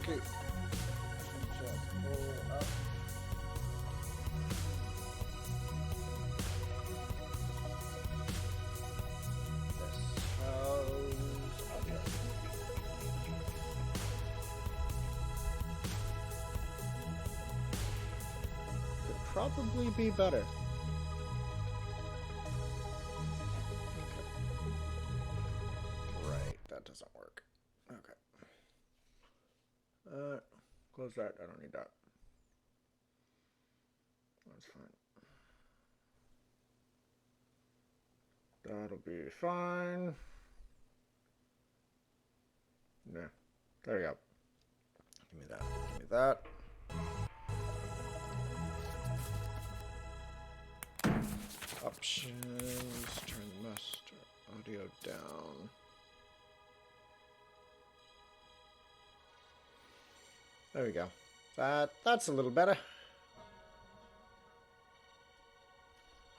Okay. Just pull up. This house audio. Could probably be better. Right, that doesn't work. Okay. Close that. I don't need that. That's fine. That'll be fine. Yeah. There we go. Give me that. Give me that. Options. Turn master audio down. There we go. That's a little better.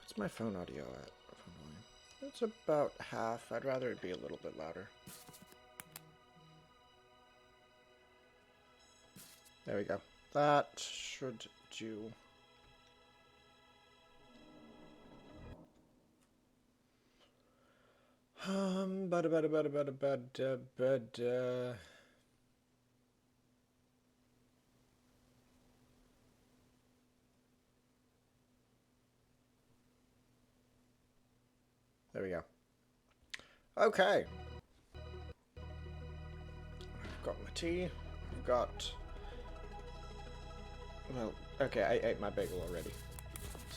What's my phone audio at? It's about half. I'd rather it be a little bit louder. There we go. That should do. Bada. There we go. Okay. I've got my tea. I've got... Well, okay, I ate my bagel already.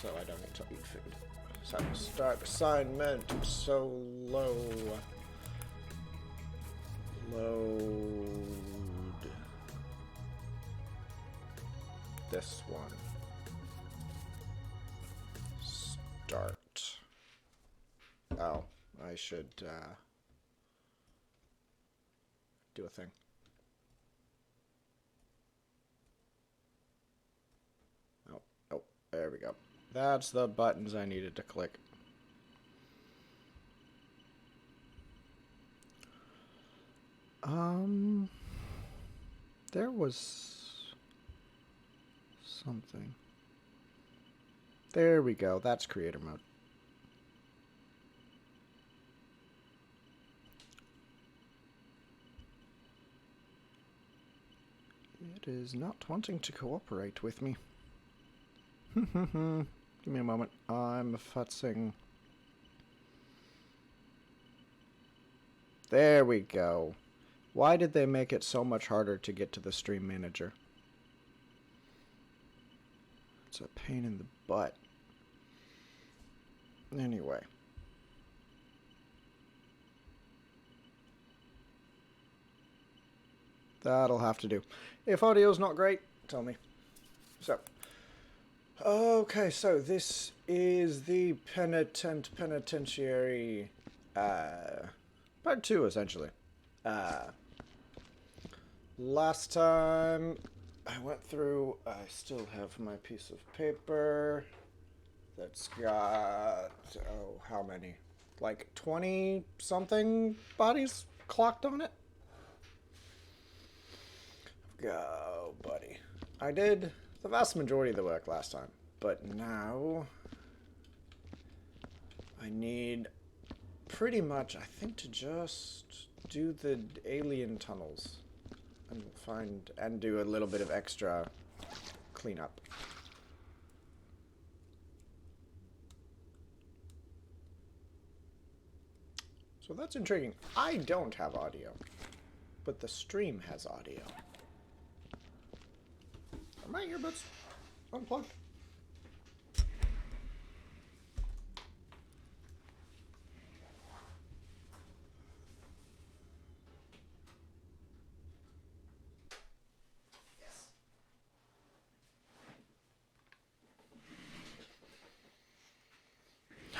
So I don't need to eat food. So start assignment. So low. Load. This one. Start. Oh, I should do a thing. Oh, there we go. That's the buttons I needed to click. There was something. There we go. That's creator mode. It is not wanting to cooperate with me. Give me a moment. I'm futzing. There we go. Why did they make it so much harder to get to the stream manager? It's a pain in the butt. Anyway. That'll have to do. If audio's not great, tell me. So. Okay, so this is the penitentiary, part 2, essentially. Last time I went through, I still have my piece of paper that's got, oh, how many? Like 20-something bodies clocked on it? Go, buddy. I did the vast majority of the work last time, but now I need pretty much, I think, to just do the alien tunnels and do a little bit of extra cleanup. So that's intriguing. I don't have audio, but the stream has audio. Are my earbuds unplugged? Yes.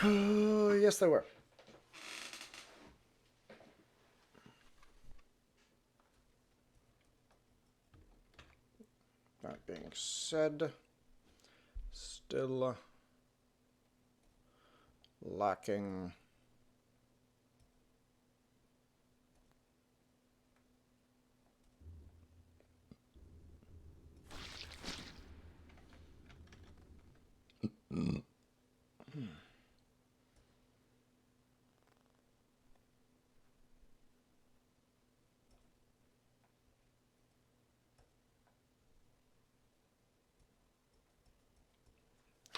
Oh, yes, they were. That being said, still lacking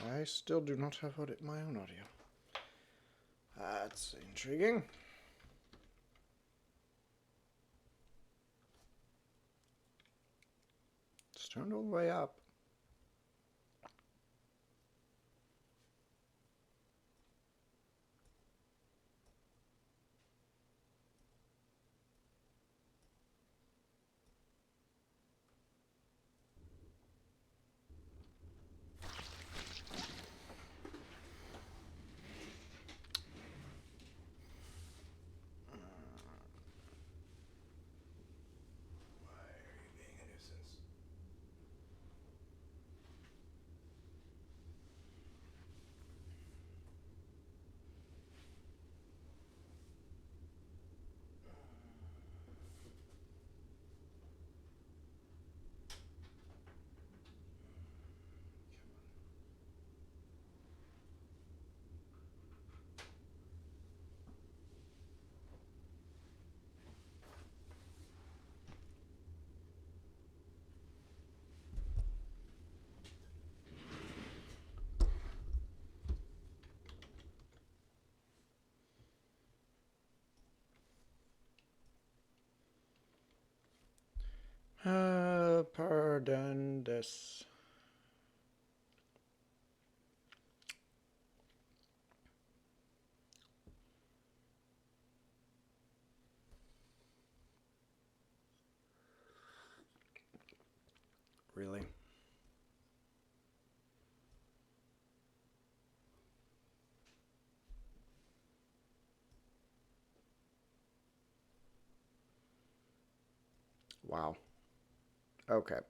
I still do not have my own audio. That's intriguing. It's turned all the way up. Pardon this. Really? Wow. Okay.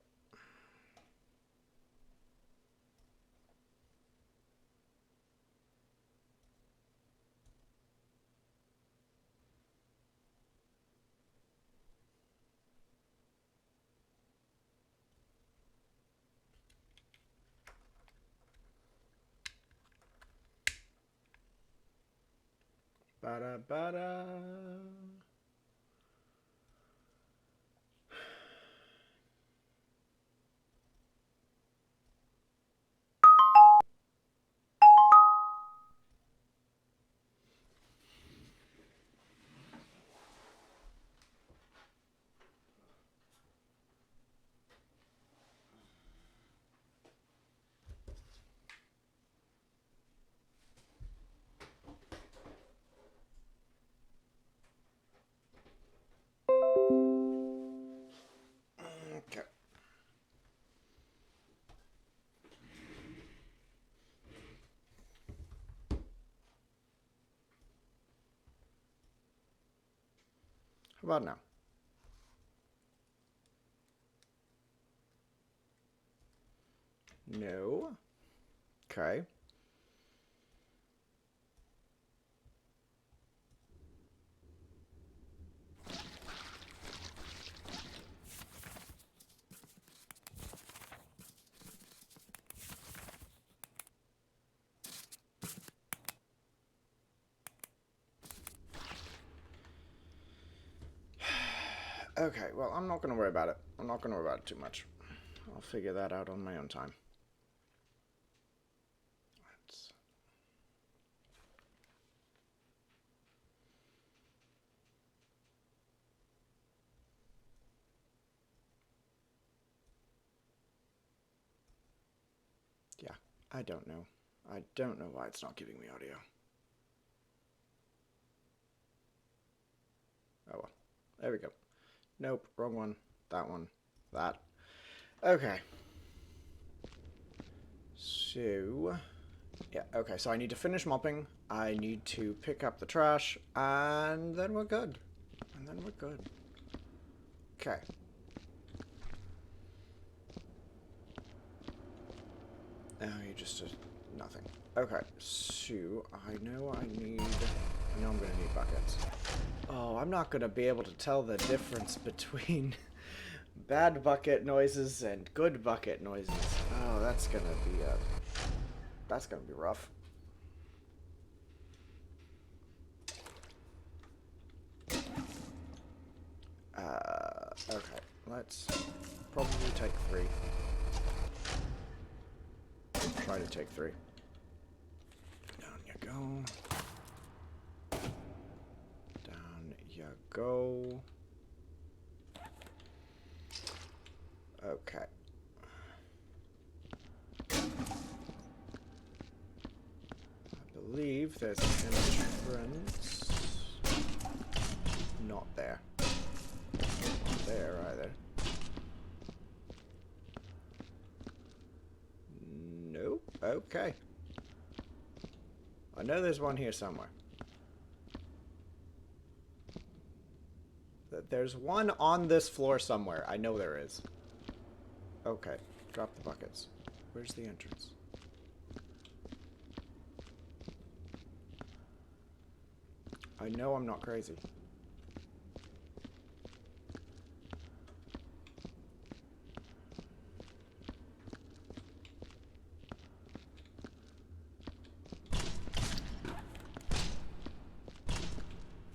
Bada bada. Okay. How about now? No. Okay. Okay, well, I'm not going to worry about it. I'm not going to worry about it too much. I'll figure that out on my own time. Let's... Yeah, I don't know. I don't know why it's not giving me audio. Oh well. There we go. Nope, wrong one. That one. That. Okay. So... Yeah, okay, so I need to finish mopping. I need to pick up the trash, and then we're good. And then we're good. Okay. Oh, you just did nothing. Okay, so I know I'm gonna need buckets. Oh, I'm not gonna be able to tell the difference between bad bucket noises and good bucket noises. Oh, that's gonna be rough. Okay, let's probably take 3. try to take 3. Down you go. Down you go. Okay. I believe there's an entrance. Not there. Not there either. Nope. Okay. I know there's one here somewhere. There's one on this floor somewhere. I know there is. Okay. Drop the buckets. Where's the entrance? I know I'm not crazy.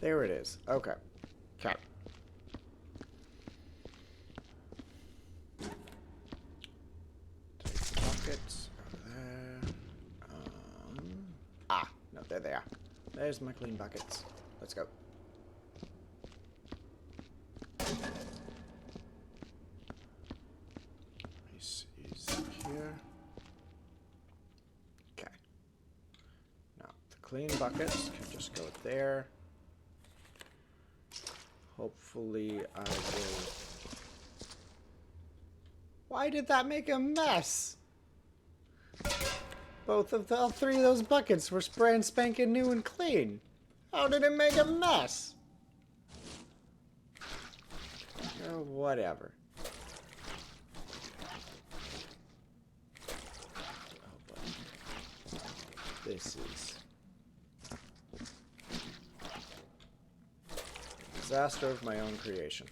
There it is. Okay. Okay. Take the buckets over there. No, there they are. There's my clean buckets. Let's go. This is here. Okay. Now, the clean buckets can just go there. Hopefully I will... Why did that make a mess? All 3 of those buckets were brand spanking new and clean. How did it make a mess? Oh, whatever. Oh, buddy. This is... disaster of my own creation.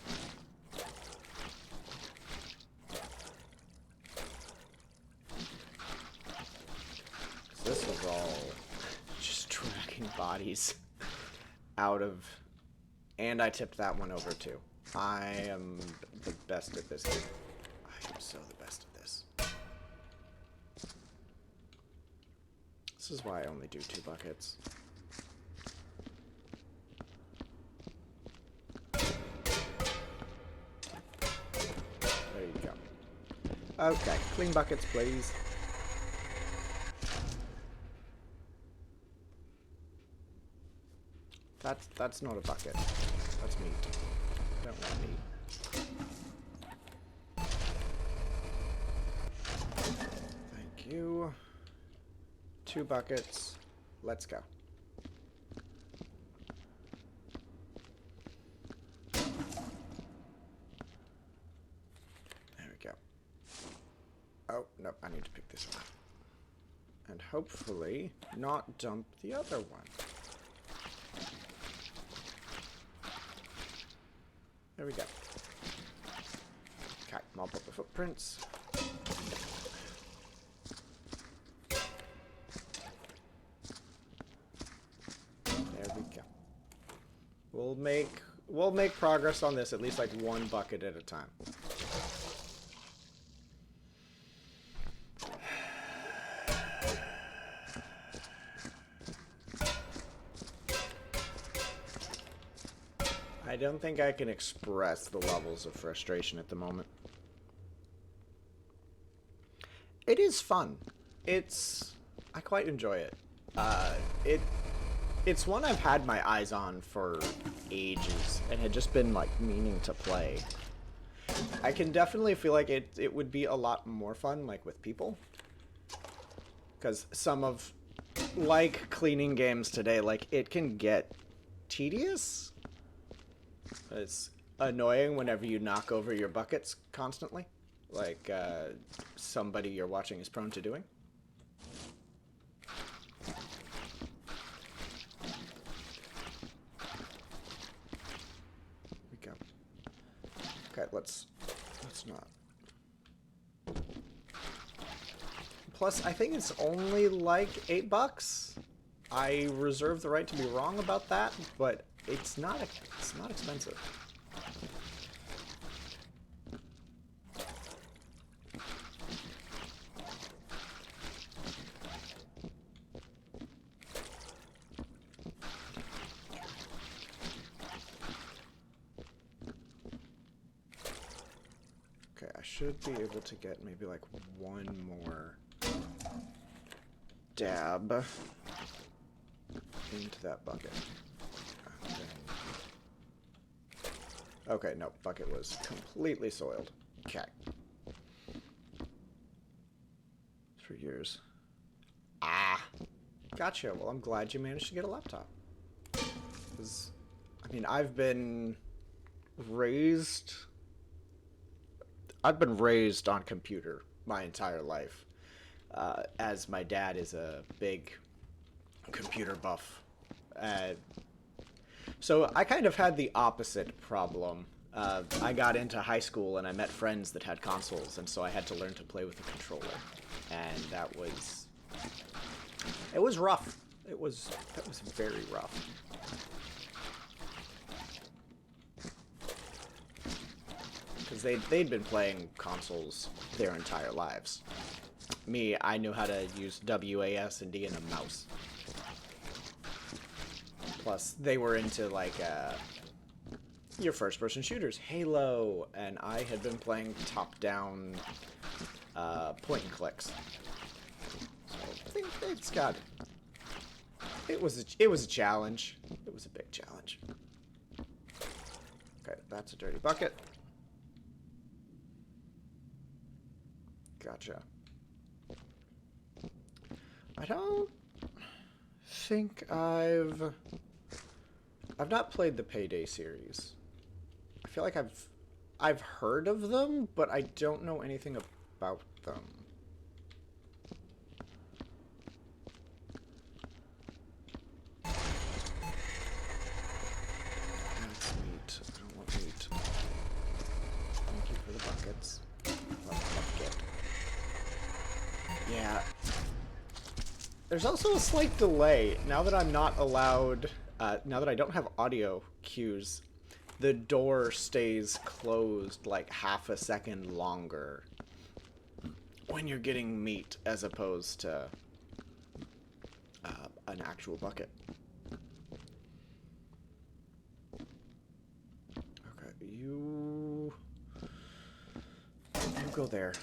This was all just dragging bodies out of... And I tipped that one over too. I am the best at this game. I am so the best at this. This is why I only do 2 buckets. There you go. Okay, clean buckets, please. That's not a bucket. That's meat. I don't want meat. Thank you. 2 buckets. Let's go. There we go. Oh, no, I need to pick this one up. And hopefully not dump the other one. There we go. Okay, mop up the footprints. There we go. We'll make progress on this at least like 1 bucket at a time. I don't think I can express the levels of frustration at the moment. It is fun. I quite enjoy it. It's one I've had my eyes on for ages and had just been like meaning to play. I can definitely feel like it would be a lot more fun like with people. Because some of like cleaning games today, like it can get tedious. It's annoying whenever you knock over your buckets constantly, like somebody you're watching is prone to doing. Here we go. Okay, let's not. Plus, I think it's only like $8. I reserve the right to be wrong about that, but it's not expensive. should be able to get maybe like one more dab into that bucket. Okay, no, bucket was completely soiled. Okay. For years. Ah! Gotcha. Well, I'm glad you managed to get a laptop. 'Cause, I mean, I've been raised on computer my entire life. As my dad is a big computer buff. So I kind of had the opposite problem. I got into high school and I met friends that had consoles, and so I had to learn to play with a controller. And that was... It was rough. That was very rough. Because they'd been playing consoles their entire lives. Me, I knew how to use WASD and a mouse. Plus, they were into, like, your first-person shooters, Halo, and I had been playing top-down point and clicks. So I think it's got... It was a challenge. It was a big challenge. Okay, that's a dirty bucket. Gotcha. I don't think I've not played the Payday series. I feel like I've heard of them, but I don't know anything about them. That's meat. I don't want meat. Thank you for the buckets. Bucket. Yeah. There's also a slight delay. Now that I'm not allowed, now that I don't have audio cues, the door stays closed like half a second longer when you're getting meat as opposed to an actual bucket. Okay, you go there.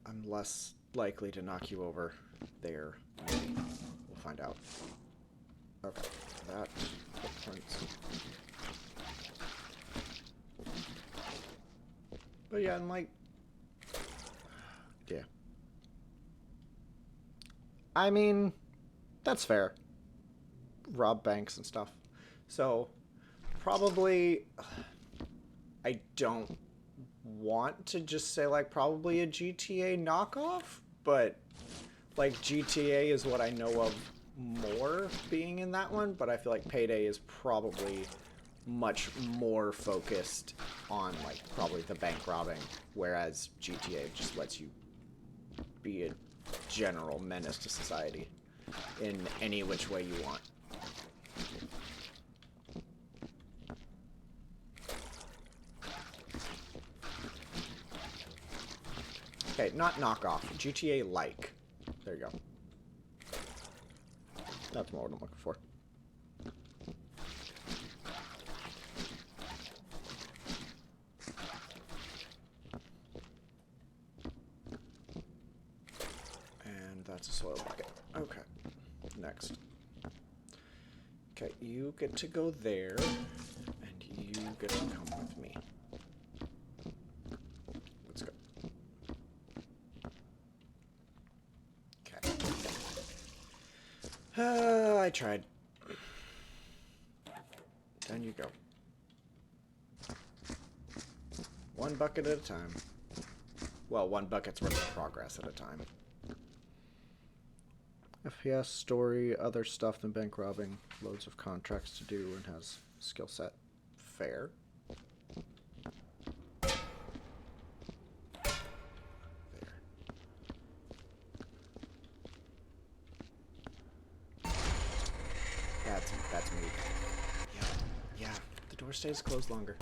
I'm less likely to knock you over there. We'll find out. Okay, that footprints. But yeah, and like, yeah. I mean, that's fair. Rob banks and stuff. So, probably, I don't want to just say, like, probably a GTA knockoff, but, like, GTA is what I know of more being in that one, but I feel like Payday is probably much more focused on, like, probably the bank robbing, whereas GTA just lets you be a general menace to society in any which way you want. Okay, not knockoff. GTA-like. There you go. That's more what I'm looking for. And that's a soil bucket. Okay. Next. Okay, you get to go there, and you get to come with me. Let's go. Okay. I tried. Down you go. One bucket at a time. Well, one bucket's worth of progress at a time. FPS, story, other stuff than bank robbing, loads of contracts to do, and has skill set. Fair. There. That's me. Yeah, the door stays closed longer.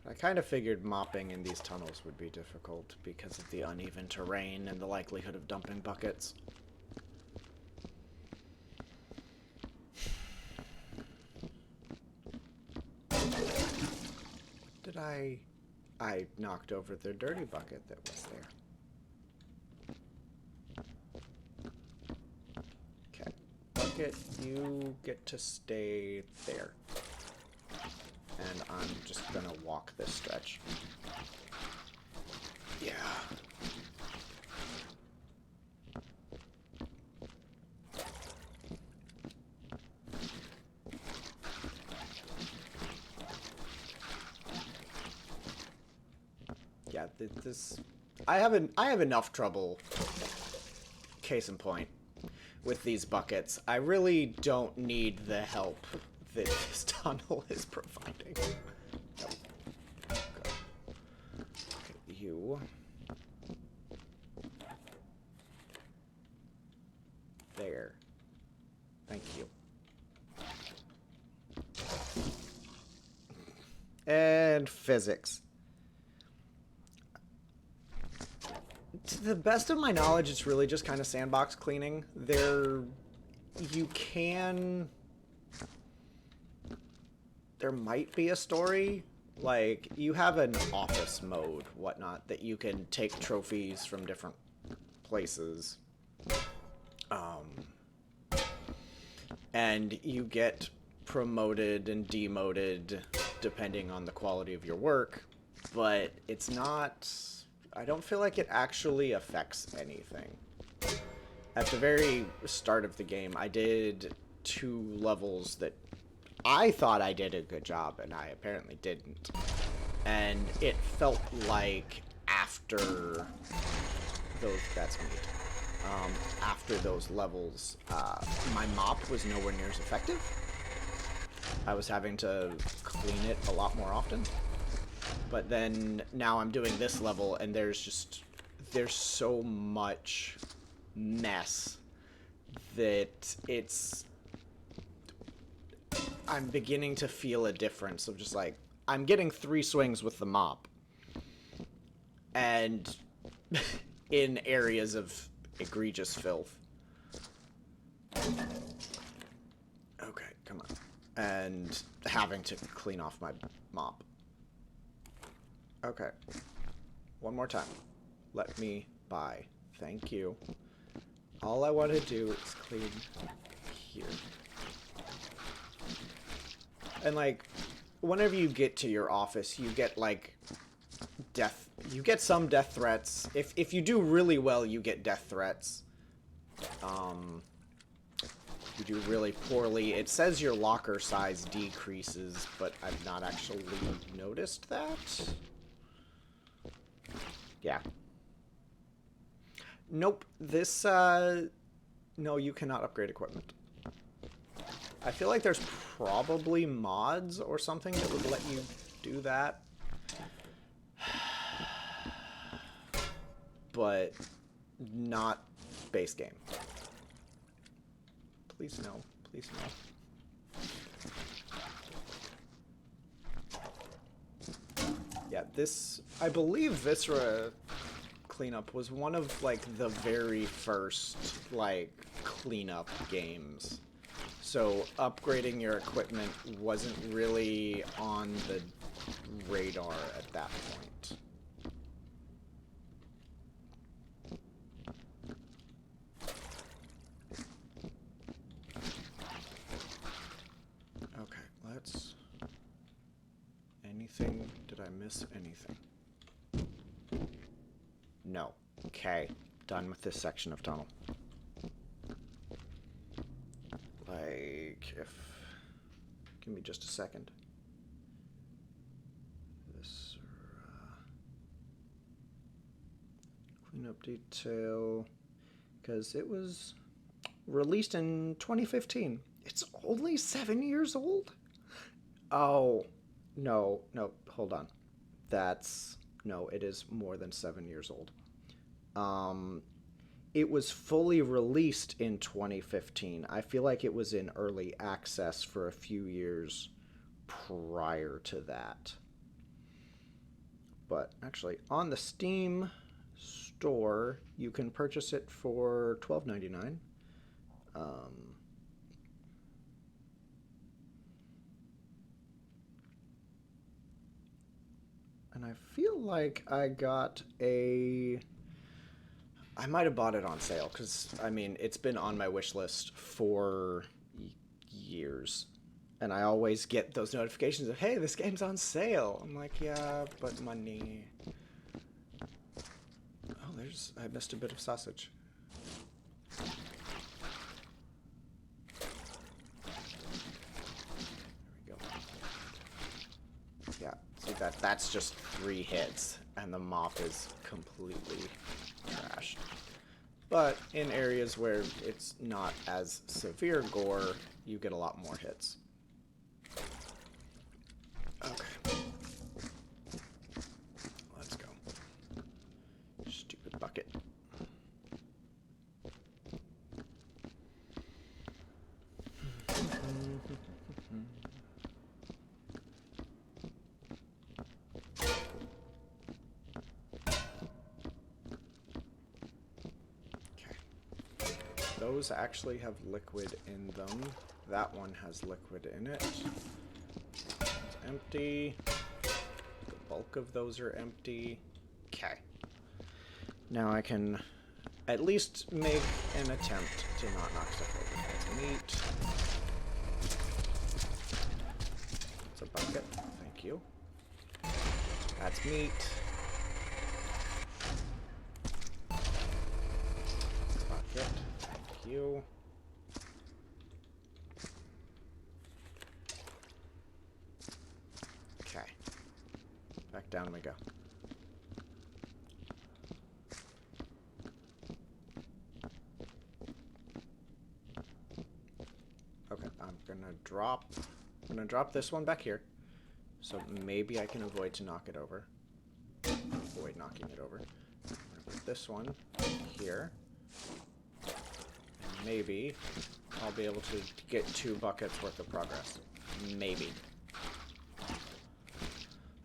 I kind of figured mopping in these tunnels would be difficult because of the uneven terrain and the likelihood of dumping buckets. did I... I knocked over the dirty bucket that was there. Okay. Bucket, you get to stay there. And I'm just gonna walk this stretch. Yeah. Yeah, this... I have enough trouble, case in point, with these buckets. I really don't need the help that this tunnel is providing. Okay. You. There. Thank you. And physics. To the best of my knowledge, it's really just kind of sandbox cleaning. You can... There might be a story. Like, you have an office mode, whatnot, that you can take trophies from different places. And you get promoted and demoted depending on the quality of your work. But it's not... I don't feel like it actually affects anything. At the very start of the game, I did 2 levels that I thought I did a good job, and I apparently didn't. And it felt like after those... That's me. After those levels, my mop was nowhere near as effective. I was having to clean it a lot more often. But then now I'm doing this level, and there's so much mess that I'm beginning to feel a difference of just like, I'm getting 3 swings with the mop. And in areas of egregious filth. Okay, come on. And having to clean off my mop. Okay. One more time. Let me by. Thank you. All I want to do is clean here. And, like, whenever you get to your office, you get, like, you get some death threats. If you do really well, you get death threats. If you do really poorly, it says your locker size decreases, but I've not actually noticed that. Yeah. Nope. This, no, you cannot upgrade equipment. I feel like there's probably mods or something that would let you do that. But not base game. Please no. Please no. Yeah, this... I believe Viscera cleanup was one of, like, the very first, like, cleanup games. So upgrading your equipment wasn't really on the radar at that point. Okay, let's... Anything? Did I miss anything? No. Okay, done with this section of tunnel. Like, if... Give me just a second. This... cleanup detail... Because it was released in 2015. It's only 7 years old? Oh, no, hold on. That's... No, it is more than 7 years old. It was fully released in 2015. I feel like it was in early access for a few years prior to that. But actually, on the Steam store, you can purchase it for $12.99. And I feel like I got a... I might have bought it on sale, because, I mean, it's been on my wish list for years. And I always get those notifications of, hey, this game's on sale. I'm like, yeah, but money. Oh, I missed a bit of sausage. There we go. Yeah, see that's just 3 hits, and the mop is completely trashed. But in areas where it's not as severe gore, you get a lot more hits. Okay. Let's go. Stupid bucket. Those actually have liquid in them. That one has liquid in it. It's empty. The bulk of those are empty. Okay. Now I can at least make an attempt to not knock stuff over. That's meat. It's a bucket. Thank you. That's meat. Bucket. You. Okay. Back down we go. Okay, I'm gonna drop this one back here. So maybe I can avoid to knock it over. Avoid knocking it over. I'm gonna put this one here. Maybe I'll be able to get 2 buckets worth of progress. Maybe.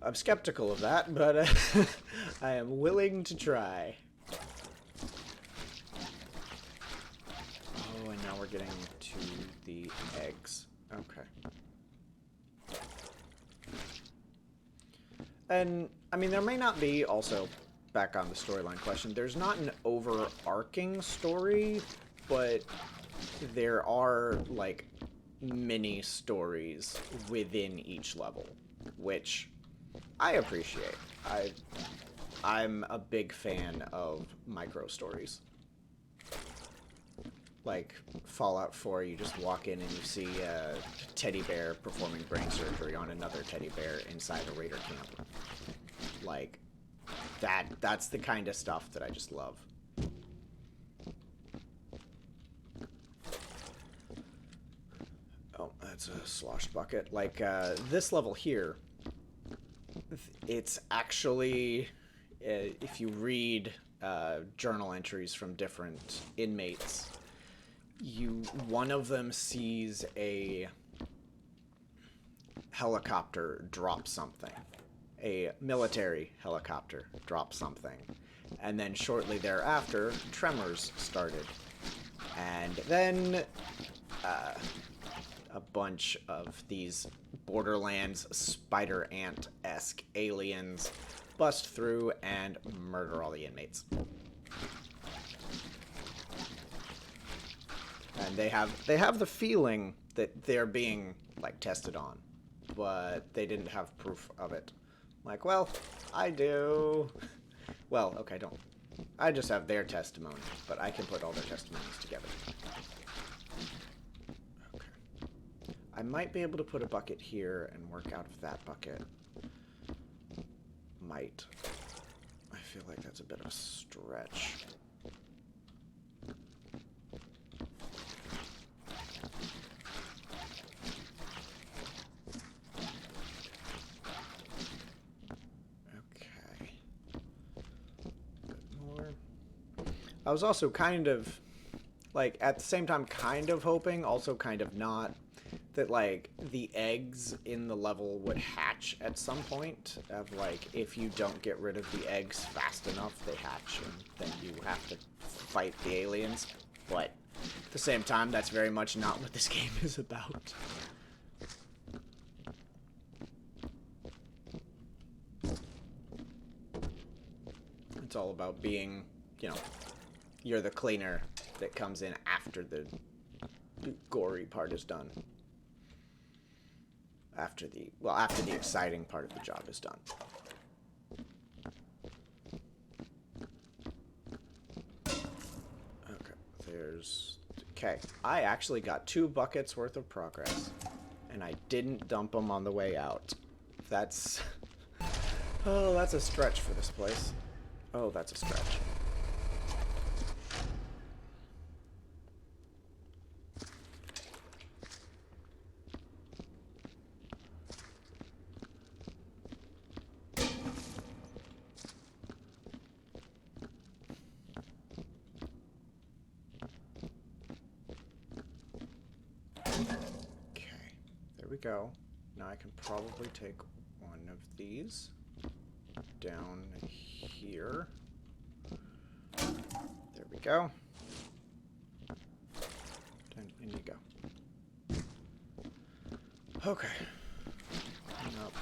I'm skeptical of that, but I am willing to try. Oh, and now we're getting to the eggs. Okay. And, I mean, there may not be, also, back on the storyline question, there's not an overarching story, but there are, like, mini stories within each level, which I appreciate. I'm a big fan of micro stories. Like Fallout 4, you just walk in and you see a teddy bear performing brain surgery on another teddy bear inside a raider camp. Like, that's the kind of stuff that I just love. Oh, that's a sloshed bucket. Like, this level here, it's actually, if you read journal entries from different inmates, one of them sees a helicopter drop something. A military helicopter drop something. And then shortly thereafter, tremors started. And then a bunch of these Borderlands spider ant-esque aliens bust through and murder all the inmates. And they have the feeling that they're being, like, tested on, but they didn't have proof of it. Like, well, I do. Well, okay, don't. I just have their testimony, but I can put all their testimonies together. Okay. I might be able to put a bucket here and work out of that bucket. Might. I feel like that's a bit of a stretch. I was also kind of, like, at the same time kind of hoping, also kind of not, that, like, the eggs in the level would hatch at some point. Of, like, if you don't get rid of the eggs fast enough, they hatch, and then you have to fight the aliens. But at the same time, that's very much not what this game is about. It's all about being, you know, you're the cleaner that comes in after the gory part is done. After the exciting part of the job is done. Okay, I actually got 2 buckets worth of progress, and I didn't dump them on the way out. That's... oh, that's a stretch for this place. Oh, that's a stretch. Go. Now I can probably take one of these down here. There we go. And in you go. Okay. Nope.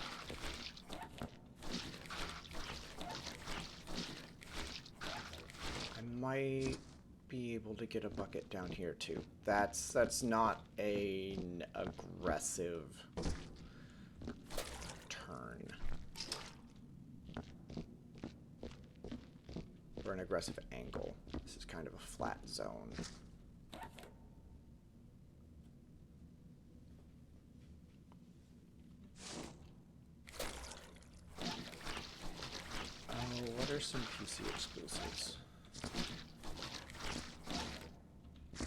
I might be able to get a bucket down here too. That's not an aggressive turn. Or an aggressive angle. This is kind of a flat zone. Oh, what are some PC exclusives?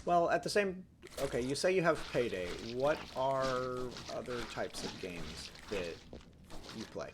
Well, at the same... Okay, you say you have Payday. What are other types of games that you play?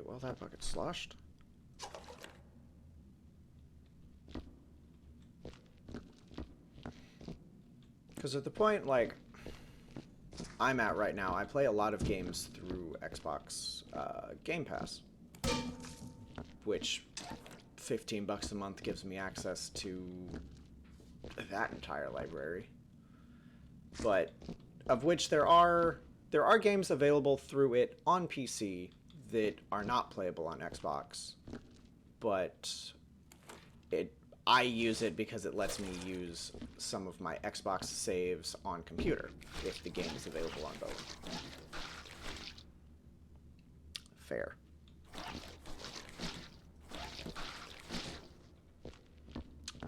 Well, that bucket sloshed. Because at the point, like, I'm at right now, I play a lot of games through Xbox Game Pass, which $15 a month gives me access to that entire library. But of which there are games available through it on PC that are not playable on Xbox, but I use it because it lets me use some of my Xbox saves on computer if the game is available on both. Fair.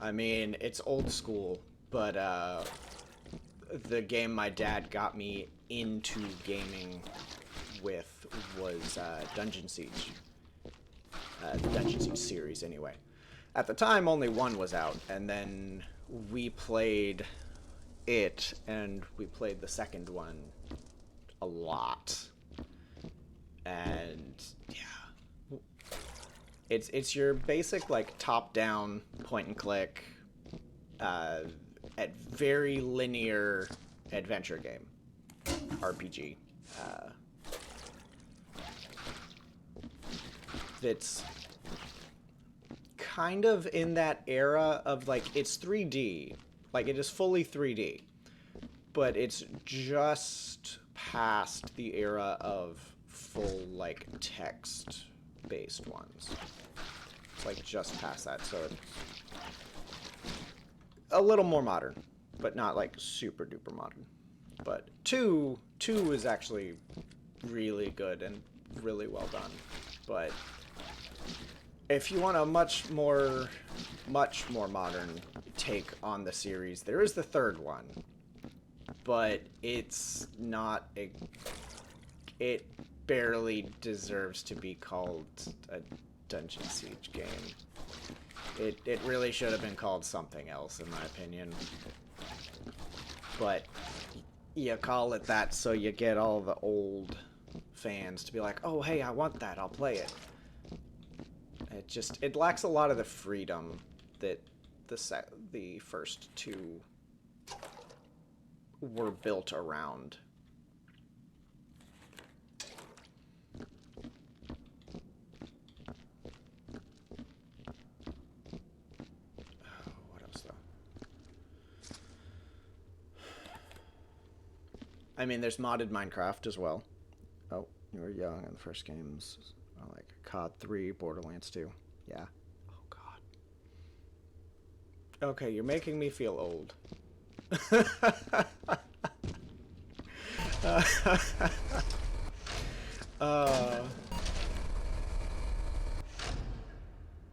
I mean, it's old school, but the game my dad got me into gaming with was Dungeon Siege. The Dungeon Siege series, anyway. At the time, only one was out, and then we played it, and we played the second one a lot. And, yeah. It's your basic, like, top-down, point-and-click, at very linear adventure game. RPG. That's kind of in that era of, like, it's 3D. Like, it is fully 3D. But it's just past the era of full, like, text-based ones. It's, like, just past that, so it's a little more modern, but not, like, super-duper modern. But 2 is actually really good and really well done. But if you want a much more modern take on the series, there is the third one. But it's not a... It barely deserves to be called a Dungeon Siege game. It really should have been called something else, in my opinion. But you call it that so you get all the old fans to be like, oh, hey, I want that, I'll play it. It lacks a lot of the freedom that the first two were built around. What else though? I mean, there's modded Minecraft as well. Oh, you were young in the first games. Like COD 3, Borderlands 2. Yeah. Oh, God. Okay, you're making me feel old.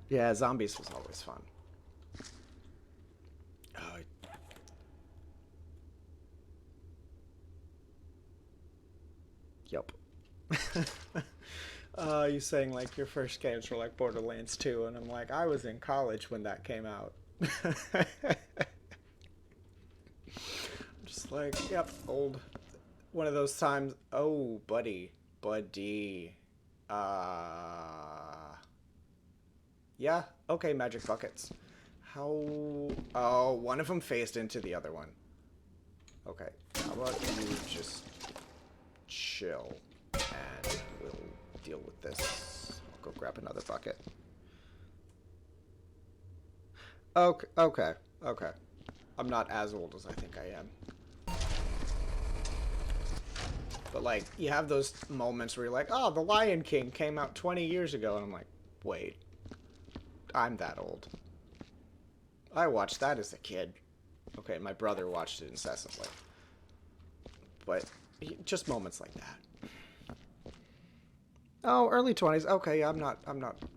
Yeah, zombies was always fun. Yep. You saying like your first games were like Borderlands 2, and I'm like, I was in college when that came out. Just like, yep, old. One of those times. Oh, buddy. Yeah, okay, magic buckets. How... Oh, one of them phased into the other one. Okay, how about you just chill, and we'll deal with this. I'll go grab another bucket. Okay. I'm not as old as I think I am. But, like, you have those moments where you're like, oh, The Lion King came out 20 years ago. And I'm like, wait. I'm that old. I watched that as a kid. Okay, my brother watched it incessantly. But just moments like that. Oh, early 20s. Okay, I'm not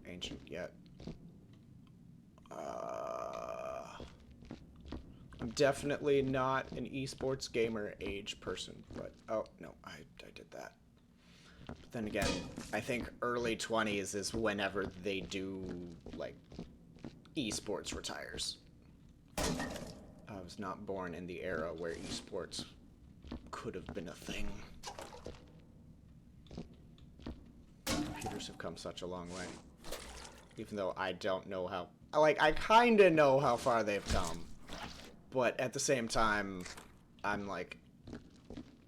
ancient yet. I'm definitely not an esports gamer age person, but oh no, I did that. But then again, I think early 20s is whenever they do like esports retires. I was not born in the era where esports could have been a thing. Computers have come such a long way. Even though I don't know how... Like, I kind of know how far they've come. But at the same time, I'm like...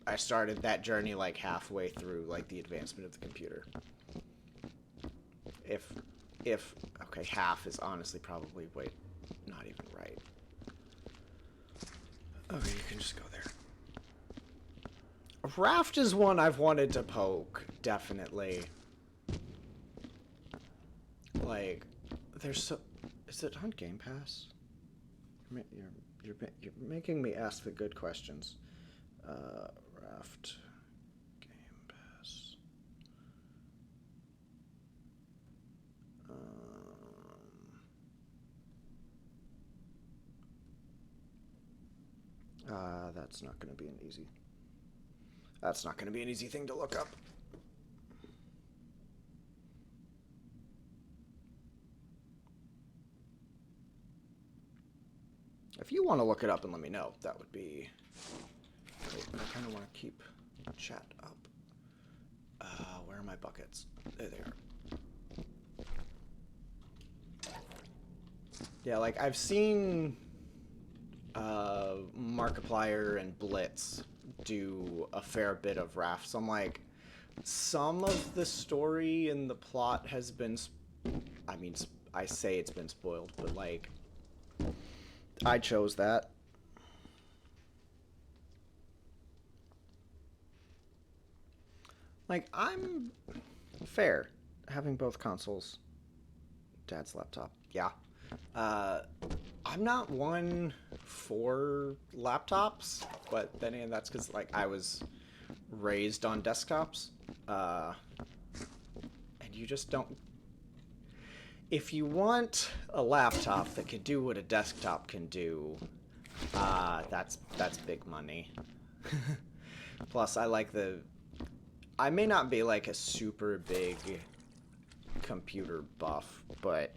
I started that journey like halfway through like the advancement of the computer. If... Okay, half is honestly probably... Wait, not even right. Okay, you can just go there. Raft is one I've wanted to poke, definitely. Like, there's so... Is it on Game Pass? You're making me ask the good questions. Raft... Game Pass... that's not going to be an easy... That's not going to be an easy thing to look up. If you want to look it up and let me know, that would be great. I kind of want to keep chat up. Where are my buckets? There they are. Yeah, like, I've seen Markiplier and Blitz do a fair bit of Raft. So I'm like, some of the story and the plot has been... I mean, I say it's been spoiled, but, like... I chose that. Like, I'm fair having both consoles. Dad's laptop. Yeah. I'm not one for laptops, but then again, that's because, like, I was raised on desktops. And you just don't... If you want a laptop that can do what a desktop can do, that's big money. Plus, I like the... I may not be like a super big computer buff, but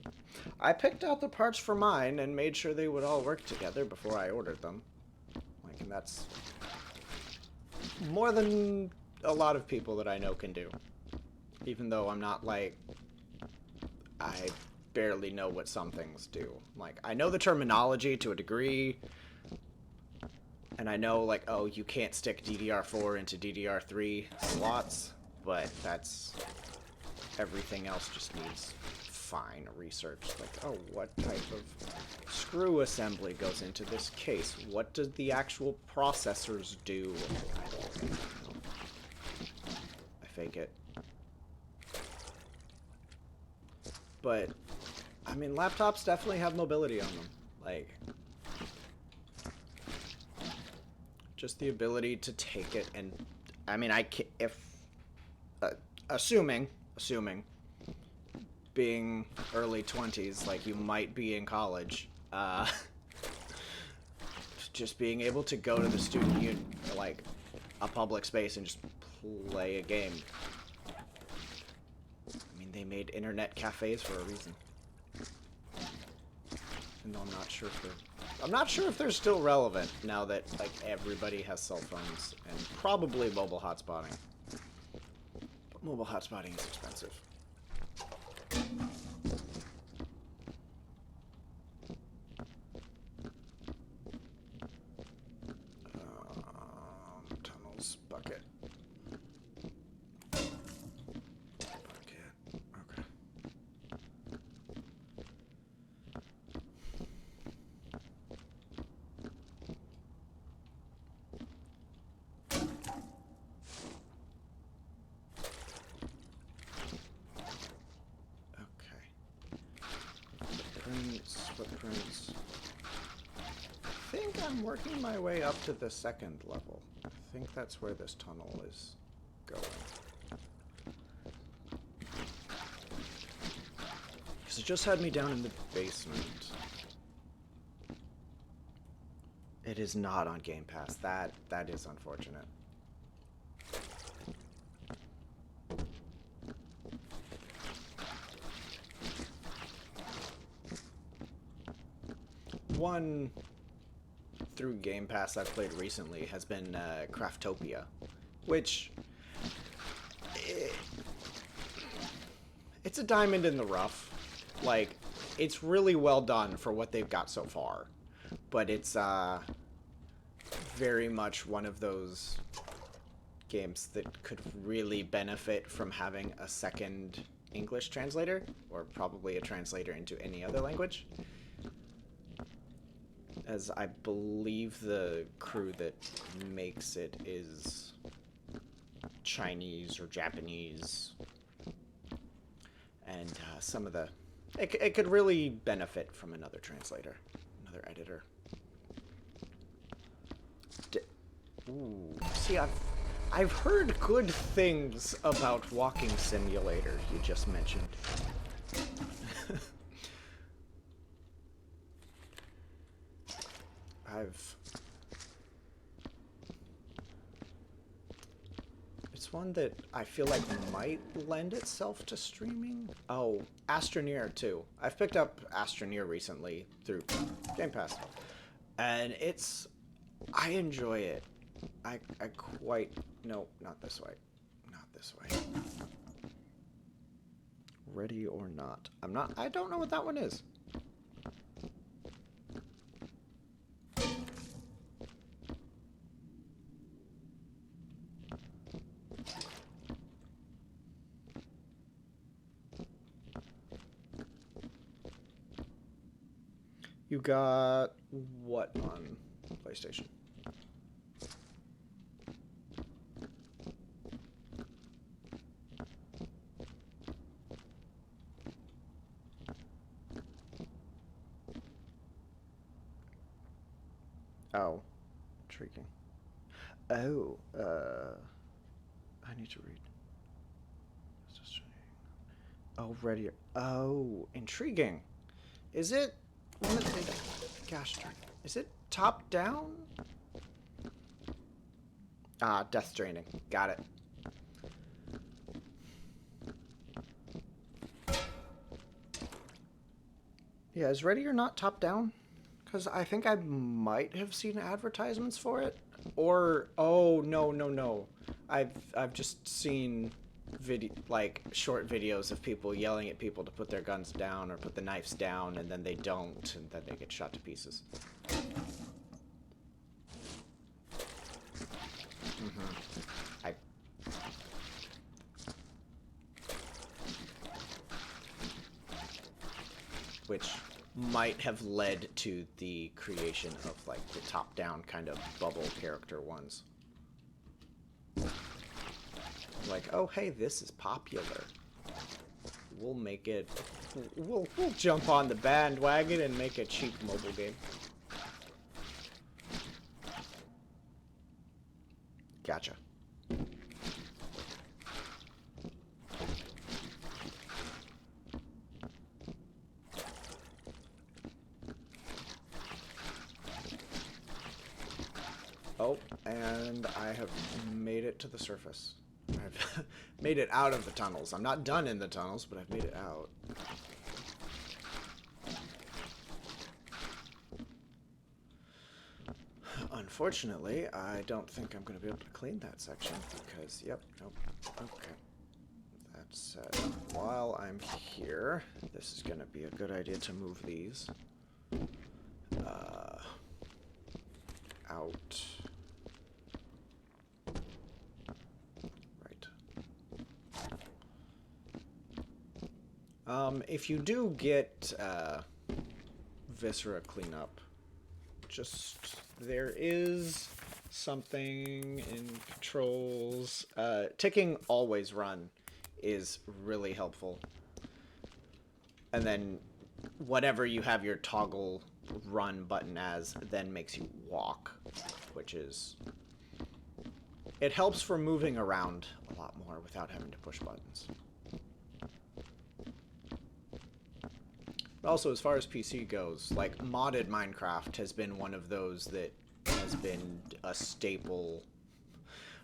I picked out the parts for mine and made sure they would all work together before I ordered them. Like, and that's more than a lot of people that I know can do. Even though I'm not like, I barely know what some things do. Like, I know the terminology to a degree, and I know, like, oh, you can't stick DDR4 into DDR3 slots, but that's... everything else just needs fine research. Like, oh, what type of screw assembly goes into this case? What do the actual processors do? I don't know. I fake it. But, I mean, laptops definitely have mobility on them. Like, just the ability to take it and, I mean, if, assuming, being early 20s, like you might be in college, just being able to go to the student union, like a public space, and just play a game. I mean, they made internet cafes for a reason. And I'm not sure if they're still relevant now that like everybody has cell phones and probably mobile hotspotting. But mobile hotspotting is expensive. Tunnels, bucket. Okay. Footprints. I think I'm working my way up to the second level. I think that's where this tunnel is going. Because it just had me down in the basement. It is not on Game Pass. That is unfortunate. One through Game Pass I've played recently has been Craftopia, which it's a diamond in the rough. Like, it's really well done for what they've got so far, but it's very much one of those games that could really benefit from having a second English translator, or probably a translator into any other language. As I believe the crew that makes it is Chinese or Japanese. And some of the... It could really benefit from another translator, another editor. Ooh, see, I've heard good things about Walking Simulator, you just mentioned. It's one that I feel like might lend itself to streaming. Oh, Astroneer too. I've picked up Astroneer recently through Game Pass, and I enjoy it. No, not this way. Not this way. Ready or Not. I don't know what that one is. You got what on PlayStation? Oh, intriguing. Oh, I need to read. Oh, ready. Oh, intriguing. Is it one of the... Gosh darn. Is it top down? Ah, Death Stranding. Got it. Yeah, is Ready or Not top down? Because I think I might have seen advertisements for it. Or, oh, no. I've just seen like short videos of people yelling at people to put their guns down or put the knives down, and then they don't, and then they get shot to pieces. I which might have led to the creation of like the top-down kind of bubble character ones. Like, oh hey, this is popular. We'll make it. We'll jump on the bandwagon and make a cheap mobile game. Gotcha. Oh, and I have made it to the surface. I've made it out of the tunnels. I'm not done in the tunnels, but I've made it out. Unfortunately, I don't think I'm going to be able to clean that section because, yep, nope, okay. That said, while I'm here, this is going to be a good idea to move these out. If you do get Viscera cleanup, just there is something in controls. Ticking always run is really helpful. And then whatever you have your toggle run button as then makes you walk, which is... It helps for moving around a lot more without having to push buttons. But also, as far as PC goes, like, modded Minecraft has been one of those that has been a staple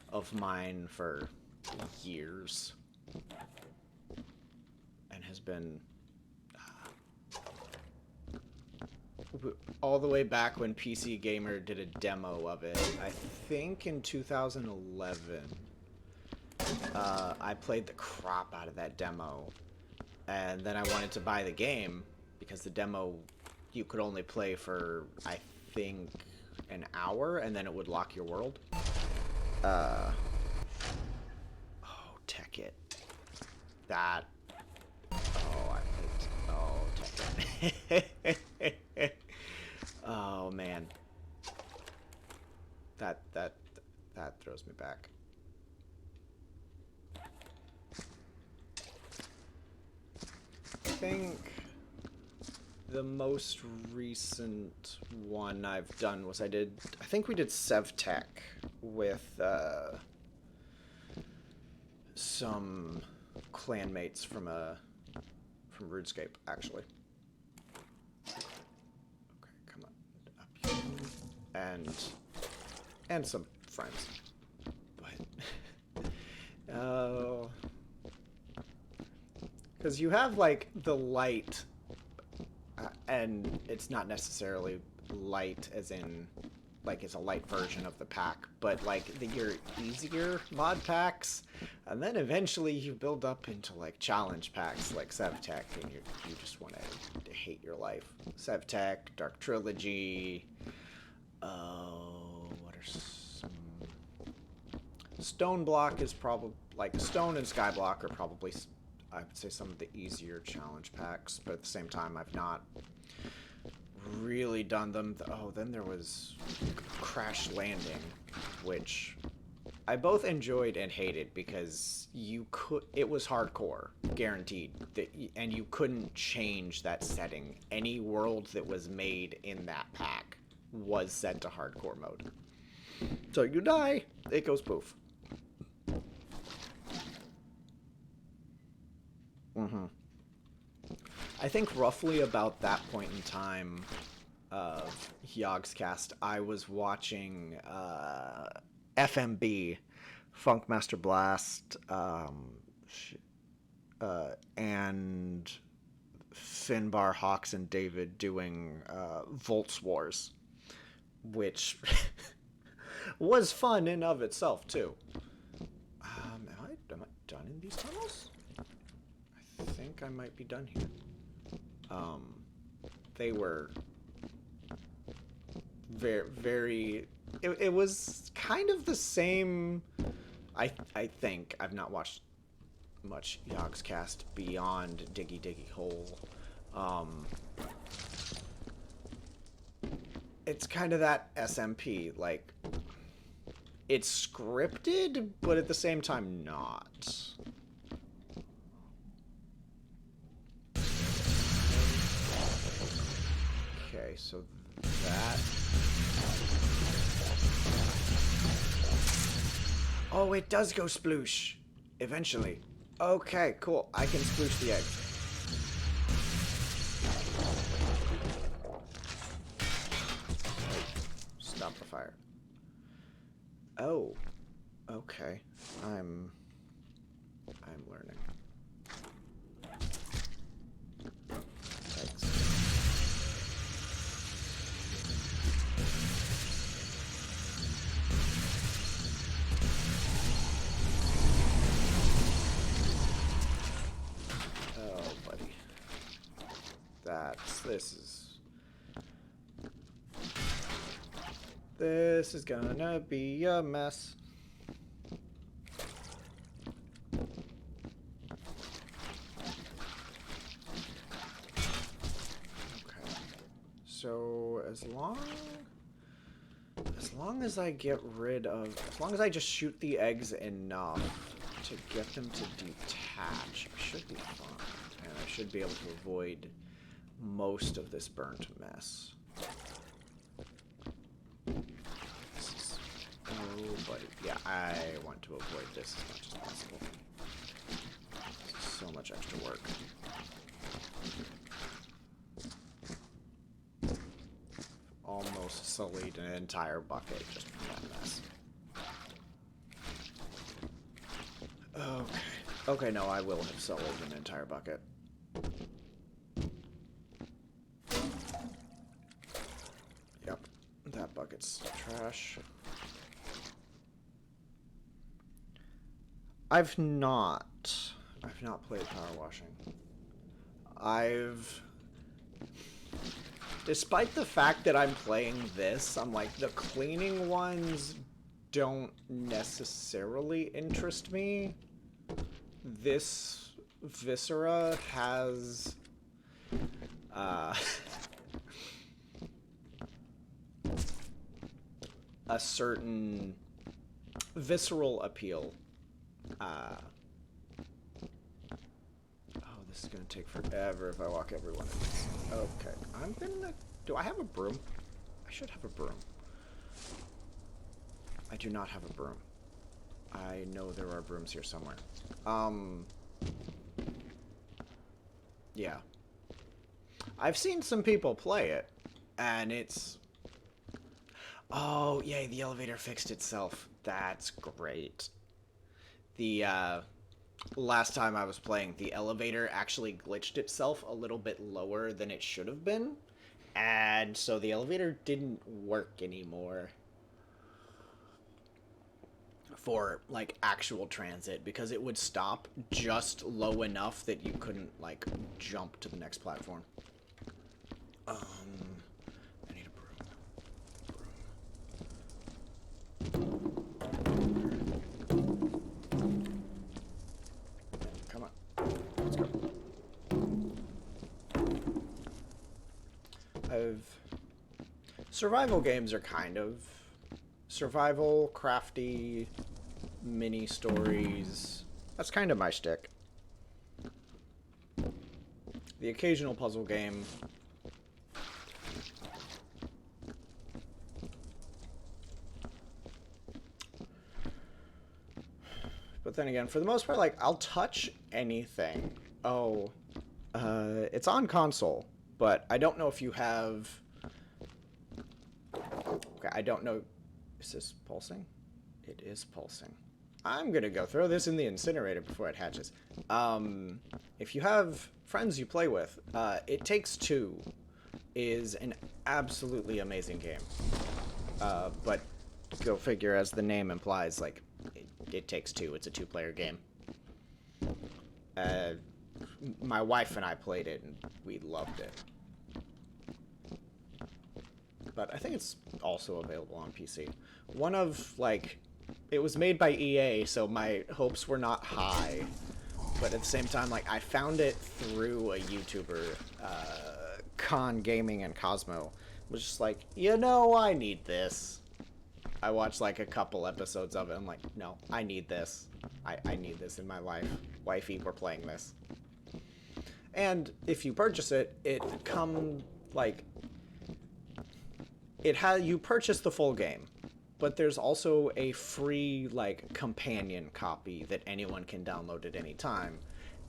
of mine for years. And has been... all the way back when PC Gamer did a demo of it, I think in 2011, I played the crap out of that demo, and then I wanted to buy the game, because the demo you could only play for, I think, an hour, and then it would lock your world. Oh, tech it. That... oh, I hate... oh, tech it. Oh man, that throws me back. I think the most recent one I've done was I think we did SevTech with some clanmates from RuneScape, actually. And some friends, but oh, because you have like the light, and it's not necessarily light as in like it's a light version of the pack, but like your easier mod packs, and then eventually you build up into like challenge packs like SevTech, and you just want to hate your life. SevTech, Dark Trilogy. What are some... Stone Block is probably... like, Stone and Skyblock are probably, I would say, some of the easier challenge packs, but at the same time, I've not really done them. Oh, then there was Crash Landing, which I both enjoyed and hated because it was hardcore, guaranteed, and you couldn't change that setting. Any world that was made in that pack was set to hardcore mode. So you die, it goes poof. I think roughly about that point in time of Yogscast, I was watching FMB, Funkmaster Blast, and Finbar, Hawks, and David doing Volts Wars, which was fun in of itself too. these tunnels? I think I might be done here. They were very... It was kind of the same... I think. I've not watched much Yogg's cast beyond Diggy Diggy Hole. It's kind of that SMP, like, it's scripted, but at the same time not. Okay, so that... Oh, it does go sploosh, eventually. Okay, cool. I can sploosh the eggs. Stop the fire. Oh, okay. I'm learning. Eggs. Oh, buddy. This is gonna be a mess. Okay. So as long as I get rid of, as long as I just shoot the eggs enough to get them to detach, I should be fine. And I should be able to avoid most of this burnt mess. Oh, buddy. Yeah, I want to avoid this as much as possible. This is so much extra work. Almost sullied an entire bucket just from that mess. Okay. Okay, no, I will have sullied an entire bucket. Yep. That bucket's trash. I've not played power washing. Despite the fact that I'm playing this, I'm like, the cleaning ones don't necessarily interest me. This Viscera has a certain visceral appeal. Oh, this is gonna take forever if I walk everyone of these. Okay, I'm gonna... Do I have a broom? I should have a broom. I do not have a broom. I know there are brooms here somewhere. Yeah. I've seen some people play it, and it's... Oh, yay, the elevator fixed itself. That's great. The, last time I was playing, the elevator actually glitched itself a little bit lower than it should have been. And so the elevator didn't work anymore for, like, actual transit, because it would stop just low enough that you couldn't, like, jump to the next platform. I need a broom. Come on. Let's go. Survival games are kind of survival, crafty, mini stories. That's kind of my shtick. The occasional puzzle game. But then again, for the most part, like, I'll touch anything. Oh, it's on console, but I don't know if you have... Okay, I don't know. Is this pulsing? It is pulsing. I'm gonna go throw this in the incinerator before it hatches. If you have friends you play with, It Takes Two is an absolutely amazing game. But go figure, as the name implies, like, it takes two. It's a two-player game. Uh, my wife and I played it, and we loved it. But I think it's also available on PC. One of, like, it was made by EA, so my hopes were not high. But at the same time, like, I found it through a YouTuber, Con Gaming and Cosmo. Was just like, you know, I need this. I watched, like, a couple episodes of it. I'm like, no, I need this. I need this in my life. Wifey, we're playing this. And if you purchase it, it come, like... you purchase the full game. But there's also a free, like, companion copy that anyone can download at any time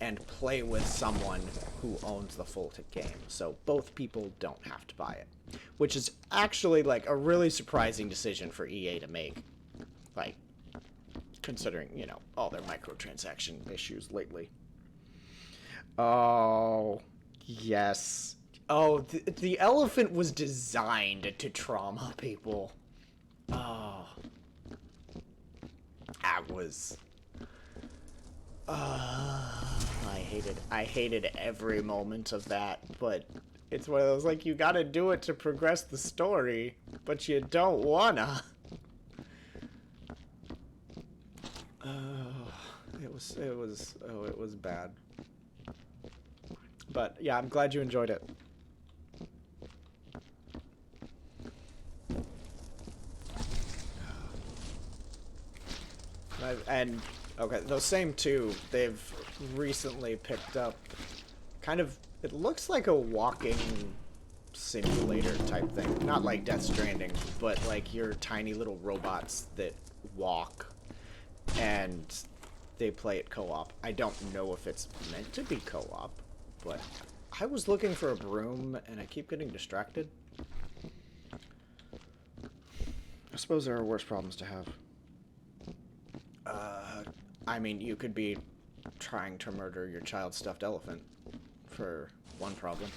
and play with someone who owns the full game. So both people don't have to buy it. Which is actually, like, a really surprising decision for EA to make. Like, considering, you know, all their microtransaction issues lately. Oh, yes. Oh, the elephant was designed to trauma people. Oh. That was... I hated every moment of that, but it's one of those, like, you gotta do it to progress the story, but you don't wanna. It was bad. But, yeah, I'm glad you enjoyed it. And, okay, those same two, they've recently picked up kind of, it looks like a walking simulator type thing. Not like Death Stranding, but like your tiny little robots that walk and they play it co-op. I don't know if it's meant to be co-op, but I was looking for a broom and I keep getting distracted. I suppose there are worse problems to have. I mean, you could be trying to murder your child's stuffed elephant for one problem.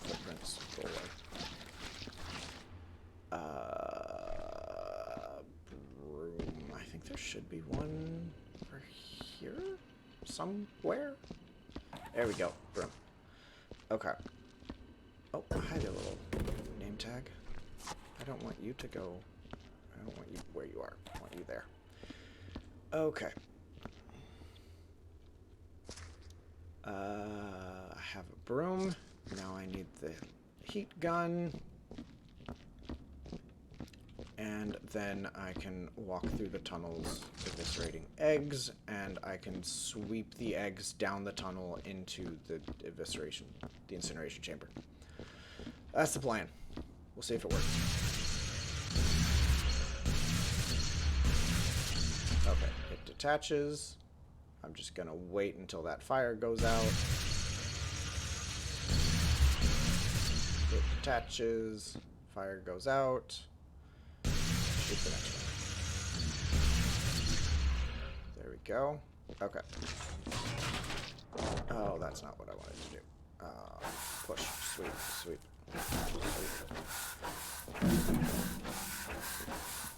Footprints, go away. Broom. I think there should be one over here somewhere. There we go. Broom. Okay. Oh, hi there, little name tag. I don't want you to go. I don't want you where you are. I want you there. Okay. I have a broom. Now I need the heat gun. And then I can walk through the tunnels eviscerating eggs, and I can sweep the eggs down the tunnel into the incineration chamber. That's the plan. We'll see if it works. Okay, it detaches. I'm just gonna wait until that fire goes out. It detaches. Fire goes out. Shoot the next one. There we go. Okay. Oh, that's not what I wanted to do. Push. Sweep. Sweep.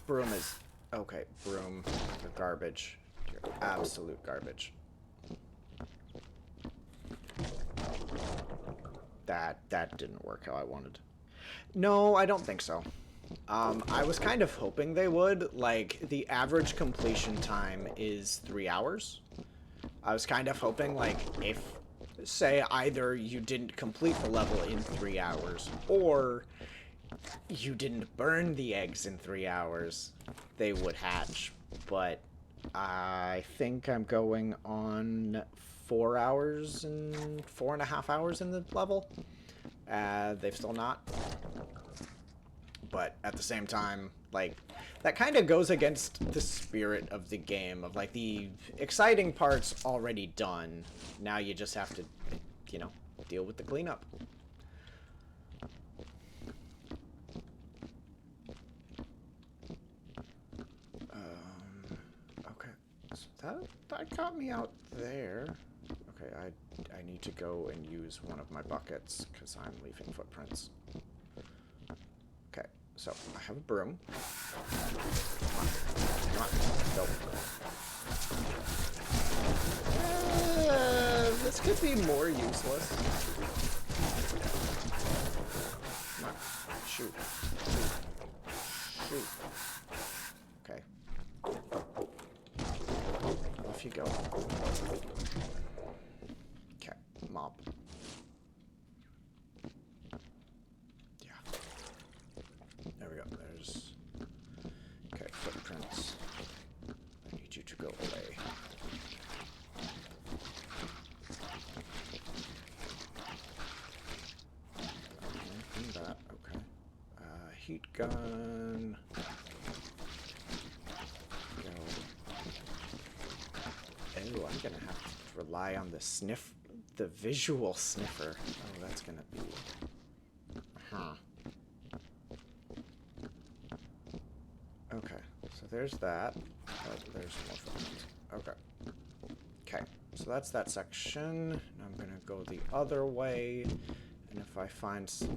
Broom is... Okay, broom. You're garbage. You're absolute garbage. That didn't work how I wanted. No, I don't think so. I was kind of hoping they would. Like, the average completion time is 3 hours. I was kind of hoping, like, if... say either you didn't complete the level in 3 hours, or you didn't burn the eggs in 3 hours, they would hatch. But I think I'm going on 4 hours and 4.5 hours in the level. They've still not. But at the same time, like, that kind of goes against the spirit of the game, of, like, the exciting part's already done. Now you just have to, you know, deal with the cleanup. Okay. So that got me out there. Okay, I need to go and use one of my buckets, because I'm leaving footprints. Okay, so I have a broom. Come on. Go. This could be more useless. Come on. Shoot. Shoot. Okay. Off you go. Okay. Mop. Yeah. There we go. There's... Okay, footprints. I need you to go away. That. Okay. Heat gun. Go. Oh, I'm gonna have to rely on the visual sniffer. Oh, that's gonna be... Huh. Okay, so there's that. Oh, there's more footprints. Okay. Okay, so that's that section. Now I'm gonna go the other way, and if I find some...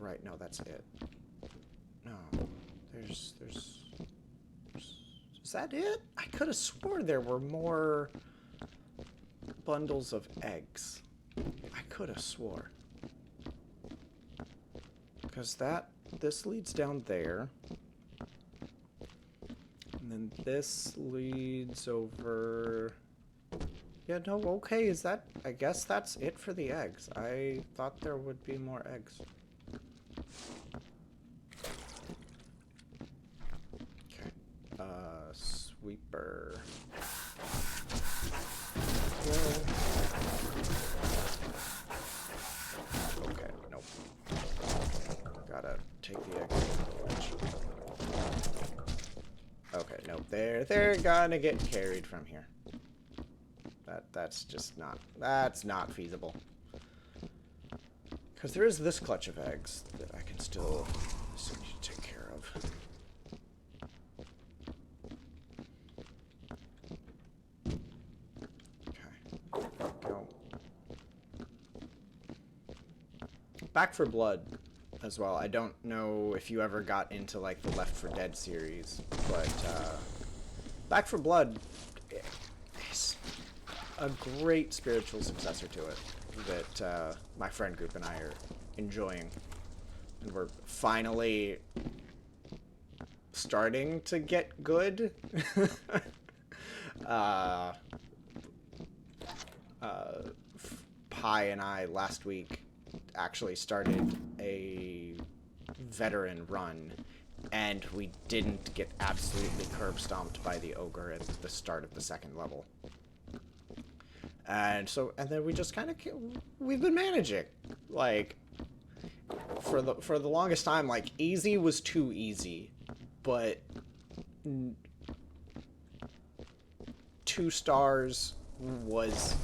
Right, no, that's it. No, there's... Is that it? I could have swore there were more bundles of eggs. I could have swore. Because this leads down there. And then this leads over... Yeah, no, okay, is that... I guess that's it for the eggs. I thought there would be more eggs. Okay. Sweeper. Okay, nope. Gotta take the eggs. Okay, nope. They're gonna get carried from here. That's just not... That's not feasible. Because there is this clutch of eggs that I can still need to take care of. Okay. Go. Back 4 Blood as well. I don't know if you ever got into like the Left 4 Dead series, but Back 4 Blood is a great spiritual successor to it that my friend group and I are enjoying, and we're finally starting to get good. Pi and I last week actually started a veteran run, and we didn't get absolutely curb stomped by the ogre at the start of the 2nd level. And then we just kind of, we've been managing. Like, for the longest time, like, easy was too easy, but 2 stars was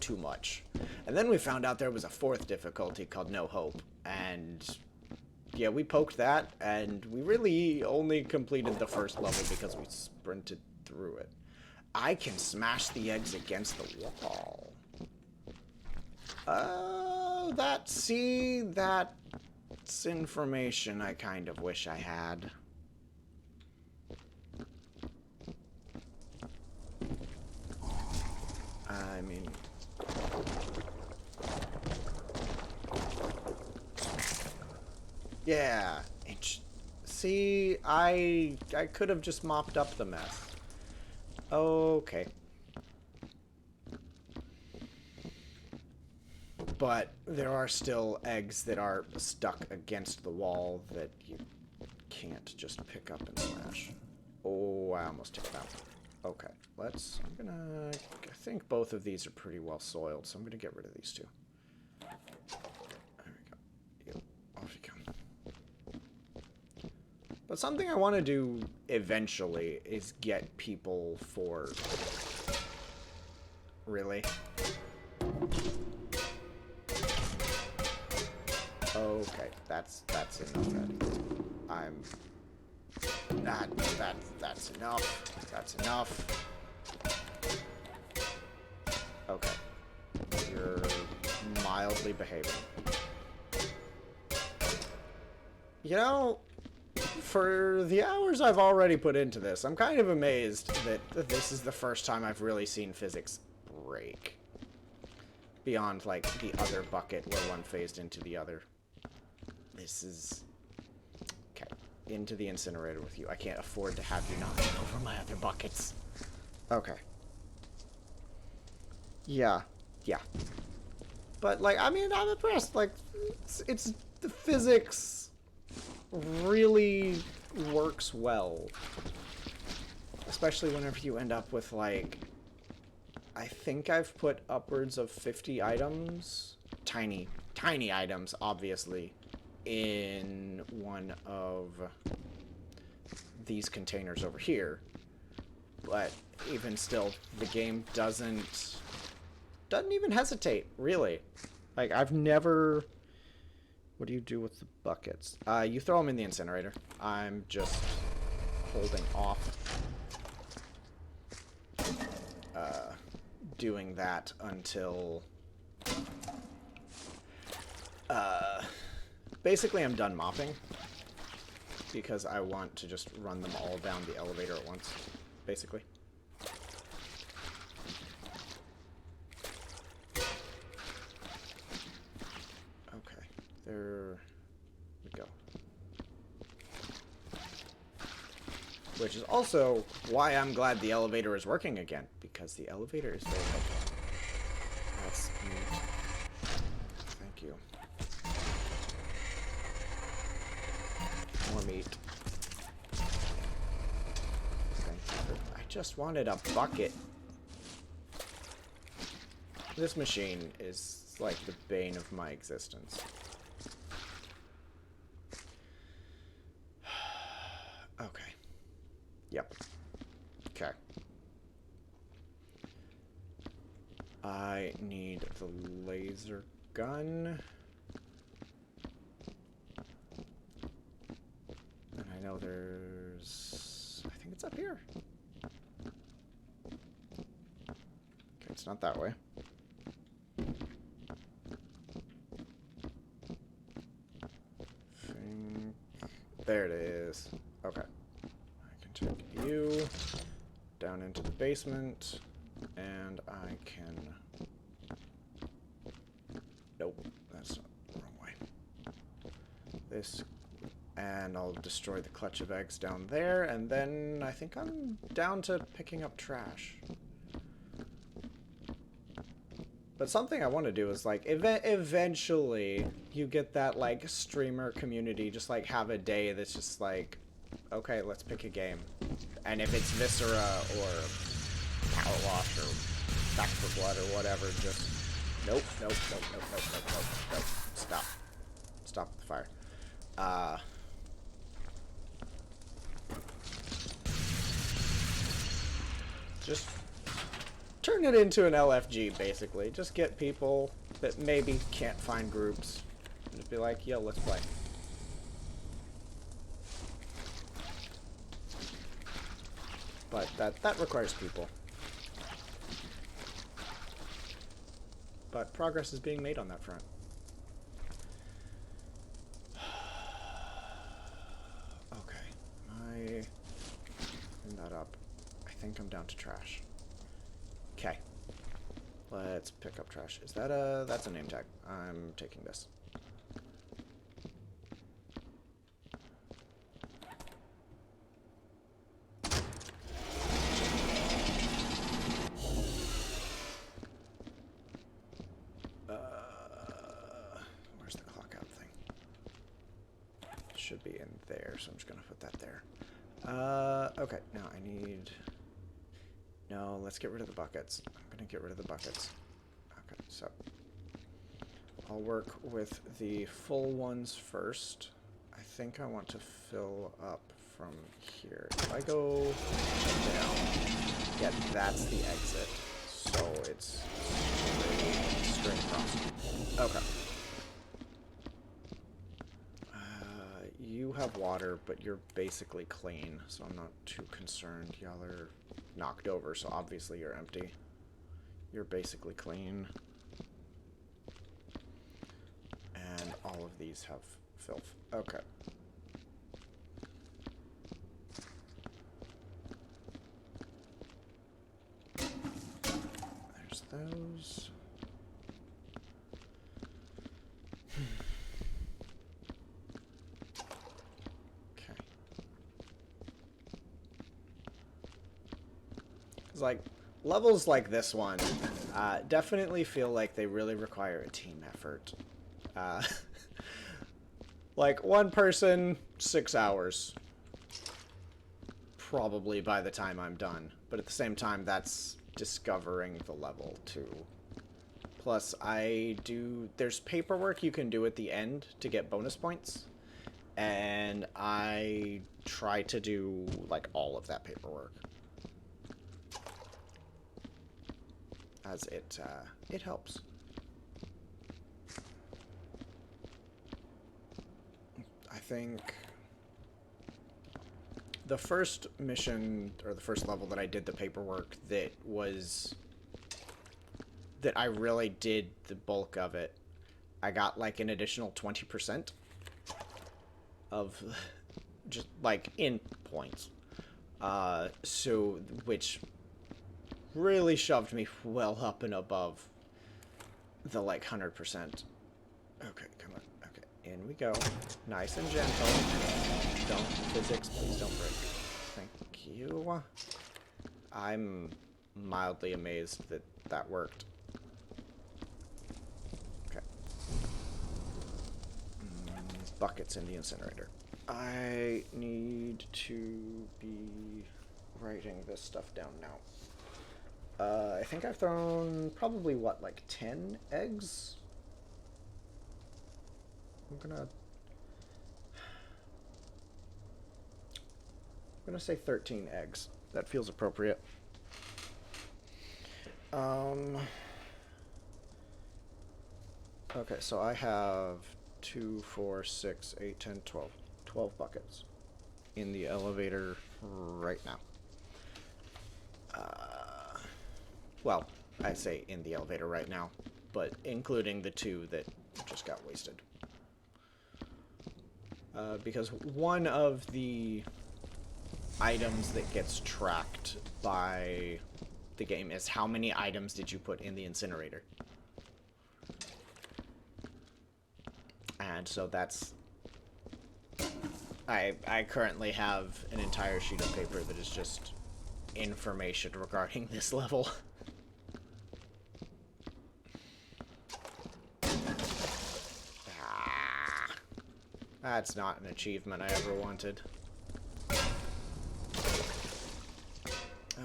too much. And then we found out there was a 4th difficulty called No Hope, and yeah, we poked that, and we really only completed the 1st level because we sprinted through it. I can smash the eggs against the wall. Oh, that's information I kind of wish I had. I mean... Yeah. See, I could have just mopped up the mess. Okay. But there are still eggs that are stuck against the wall that you can't just pick up and smash. Oh, I almost took it out. Okay, I think both of these are pretty well soiled, so I'm gonna get rid of these 2. There we go. Yep, off you come. But something I want to do eventually is get people for... Really? Okay, that's enough, Eddie. That's enough. That's enough. Okay. You're mildly behaving. You know, for the hours I've already put into this, I'm kind of amazed that this is the first time I've really seen physics break. Beyond, like, the other bucket where one phased into the other. This is... Okay. Into the incinerator with you. I can't afford to have you knock over my other buckets. Okay. Yeah. Yeah. But, like, I mean, I'm impressed. Like, it's the physics really works well. Especially whenever you end up with, like... I think I've put upwards of 50 items. Tiny items, obviously. In one of these containers over here. But even still, the game doesn't even hesitate, really. Like, I've never... What do you do with the buckets? You throw them in the incinerator. I'm just holding off doing that until basically I'm done mopping, because I want to just run them all down the elevator at once, basically. Okay, there we go. Which is also why I'm glad the elevator is working again, because the elevator is very helpful. That's neat. Thank you. More meat. Thank you. I just wanted a bucket. This machine is like the bane of my existence. Okay. Yep. Okay. I need the laser gun. And I know there's... I think it's up here. Okay, it's not that way. There it is. Okay. I can take you down into the basement, and I can... Nope, that's not the wrong way. This, and I'll destroy the clutch of eggs down there, and then I think I'm down to picking up trash. But something I want to do is, like, eventually you get that, like, streamer community, just, like, have a day that's just, like, okay, let's pick a game. And if it's Viscera or Power Wash or Back for Blood or whatever, just... Nope. Stop. Stop the fire. Just... turn it into an LFG, basically. Just get people that maybe can't find groups. And just be like, yo, let's play. But that requires people. But progress is being made on that front. Okay. Clean that up. I think I'm down to trash. Okay. Let's pick up trash. Is that a... That's a name tag. I'm taking this. Where's the clock out thing? Should be in there, so I'm just gonna put that there. Okay. Now I need... No, let's get rid of the buckets. I'm gonna get rid of the buckets. Okay, so I'll work with the full ones first. I think I want to fill up from here. If I go down, yeah, that's the exit. So it's straight across. Okay. You have water, but you're basically clean, so I'm not too concerned. Y'all are knocked over, so obviously you're empty. You're basically clean. And all of these have filth. Okay. those. Okay. It's like levels like this one definitely feel like they really require a team effort. Uh, like one person, 6 hours. Probably by the time I'm done. But at the same time, that's discovering the level too. Plus, there's paperwork you can do at the end to get bonus points. And I try to do, like, all of that paperwork. As it helps. I think the first mission, or the first level that I did the paperwork that I really did the bulk of it, I got like an additional 20% of just like in points. So which really shoved me well up and above the like 100%. Okay, come on. Okay, in we go. Nice and gentle. Don't, physics, please don't break. Thank you. I'm mildly amazed that that worked. Okay. Buckets in the incinerator. I need to be writing this stuff down now. I think I've thrown probably, what, like 10 eggs? I'm gonna say 13 eggs. That feels appropriate. Okay, so I have 2, 4, 6, 8, 10, 12. 12 buckets in the elevator right now. Well, I say in the elevator right now, but including the 2 that just got wasted. Because one of the items that gets tracked by the game is how many items did you put in the incinerator. And so that's... I currently have an entire sheet of paper that is just information regarding this level. That's not an achievement I ever wanted.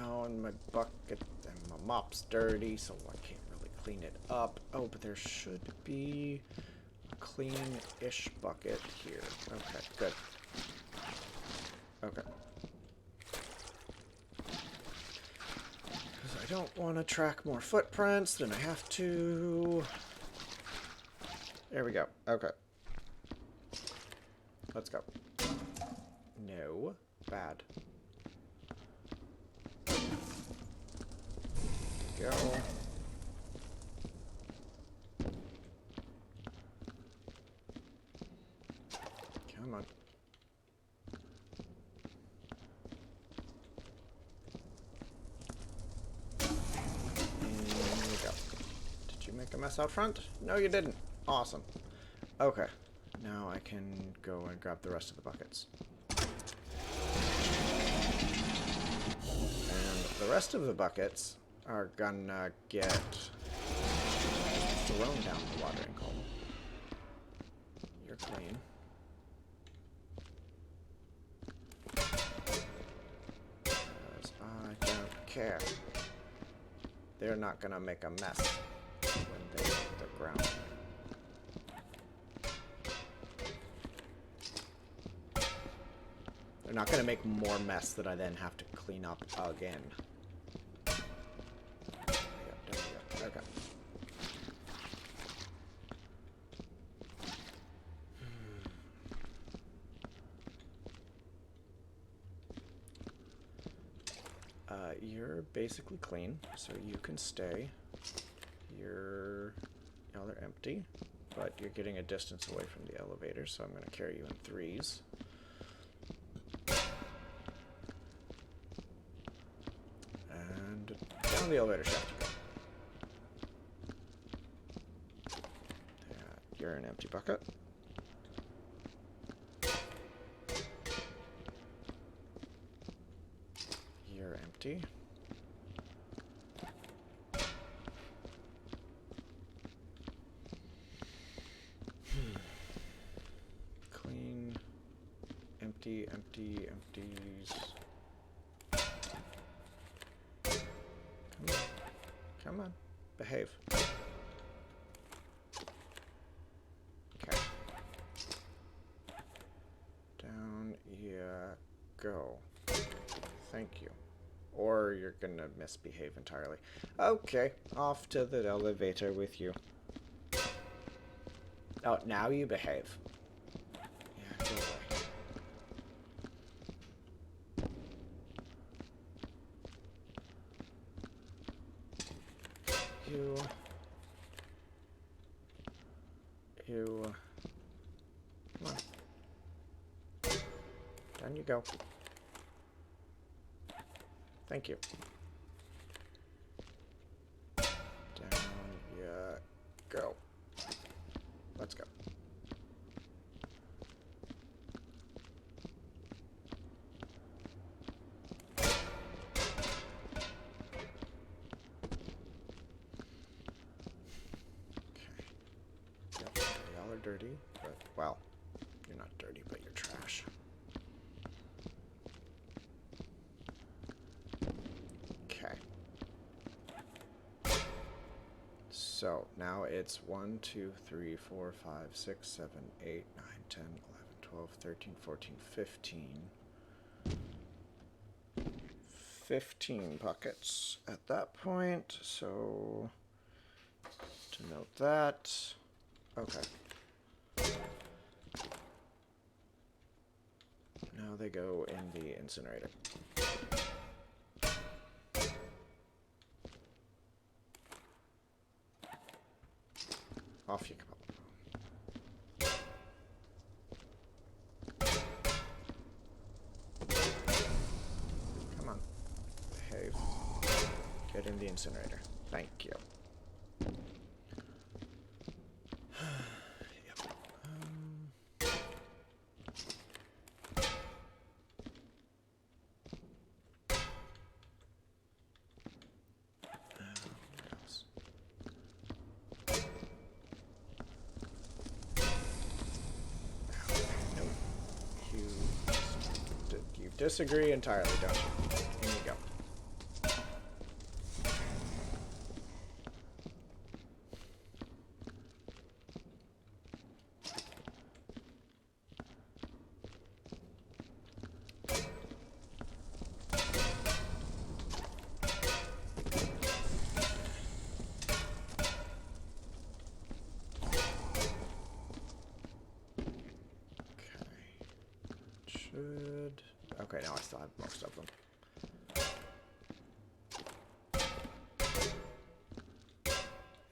Oh, and my bucket and my mop's dirty, so I can't really clean it up. Oh, but there should be a clean-ish bucket here. Okay, good. Okay. Because I don't want to track more footprints than I have to. There we go. Okay. Let's go. No. Bad. Go. Come on. And we go. Did you make a mess out front? No, you didn't. Awesome. Okay. Now I can go and grab the rest of the buckets. And the rest of the buckets are gonna get thrown down the watering hole. You're clean. Because I don't care. They're not gonna make a mess when they hit the ground. They're not gonna make more mess that I then have to clean up again. There we go. Okay. You're basically clean, so you can stay. Now they're empty, but you're getting a distance away from the elevator, so I'm going to carry you in threes. And down the elevator shaft you go. an empty bucket. You're empty. Clean. Empty, empty, empties. Come on. Come on. Behave. Okay. Down you go. Thank you. Or you're gonna misbehave entirely. Okay, off to the elevator with you. Oh, now you behave. Yeah, go away. You. Come on. Down you go. Thank you. Down you go. Let's go. Yep, y'all are dirty, but, well, you're not dirty, but you're trash. Okay. So, now it's 1, 2, 3, 4, 5, 6, 7, 8, 9, 10, 11, 12, 13, 14, 15. 15 buckets at that point, so to note that. Okay. Now they go in the incinerator. Off you go. Come on. Behave. Get in the incinerator. Thank you. Disagree entirely, don't you? Here you go. Okay, now I still have most of them.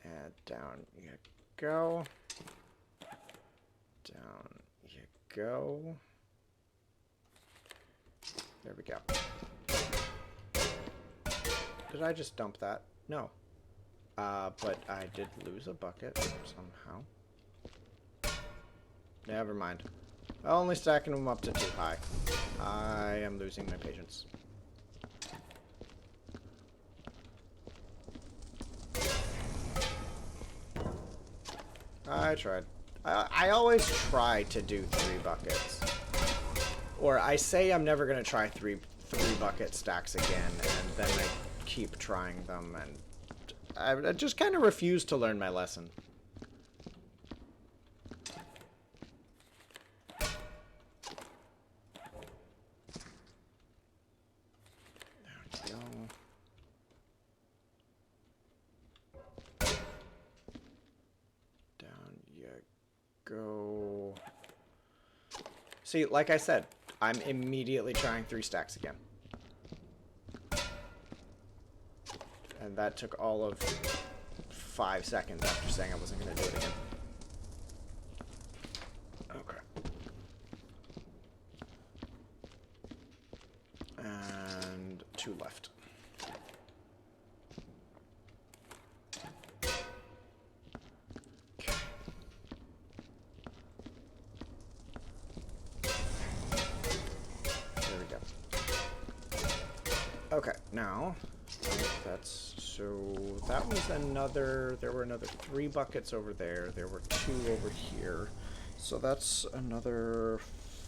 And down you go. Down you go. There we go. Did I just dump that? No. But I did lose a bucket somehow. Never mind. Only stacking them up to too high. I am losing my patience. I tried. I always try to do 3 buckets. Or I say I'm never going to try three bucket stacks again, and then I keep trying them, and I just kind of refuse to learn my lesson. Go. See, like I said, I'm immediately trying 3 stacks again. And that took all of 5 seconds after saying I wasn't going to do it again. Okay. And 2 left. Okay, now that's so that was another. There were another 3 buckets over there. There were 2 over here, so that's another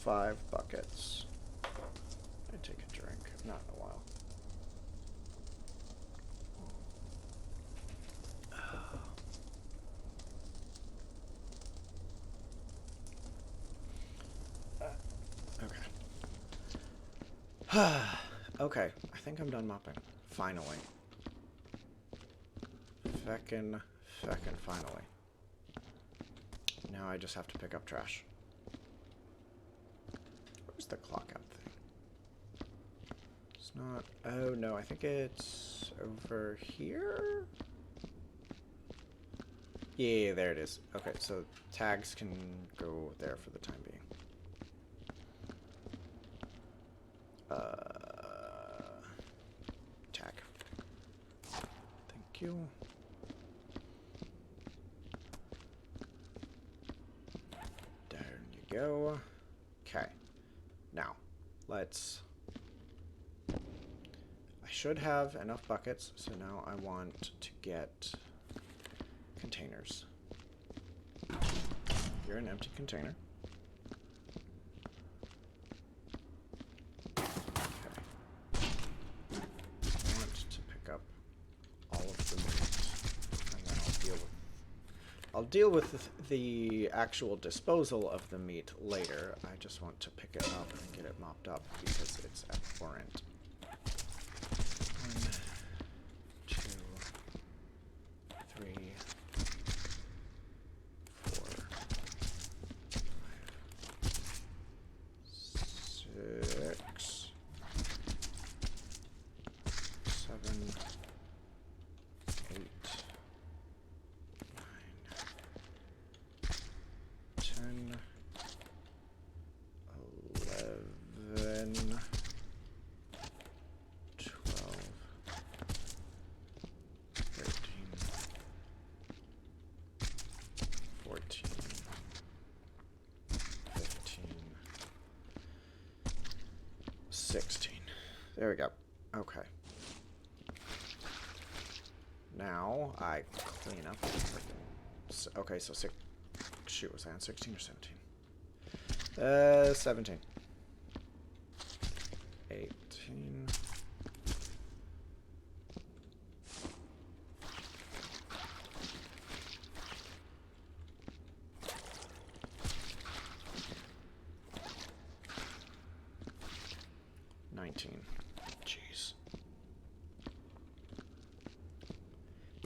5 buckets. I take a drink. Not in a while. Okay. Okay, I think I'm done mopping. Finally. Feckin' finally. Now I just have to pick up trash. Where's the clock out thing? It's not... Oh, no, I think it's over here? Yeah, there it is. Okay, so tags can go there for the time being. Tag. Thank you. There you go. Okay. Now, let's... I should have enough buckets, so now I want to get containers. You're an empty container. I'll deal with the actual disposal of the meat later. I just want to pick it up and get it mopped up because it's abhorrent. 1, 2, 3, 4, 5, 6, 7, 8, 10, 11, 12, 13, 14, 15, 16. There we go. Okay. Now I clean up. Okay, so shoot, was I on 16 or 17? 17. 18. 19. Jeez.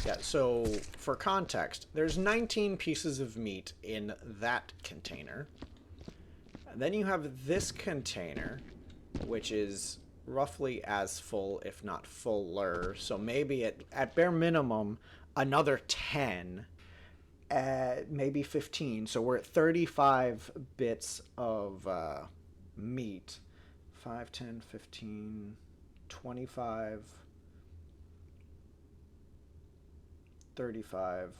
Yeah, so for context, there's 19 pieces of meat in that container. And then you have this container, which is roughly as full, if not fuller. So maybe at bare minimum, another 10, maybe 15. So we're at 35 bits of meat. 5, 10, 15, 25... 35,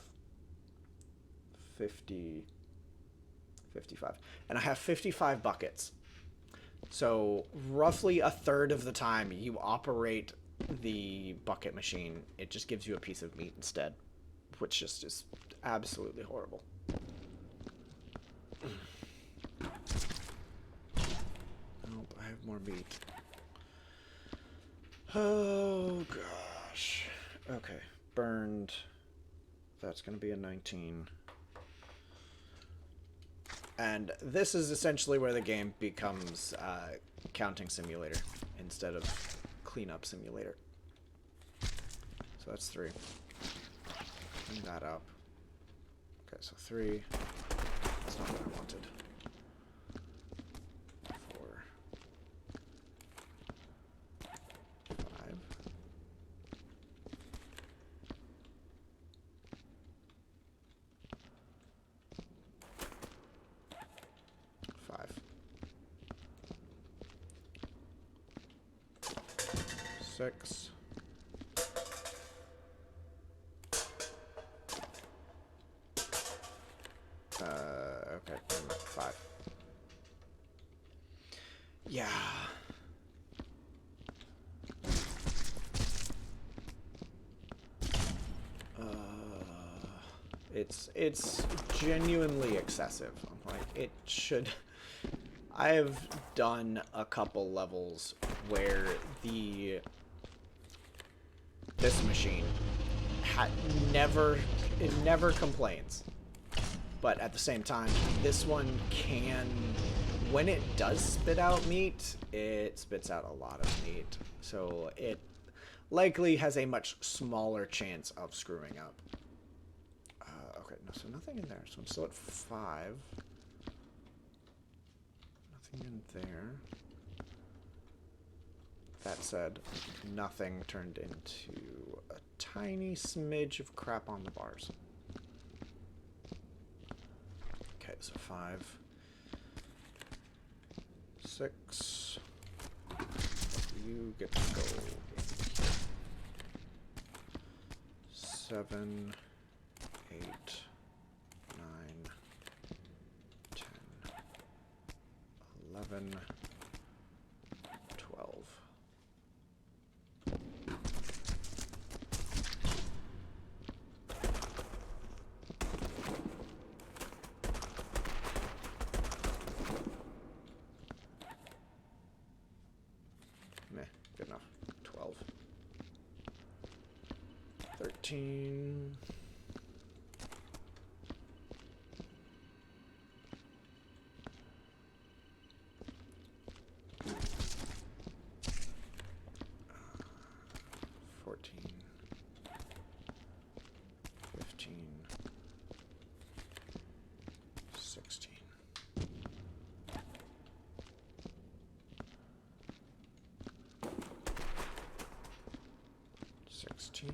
50, 55. And I have 55 buckets. So roughly a third of the time you operate the bucket machine, it just gives you a piece of meat instead, which just is absolutely horrible. Nope, I have more meat. Oh, gosh. Okay, burned... That's going to be a 19. And this is essentially where the game becomes counting simulator instead of cleanup simulator. So that's 3. Clean that up. Okay, so 3. That's not what I wanted. 4. 5. 6. Okay, 5. Yeah. It's genuinely excessive. Like, it should... I have done a couple levels where this machine never complains. But at the same time, this one can, when it does spit out meat, it spits out a lot of meat. So it likely has a much smaller chance of screwing up. Okay, no, so nothing in there. So I'm still at 5. Nothing in there. That said, nothing turned into a tiny smidge of crap on the bars. Okay, so 5, 6. You get to go in here. 7, 8, 9, 10, 11, 12. Meh, good enough. 12. 13. 14. 15. 16. 16.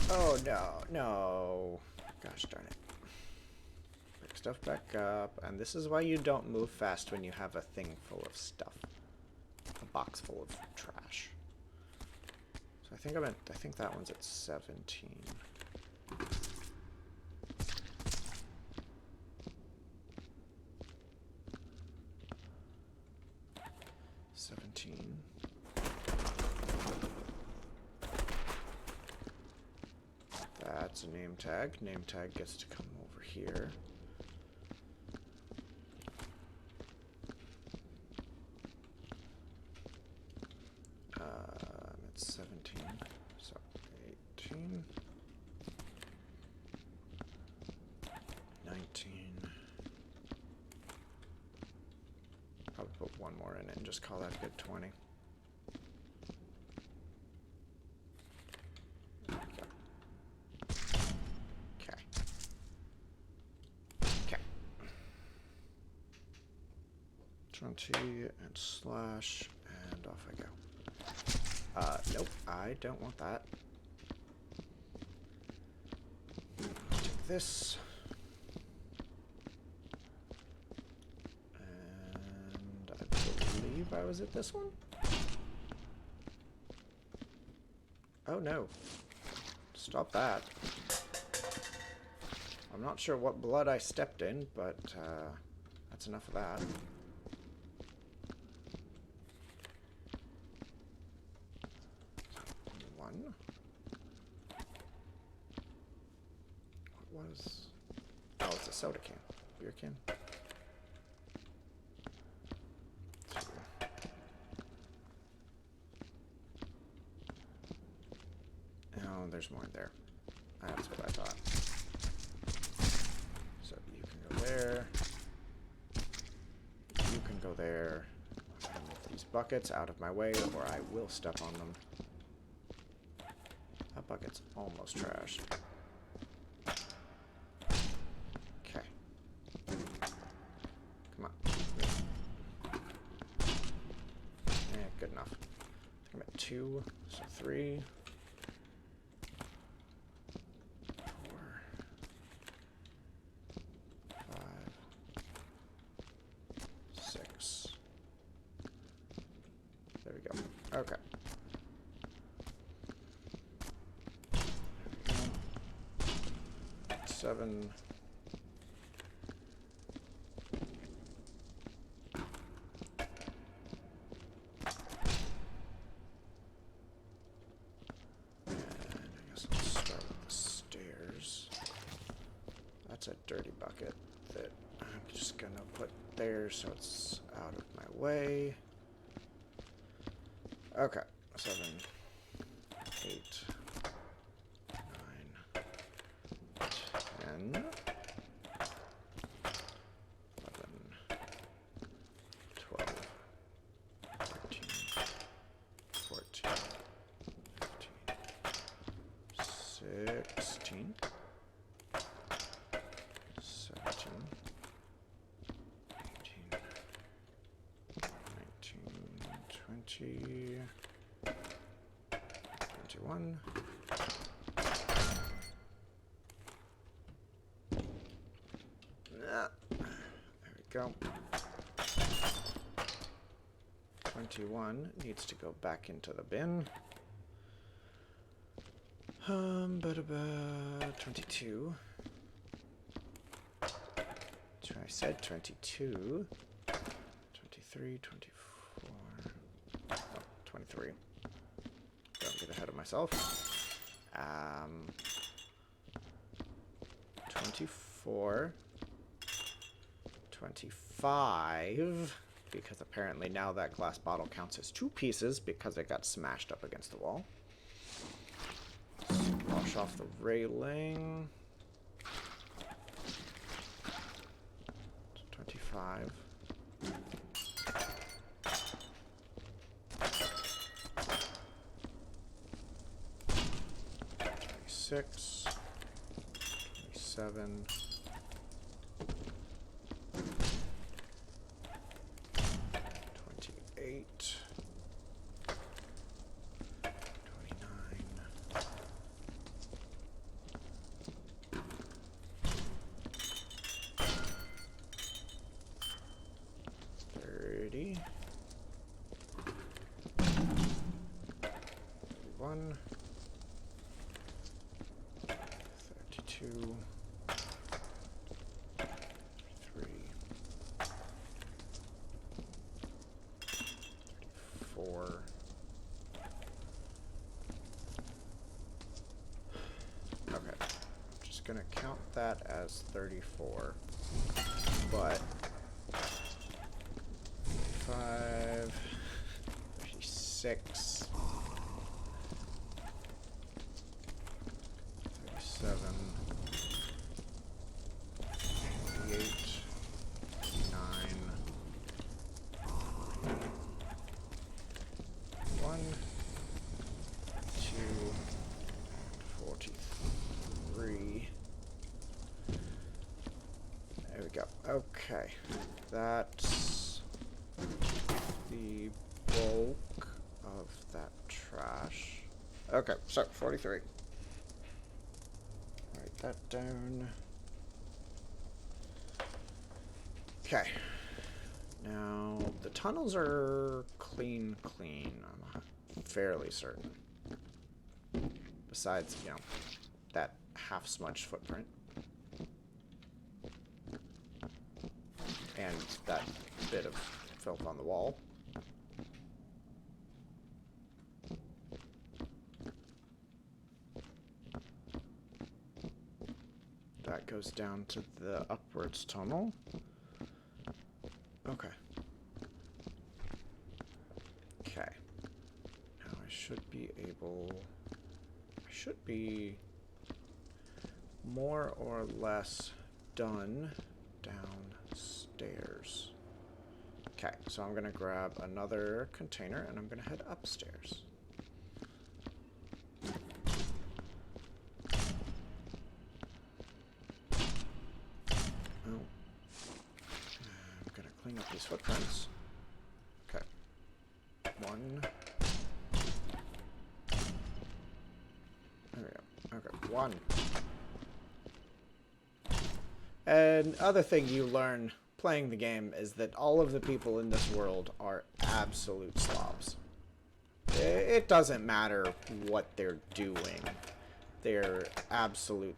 Oh no, no. Gosh darn it. Pick stuff back up. And this is why you don't move fast when you have a thing full of stuff. A box full of trash. So I think that one's at 17. 17. That's a name tag. Name tag gets to come over here. I'm at 17. So 18. 19. Probably put one more in it and just call that a good 20. And slash, and off I go. Nope, I don't want that. Take this. And I believe I was at this one? Oh no. Stop that. I'm not sure what blood I stepped in, but that's enough of that. What was... Oh, it's a soda can. Beer can. Oh, there's more in there. That's what I thought. So you can go there. You can go there. And move these buckets out of my way, or I will step on them. That bucket's almost trashed. Okay. Come on. Yeah, good enough. I'm at 2, so 3. 4. 5. 6. There we go. Okay. 7. And I guess I'll start with the stairs. It's a dirty bucket that I'm just gonna put there so it's out of my way. Okay, 7, 8, 9, 10, 11, 12, 13, 14, 15, 16, 17, 18, 19, 20, 21. There we go. 21 needs to go back into the bin. 22. I said 22. 23, 24. Oh, 23. Don't get ahead of myself. 24. 25. Because apparently now that glass bottle counts as 2 pieces because it got smashed up against the wall. Wash off the railing. 25. 26. 27. 28. 29. 30. 31. 32. 33. 34. Okay. I'm just gonna count that as 34. But 5, 36, 37, 38, 9, 1, 2, 43. There we go. Okay. That's the bulk of that trash. Okay, so 43. Write that down. Okay. Now, the tunnels are clean, I'm fairly certain. Besides, you know, that half-smudged footprint. And that bit of filth on the wall. That goes down to the upwards tunnel. Okay. Okay. Now I should be more or less done downstairs. Okay, so I'm gonna grab another container and I'm gonna head upstairs. Oh. I'm gonna clean up these footprints. Okay. 1. There we go. Okay, 1. And other thing you learn playing the game is that all of the people in this world are absolute slobs. It doesn't matter what they're doing. They're absolute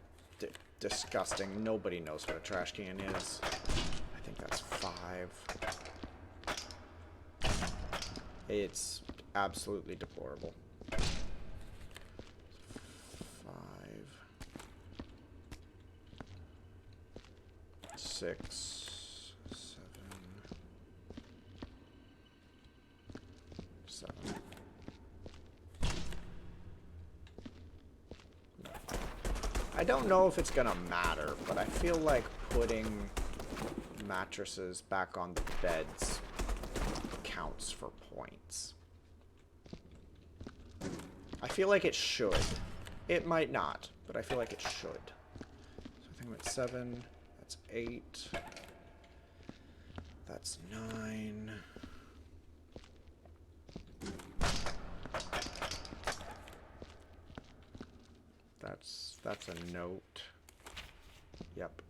disgusting. Nobody knows what a trash can is. I think that's 5. It's absolutely deplorable. 5. 6, 7. I don't know if it's gonna matter, but I feel like putting mattresses back on the beds counts for points. I feel like it should. It might not, but I feel like it should. So I think I'm at 7. That's 8. That's 9. That's a note. Yep.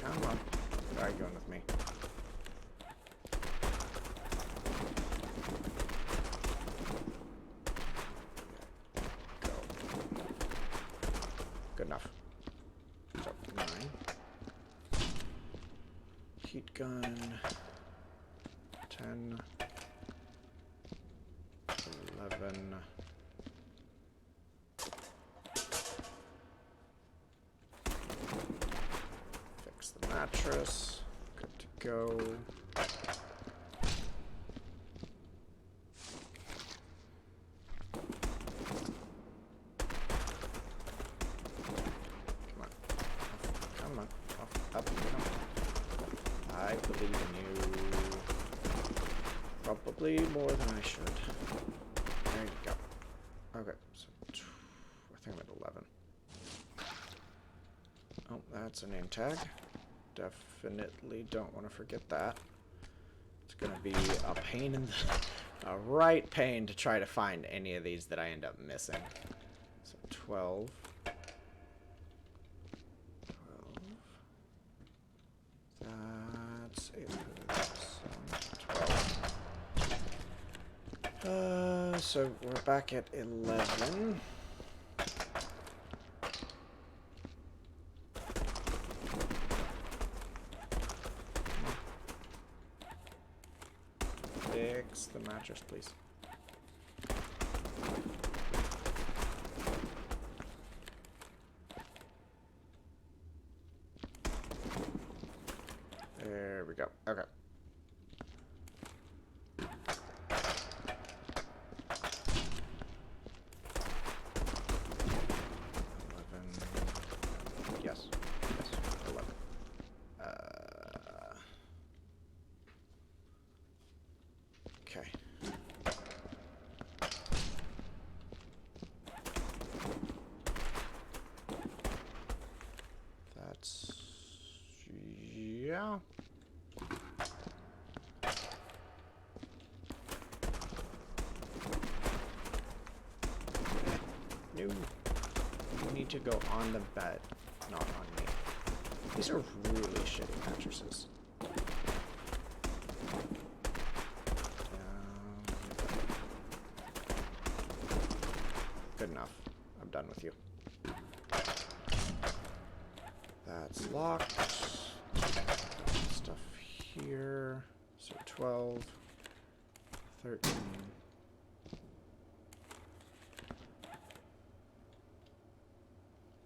Come on. Where are you going with me? Go. Good enough. So, 9. Heat gun. 10. 11. Fix the mattress. Good to go. Come on. Come on. Up. Come on. I believe in you. Probably more than I should. There you go. Okay, so I think I'm at 11. Oh, that's a name tag. Definitely don't want to forget that. It's gonna be a pain in the... a right pain to try to find any of these that I end up missing. So 12. 12. That's 8. 12. So we're back at 11. Fix the mattress, please. There we go. Okay. Yes. Yes. 11. Okay. That's... yeah. No. You need to go on the bed, not on me. These are really shitty mattresses. Good enough. I'm done with you. That's locked. Stuff here. So 12, 13.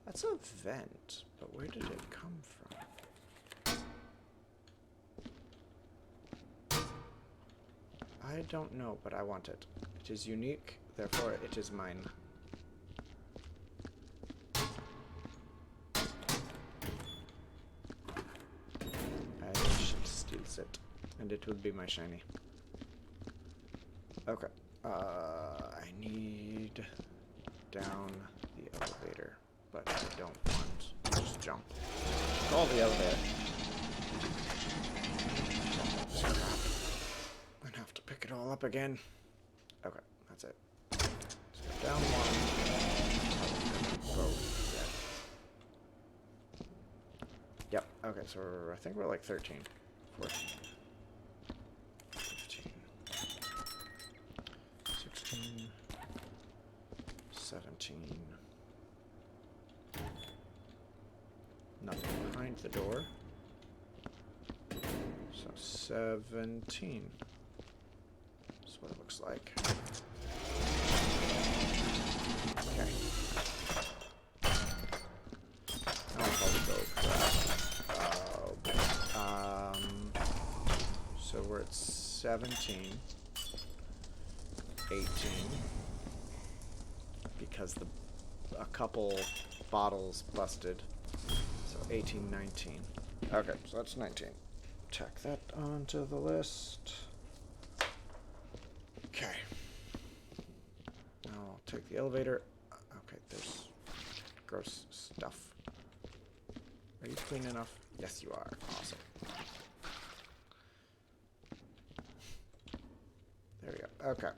That's a vent, but where did it come from? I don't know, but I want it. It is unique, therefore it is mine. I shall steal it, and it will be my shiny. Okay. I need down the elevator, but I don't want to just jump. Call the elevator. I'd have to pick it all up again. Okay, that's it. So down one. Go. Yeah. Yep. Okay, so I think we're like 13, 14, 15, 16, 17. Nothing behind the door. So 17. looks like. Okay. I'll probably go for that. So we're at 17, 18, because a couple bottles busted. So 18, 19. Okay, so that's 19. Tack that onto the list. Okay. Now I'll take the elevator. Okay, there's gross stuff. Are you clean enough? Yes, you are. Awesome. There we go. Okay.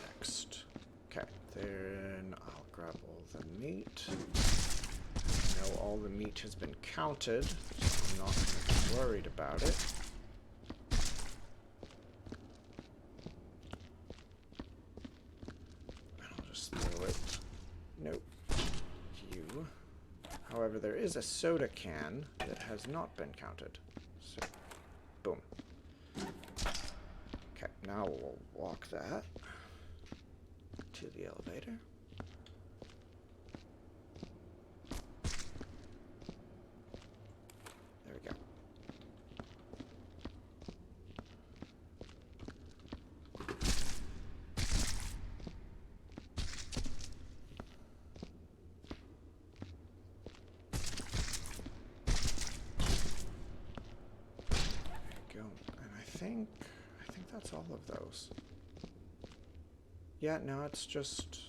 Next. Okay, then I'll grab all the meat. I know all the meat has been counted, so I'm not going to be worried about it. I'll just throw it. Nope. You. However, there is a soda can that has not been counted. So, boom. Okay, now we'll walk that to the elevator. There we go. There we go. And I think that's all of those. Yeah, no, it's just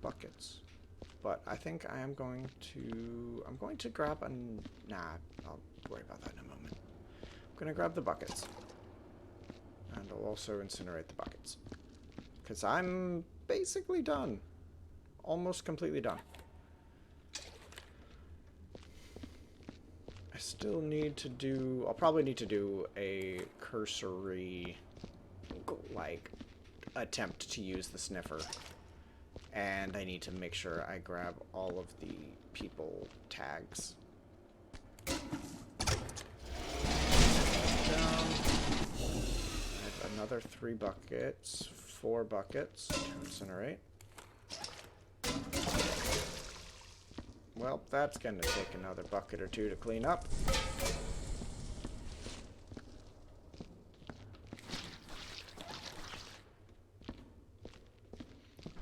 buckets. But I think I'm going to grab nah, I'll worry about that in a moment. I'm going to grab the buckets. And I'll also incinerate the buckets. Because I'm basically done. Almost completely done. I still need to do... I'll probably need to do a cursory, like, attempt to use the sniffer. And I need to make sure I grab all of the people tags. Down. I have another 3 buckets, 4 buckets to incinerate. Well, that's going to take another bucket or 2 to clean up.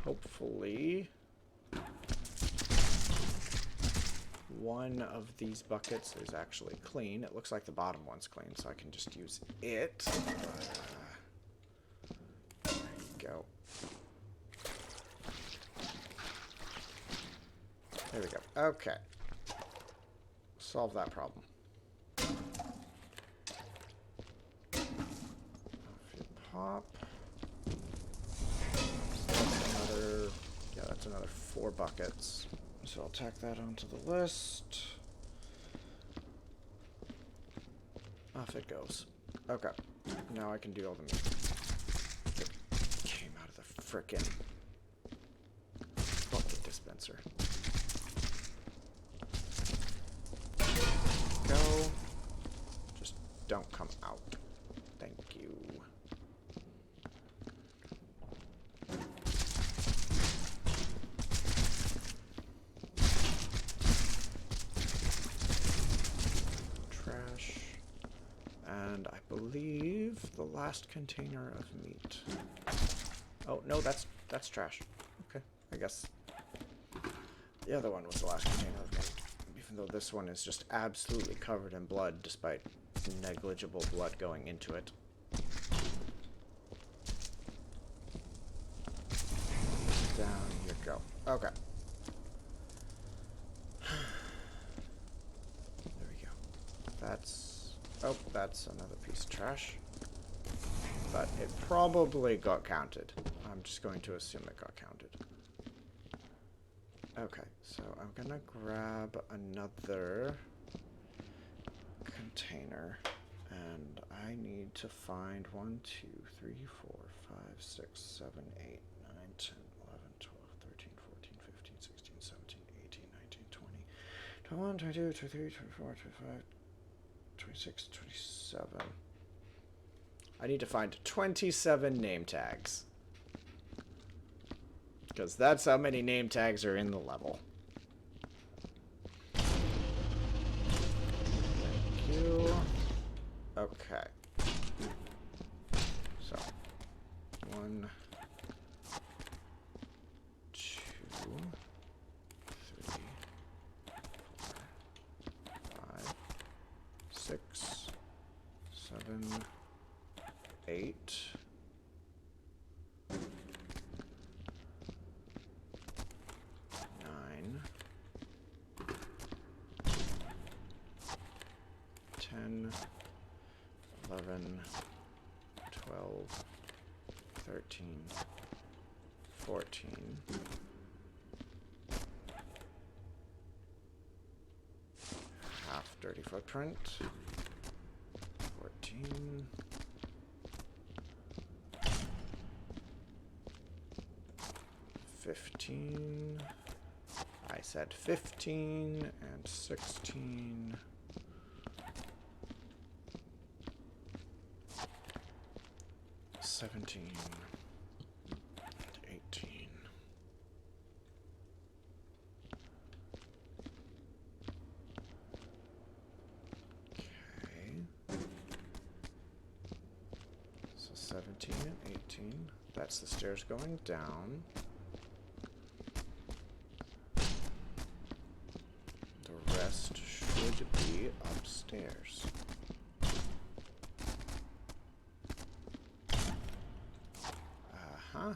Hopefully, one of these buckets is actually clean. It looks like the bottom one's clean, so I can just use it. There you go. There we go. Okay. Solve that problem. Off you pop. That's another 4 buckets. So I'll tack that onto the list. Off it goes. Okay. Now I can do all the meat. It came out of the frickin' bucket dispenser. Go. Just don't come out. Thank you. And I believe the last container of meat. Oh, no, that's trash. Okay, I guess the other one was the last container of meat. Even though this one is just absolutely covered in blood, despite negligible blood going into it. Down you go. Okay. There we go. Oh, that's another piece of trash. But it probably got counted. I'm just going to assume it got counted. Okay, so I'm gonna grab another container. And I need to find 1, 2, 3, 4, 5, 6, 7, 8, 9, 10, 11, 12, 13, 14, 15, 16, 17, 18, 19, 20, 21, 22, 23, 24, 25, 26, 27. I need to find 27 name tags. Because that's how many name tags are in the level. Thank you. Okay. So, 1, 2, 3, 4, 5, 6, 7, 8. 9, 10, 11, 12, 13, 14. Half dirty footprint. 14. 15. I said 15 and 16. 17 and 18. Okay. So 17 and 18. That's the stairs going down. The rest should be upstairs. Uh-huh.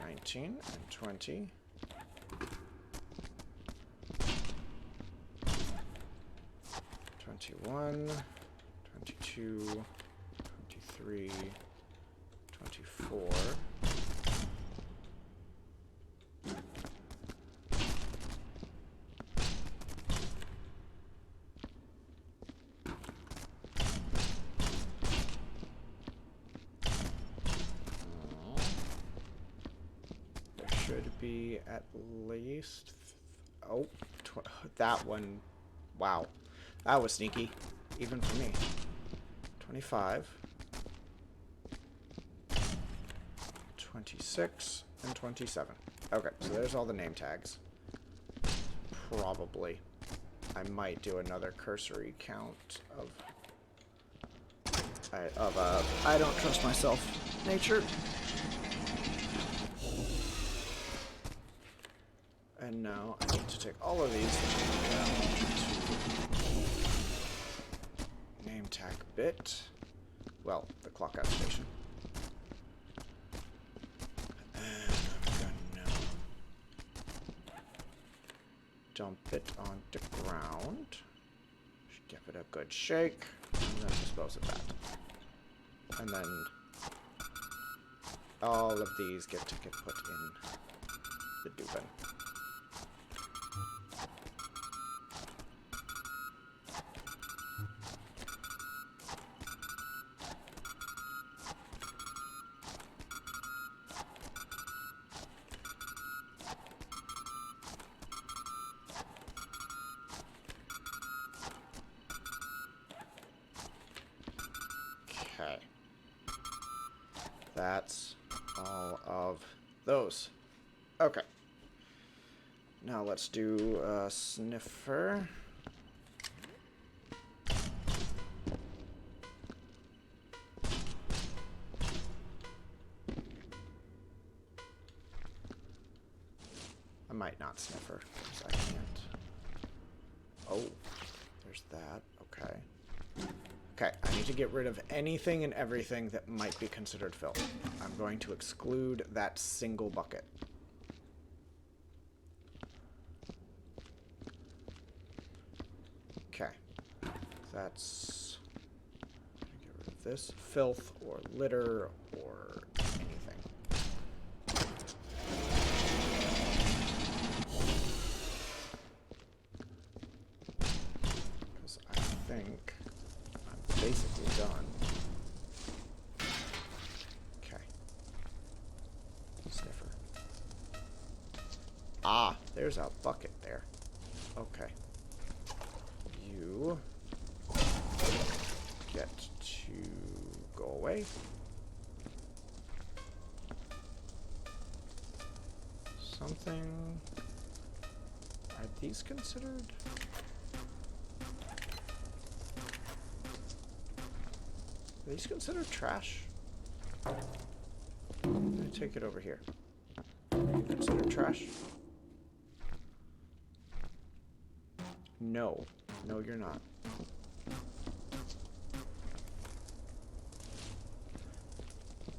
19 and 20. 21, 22, 23, 24. Should be at least, that one, wow, that was sneaky, even for me. 25, 26, and 27. Okay, so there's all the name tags. Probably. I might do another cursory count of I don't trust myself nature. And now I need to take all of these down to name tag bit. Well, the clock out station. And I'm gonna dump it on the ground. Give it a good shake, and then dispose of that. And then all of these get to get put in the Dubin. Okay. That's all of those. Okay. Now let's do a sniffer. I might not sniffer, because I can't. Oh, there's that. Okay. Okay, I need to get rid of anything and everything that might be considered filth. I'm going to exclude that single bucket. Okay. That's... get rid of this. Filth or litter or anything. Because I think I'm basically done. Okay. Sniffer. Ah, there's a bucket there. Okay. You get to go away. Something... Are these considered? Are these considered trash? I'm gonna take it over here. Are you considered trash? No. No, you're not.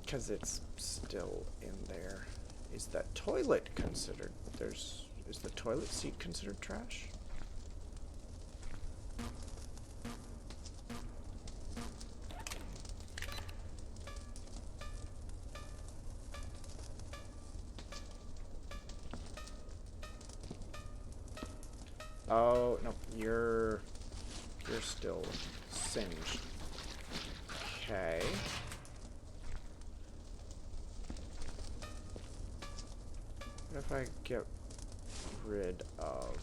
Because it's still in there. Is that toilet considered? Is the toilet seat considered trash? Oh, no, you're still singed. Okay. What if I get rid of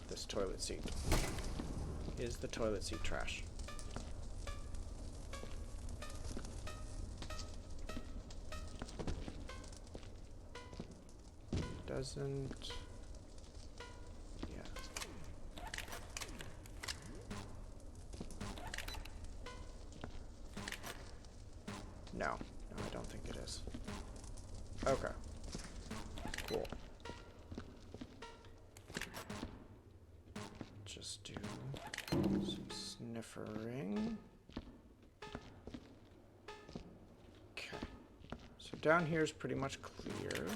this toilet seat? Is the toilet seat trash? Doesn't... Yeah. No. No, I don't think it is. Okay. Cool. Just do some sniffering. Okay. So down here is pretty much clear.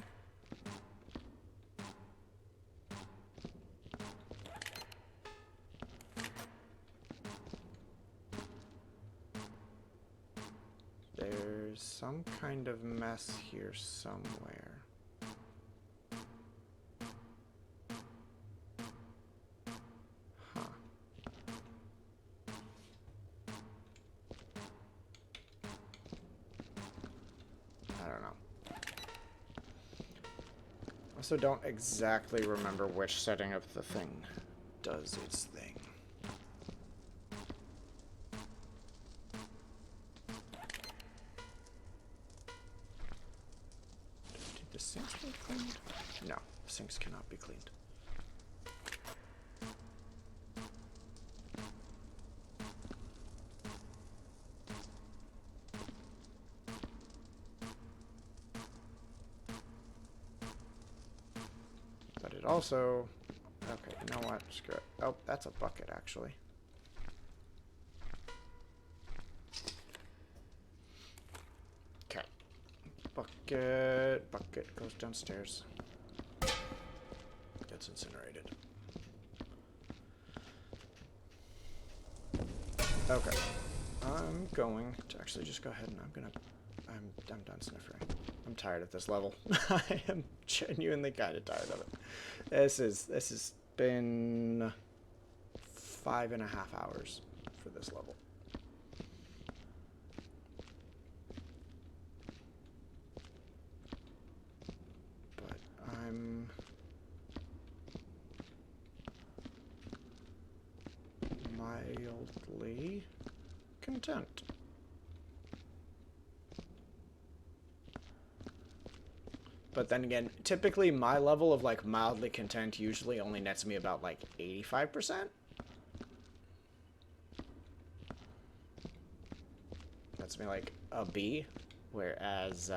There's some kind of mess here somewhere. Huh. I don't know. Also don't exactly remember which setting of the thing does its thing. Sinks be cleaned? No, sinks cannot be cleaned. But it also... Okay, you know what? Screw it. Oh, that's a bucket, actually. Okay. Bucket goes downstairs. Gets incinerated. Okay. I'm going to actually just go ahead and I'm done sniffering. I'm tired of this level. I am genuinely kind of tired of it. This has been 5.5 hours for this level. I'm mildly content. But then again, typically my level of like mildly content usually only nets me about like 85%. That's me like a B, whereas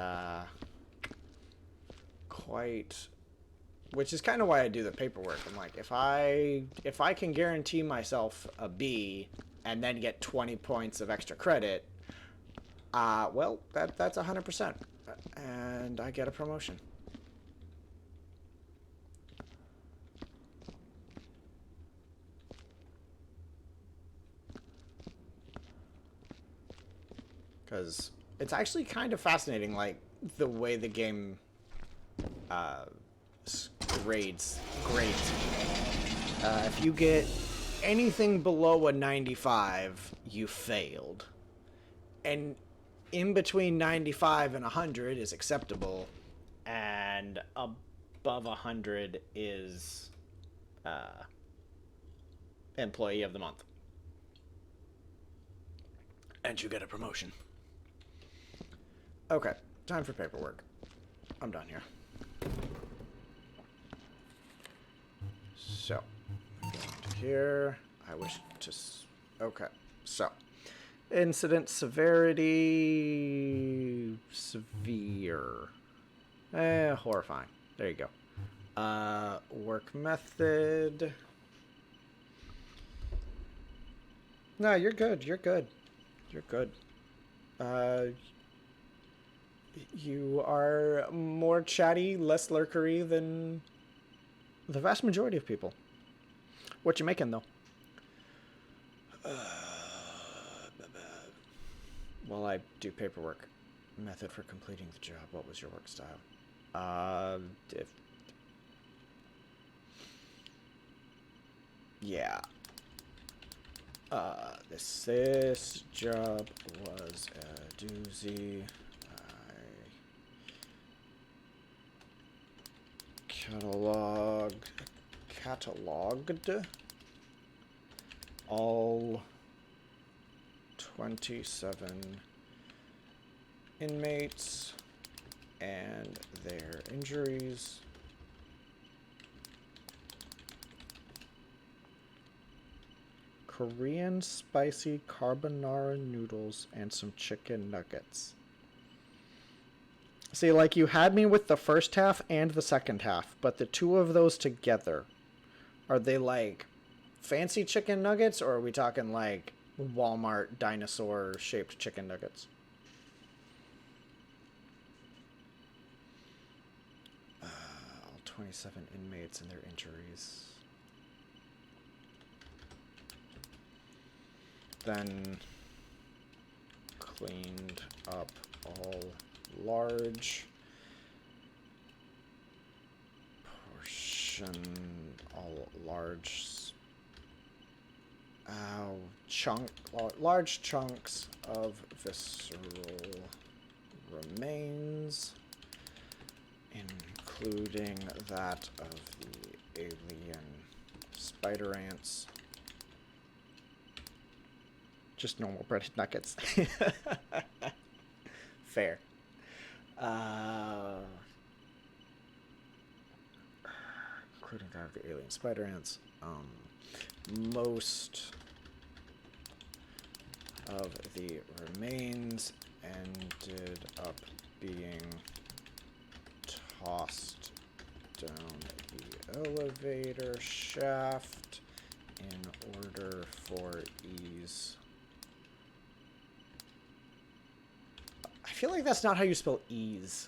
which is kind of why I do the paperwork. I'm like, if I can guarantee myself a B and then get 20 points of extra credit, well, that's 100%, and I get a promotion. Because it's actually kind of fascinating, like the way the game grades. If you get anything below a 95, you failed. And in between 95 and 100 is acceptable, and above 100 is Employee of the Month. And you get a promotion. Okay, time for paperwork. I'm done here. So, here, I wish to... Okay, so... Incident severity... Severe. Horrifying. There you go. Work method... No, you're good. You're good. You're good. You are more chatty, less lurkery than the vast majority of people. What you making, though? While I do paperwork. Method for completing the job. What was your work style? Yeah. This job was a doozy. Cataloged all 27 inmates and their injuries. Korean spicy carbonara noodles and some chicken nuggets. See, like, you had me with the first half and the second half, but the two of those together, are they like fancy chicken nuggets, or are we talking like Walmart dinosaur shaped chicken nuggets? All 27 inmates and their injuries. Then cleaned up all large large chunks of visceral remains, including that of the alien spider ants. Just normal breaded nuggets. Fair. Including that of the alien spider ants. Most of the remains ended up being tossed down the elevator shaft in order for ease. I feel like that's not how you spell ease.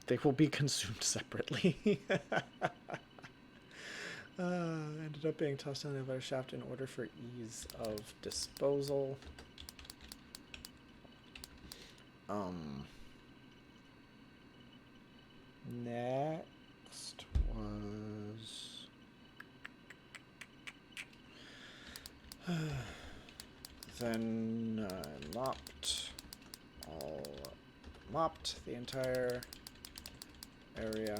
They will be consumed separately. Ended up being tossed down the elevator shaft in order for ease of disposal. Next was... Then mopped the entire area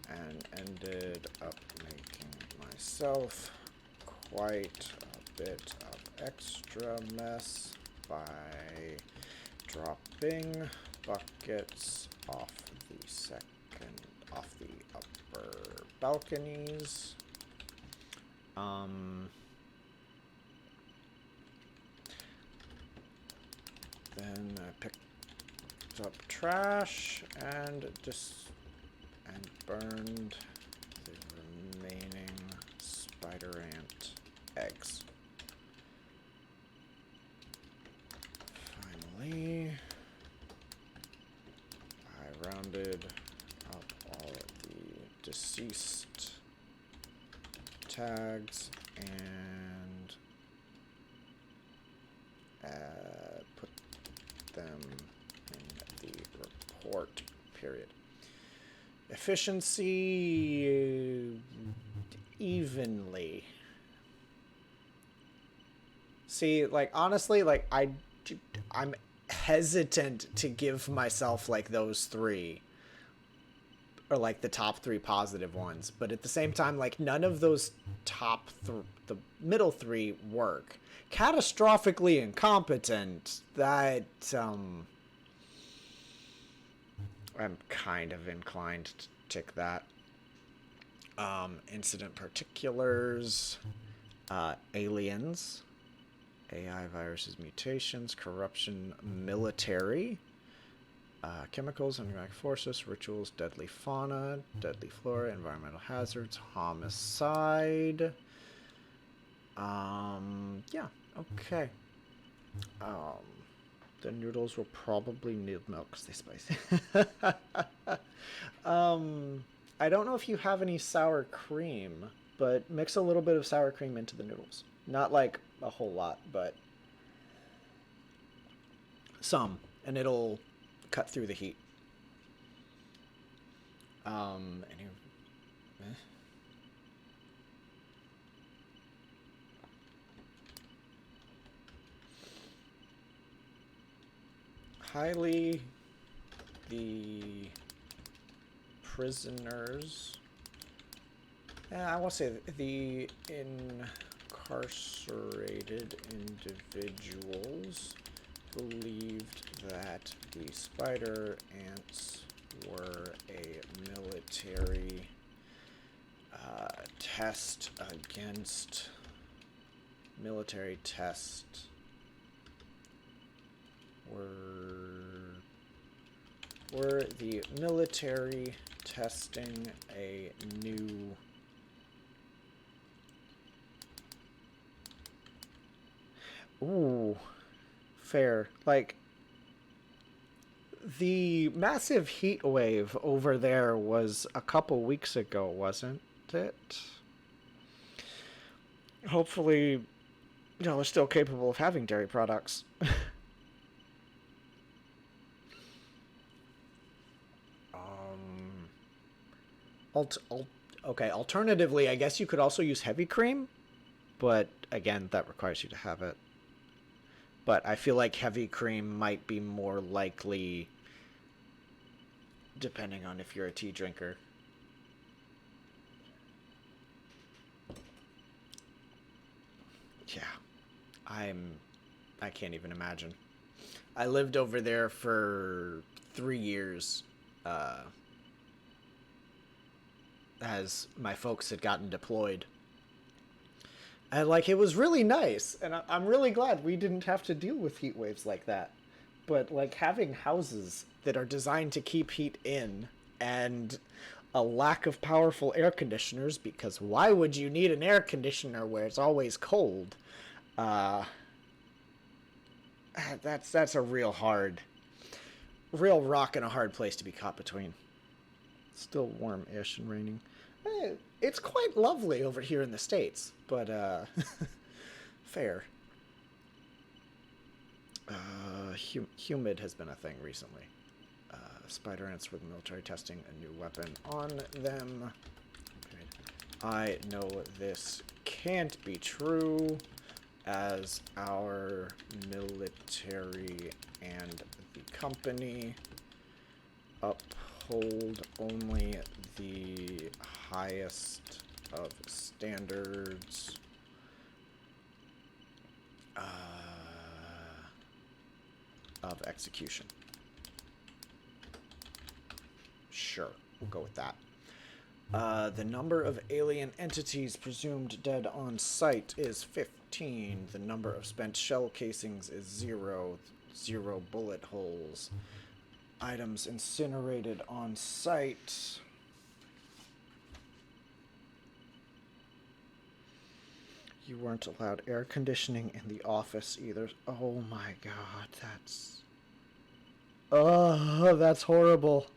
and ended up making myself quite a bit of extra mess by dropping buckets off the upper balconies. Then I picked up trash and burned the remaining spider ant eggs. Finally, I rounded up all of the deceased tags and put them in the report period. Efficiency evenly. See, like, honestly, like, I'm hesitant to give myself like those three, or like the top three positive ones, but at the same time, like none of those the middle three work. Catastrophically incompetent. That I'm kind of inclined to tick that. Incident particulars, aliens, AI, viruses, mutations, corruption, military, chemicals, underground forces, rituals, deadly fauna, deadly flora, environmental hazards, homicide. Yeah, okay. The noodles will probably need milk because they're spicy. I don't know if you have any sour cream, but mix a little bit of sour cream into the noodles. Not like a whole lot, but some, and it'll cut through the heat. Any, highly the prisoners. I want to say the incarcerated individuals believed that the spider ants were a military test against military test were the military testing a new ooh fair, like the massive heat wave over there was a couple weeks ago, wasn't it? Hopefully, they're still capable of having dairy products. Alt, alt, okay, alternatively, I guess you could also use heavy cream, but again, that requires you to have it. But I feel like heavy cream might be more likely depending on if you're a tea drinker. Yeah. I can't even imagine. I lived over there for 3 years, uh, as my folks had gotten deployed. And like it was really nice, and I'm really glad we didn't have to deal with heat waves like that. But like having houses that are designed to keep heat in and a lack of powerful air conditioners, because why would you need an air conditioner where it's always cold? Uh, that's a real rock and a hard place to be caught between. Still warm-ish and raining. It's quite lovely over here in the States, but fair. Humid has been a thing recently. Spider ants with military testing a new weapon on them. Okay. I know this can't be true, as our military and the company uphold only the highest of standards. Of execution. Sure, we'll go with that. The number of alien entities presumed dead on site is 15. The number of spent shell casings is 0. 0 bullet holes. Items incinerated on site. You weren't allowed air conditioning in the office either. Oh my god, that's... Oh, that's horrible.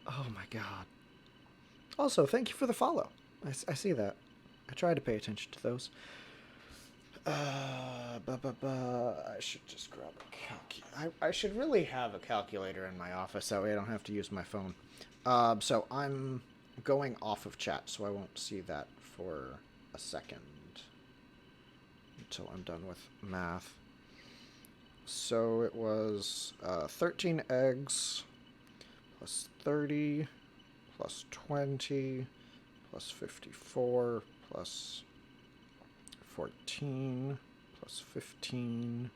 Oh my god. Also, thank you for the follow. I see that. I try to pay attention to those. I should just grab a calculator. I should really have a calculator in my office, that way I don't have to use my phone. So I'm going off of chat, so I won't see that for a second until I'm done with math. So it was 13 eggs plus 30, plus 20, plus 54, plus 14, plus 15,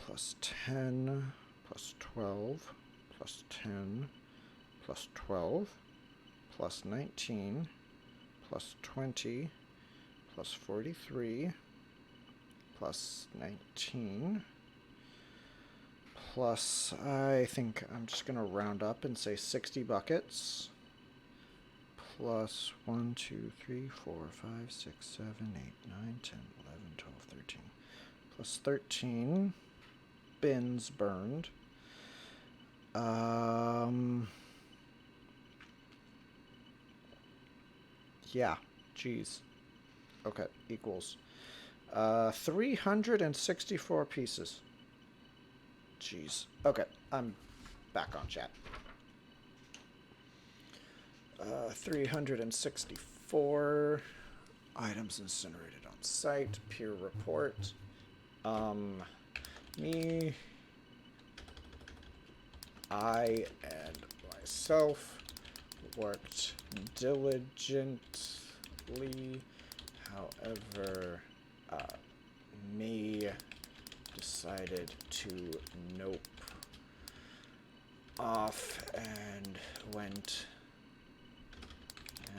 plus 10, plus 12, plus 10, plus 12, plus 19, plus 20, plus 43, plus 19, plus, I think I'm just going to round up and say 60 buckets, plus 1, 2, 3, 4, 5, 6, 7, 8, 9, 10, 11, 12, 13, plus 13 bins burned. Yeah, geez. Okay, equals 364 pieces. Jeez. Okay, I'm back on chat. 364 items incinerated on site. Peer report. Me, I, and myself worked diligently. However, me decided to nope off and went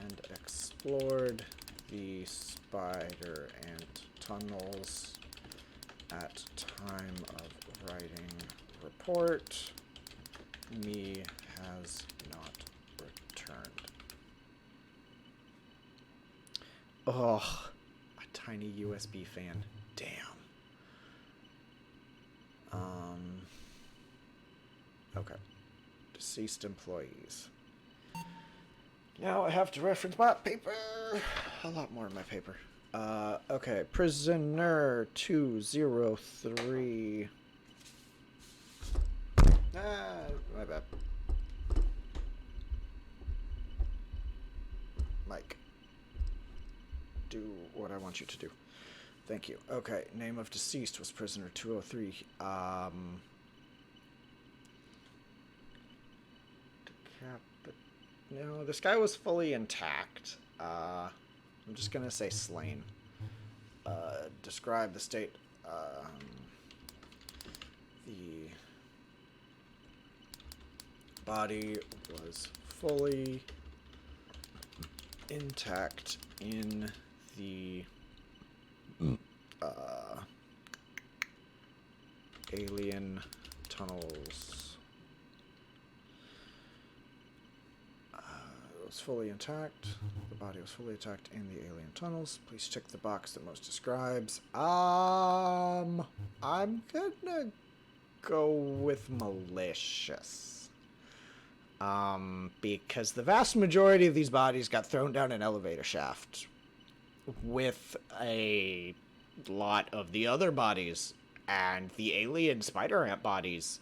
and explored the spider ant tunnels at time of writing report. Me has not returned. Ugh, a tiny USB fan. Damn. Okay. Deceased employees. Now I have to reference my paper. A lot more in my paper. Okay. Prisoner 203. My bad. Mike. Do what I want you to do. Thank you. Okay. Name of deceased was prisoner 203. No, this guy was fully intact. I'm just gonna say slain. Describe the state. The body was fully intact in the alien tunnels. It was fully intact. The body was fully intact in the alien tunnels. Please check the box that most describes. I'm gonna go with malicious. Because the vast majority of these bodies got thrown down an elevator shaft with a lot of the other bodies and the alien spider ant bodies.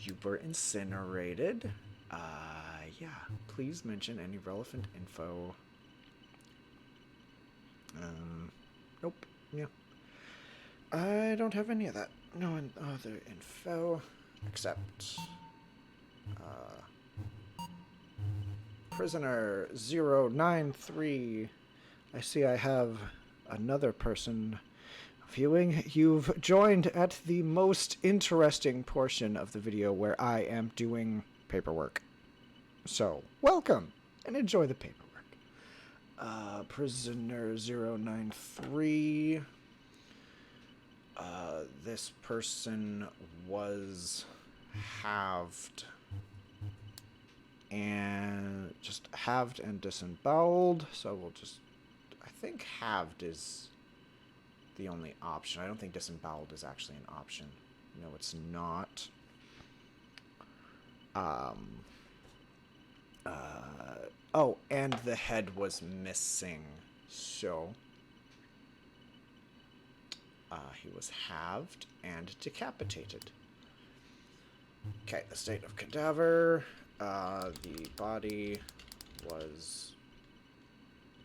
You were incinerated. Yeah. Please mention any relevant info. Nope. Yeah. I don't have any of that. No other info except prisoner 093. I see I have another person viewing. You've joined at the most interesting portion of the video where I am doing paperwork. So, welcome and enjoy the paperwork. Prisoner 093. This person was halved. And just halved and disemboweled. So we'll just... I think halved is the only option. I don't think disemboweled is actually an option. No, it's not. Oh, and the head was missing. So he was halved and decapitated. Okay, the state of cadaver. The body was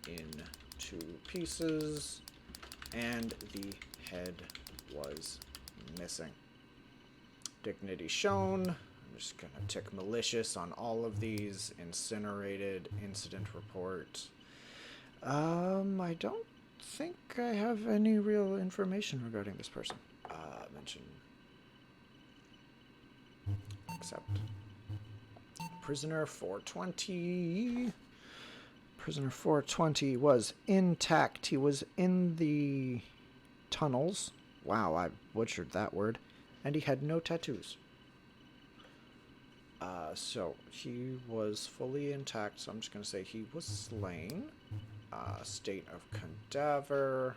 in 2 pieces, and the head was missing. Dignity shown. I'm just gonna tick malicious on all of these. Incinerated. Incident report. I don't think I have any real information regarding this person. Mention. Accept. Prisoner 420. Prisoner 420 was intact. He was in the tunnels. Wow, I butchered that word. And he had no tattoos. So he was fully intact. So I'm just going to say he was slain. State of cadaver.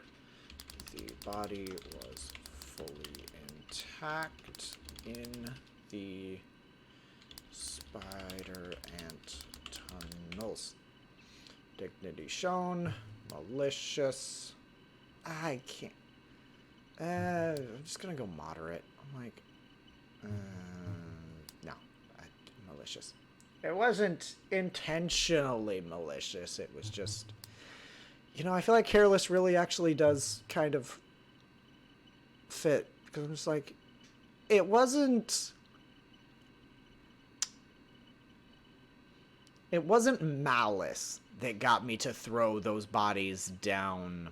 The body was fully intact in the spider ant tunnels. Dignity shown. Malicious. I can't. I'm just gonna go moderate. I'm like, no, malicious. It wasn't intentionally malicious. It was just, you know, I feel like careless really actually does kind of fit, because I'm just like, it wasn't malice that got me to throw those bodies down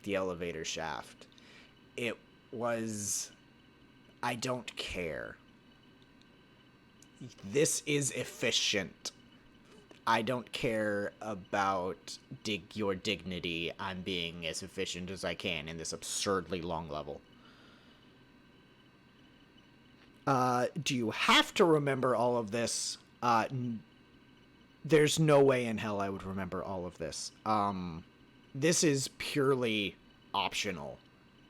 the elevator shaft. It was, I don't care. This is efficient. I don't care about your dignity. I'm being as efficient as I can in this absurdly long level. Do you have to remember all of this? There's no way in hell I would remember all of this. This is purely optional.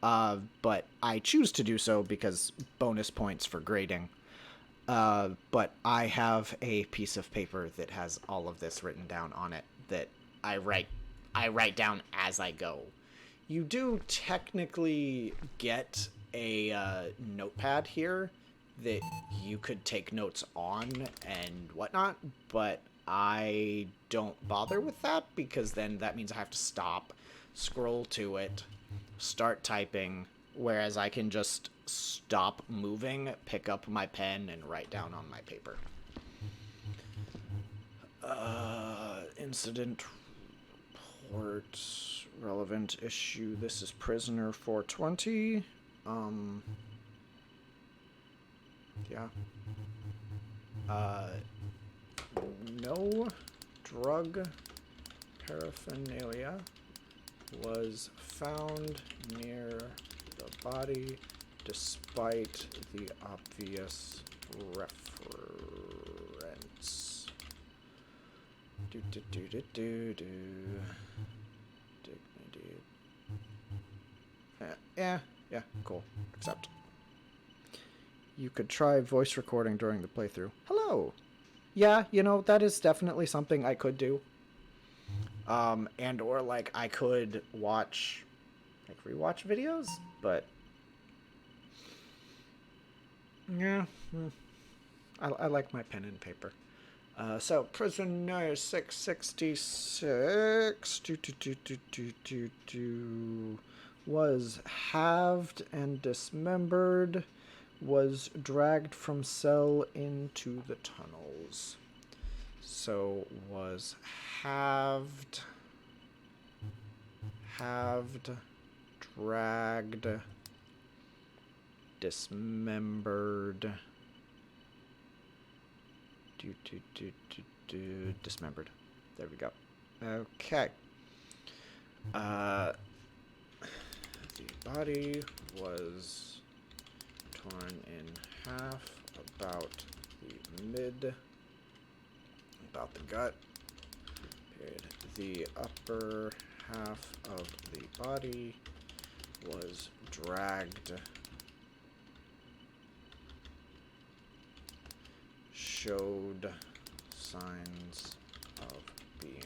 But I choose to do so because bonus points for grading. But I have a piece of paper that has all of this written down on it that I write down as I go. You do technically get a notepad here that you could take notes on and whatnot, but I don't bother with that because then that means I have to stop, scroll to it, start typing, whereas I can just stop moving, pick up my pen, and write down on my paper. Incident report, relevant issue. This is prisoner 420. Yeah. No drug paraphernalia was found near the body despite the obvious reference. Dignity. Yeah, cool. Accept. You could try voice recording during the playthrough. Hello! Yeah, you know, that is definitely something I could do. And or, like, I could watch, like, rewatch videos, but yeah, I like my pen and paper. So, prisoner 666 was halved and dismembered, was dragged from cell into the tunnels. So, was halved, dragged, dismembered, dismembered. There we go. Okay. The body was torn in half about the gut. Period. The upper half of the body was dragged, showed signs of being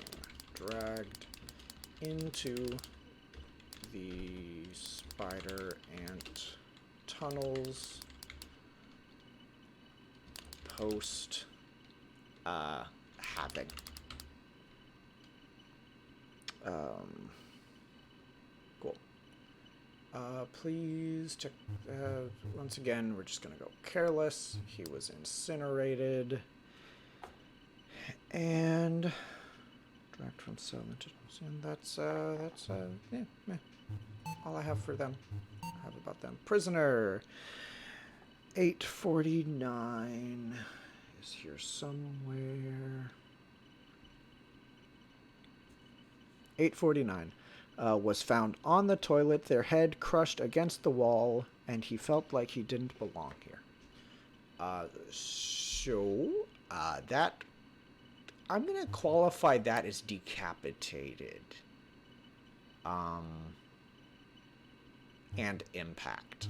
dragged into the spider ant tunnels post having cool. Please check. Once again, we're just gonna go careless. He was incinerated. And dragged from settlement. And that's yeah, all I have for them. I have about them. Prisoner 849 is here somewhere. 849 was found on the toilet, their head crushed against the wall, and he felt like he didn't belong here. That I'm gonna qualify that as decapitated. And impact.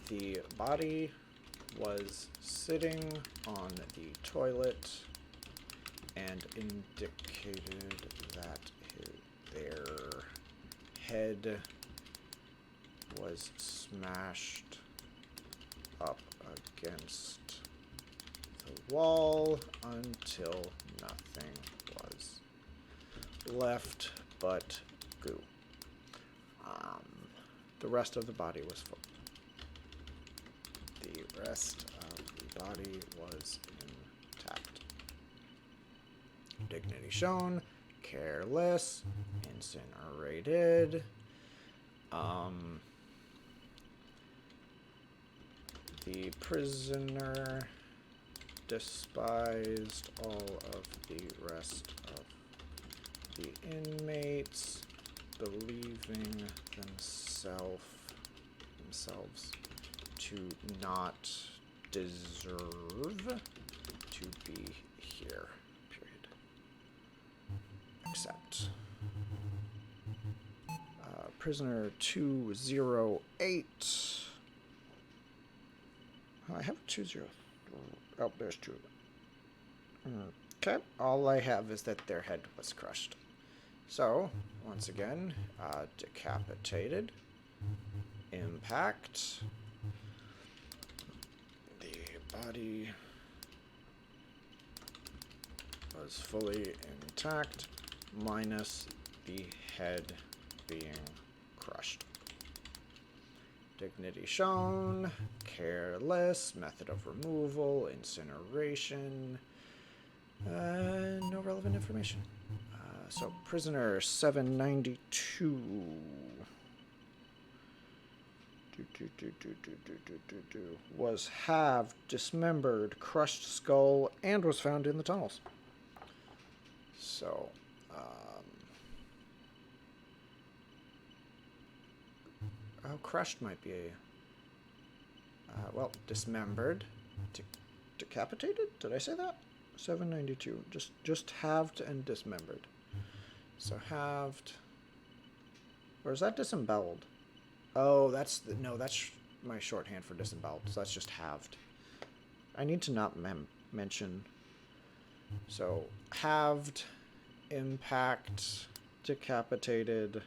The body was sitting on the toilet and indicated that their head was smashed up against the wall until nothing was left but goo. The rest of the body was full. The rest of the body was intact. Dignity shown, careless, incinerated. The prisoner despised all of the rest of the inmates, believing themselves to not deserve to be here, period. Except prisoner 208. I have 203. Oh, there's two. Okay, all I have is that their head was crushed. So, once again, decapitated, impact, the body was fully intact, minus the head being crushed. Dignity shown, careless, method of removal, incineration, no relevant information. So, prisoner 792 was halved, dismembered, crushed skull, and was found in the tunnels. So, crushed might be a... well, dismembered. Decapitated? Did I say that? 792. Just halved and dismembered. So halved. Or is that disemboweled? Oh, that's my shorthand for disemboweled. So that's just halved. I need to not mention. So halved, impact, decapitated.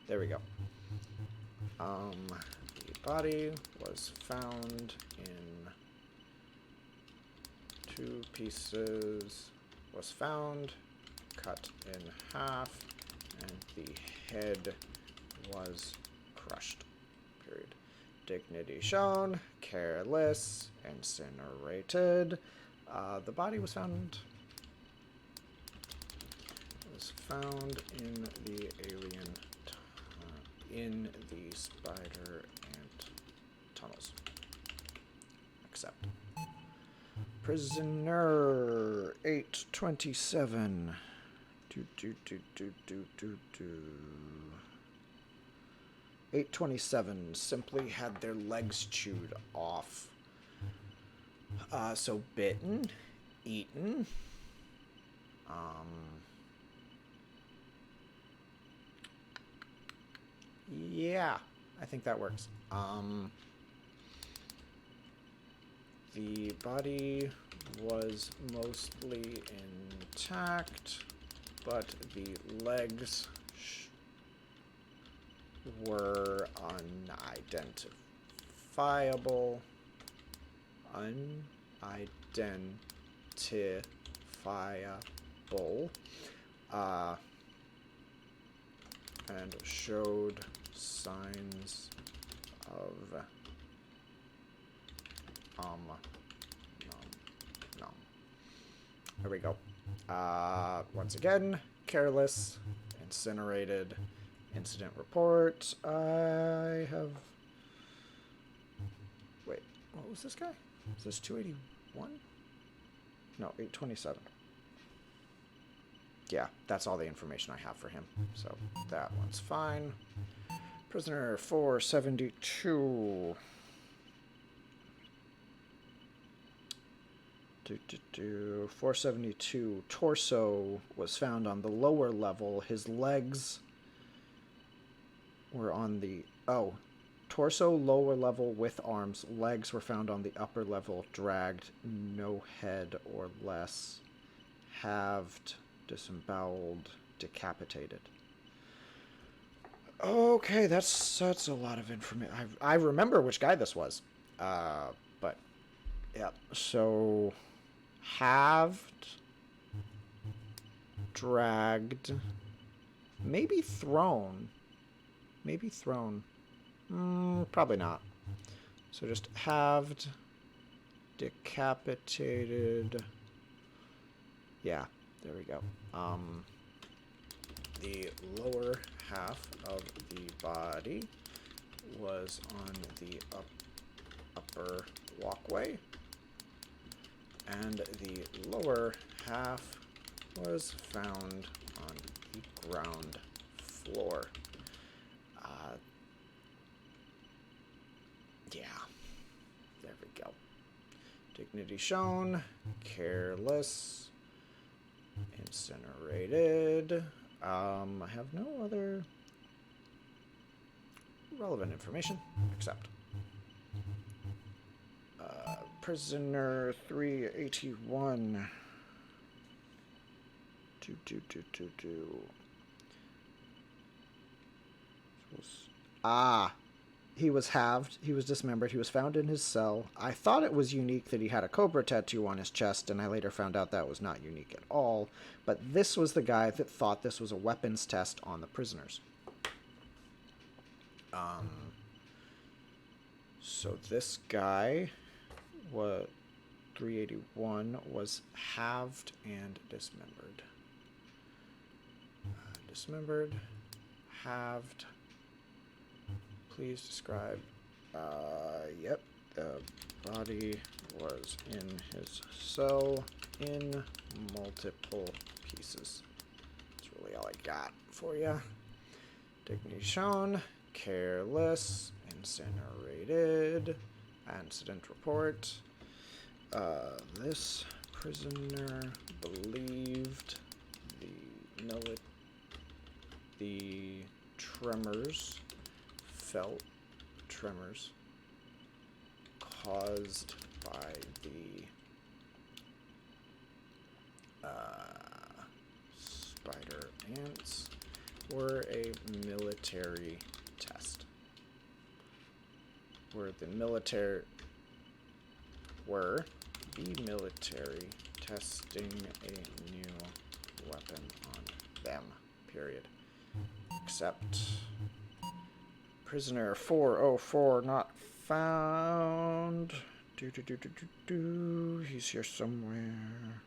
There we go. The body was found in 2 pieces. Was found, cut in half, and the head was crushed. Period. Dignity shown, careless, incinerated. The body was found in the alien, in the spider ant tunnels. Except prisoner 827. 827 simply had their legs chewed off. So bitten, eaten. Yeah, I think that works. The body was mostly intact, but the legs were unidentifiable. And showed signs of no. There we go. Once again, careless, incinerated, incident report. I have... Wait, what was this guy? Is this 281? No, 827. Yeah, that's all the information I have for him. So that one's fine. Prisoner 472. 472. Torso was found on the lower level. His legs were on the... Oh. Torso, lower level with arms. Legs were found on the upper level. Dragged. No head or less. Halved. Disemboweled. Decapitated. Okay, that's a lot of information. I remember which guy this was. But... Yeah, so... Halved, dragged, maybe thrown, probably not. So just halved, decapitated. Yeah, there we go. The lower half of the body was on the upper walkway. And the lower half was found on the ground floor. Yeah, there we go. Dignity shown, careless, incinerated. I have no other relevant information except prisoner 381. He was halved. He was dismembered. He was found in his cell. I thought it was unique that he had a cobra tattoo on his chest, and I later found out that was not unique at all. But this was the guy that thought this was a weapons test on the prisoners. So this guy... 381 was halved and dismembered. Dismembered, halved. Please describe. Yep, the body was in his cell in multiple pieces. That's really all I got for you. Dignity shown, careless, incinerated. Incident report. This prisoner believed the felt tremors caused by the spider ants were a military test. Were the military testing a new weapon on them, period. Except prisoner 404 not found. He's here somewhere.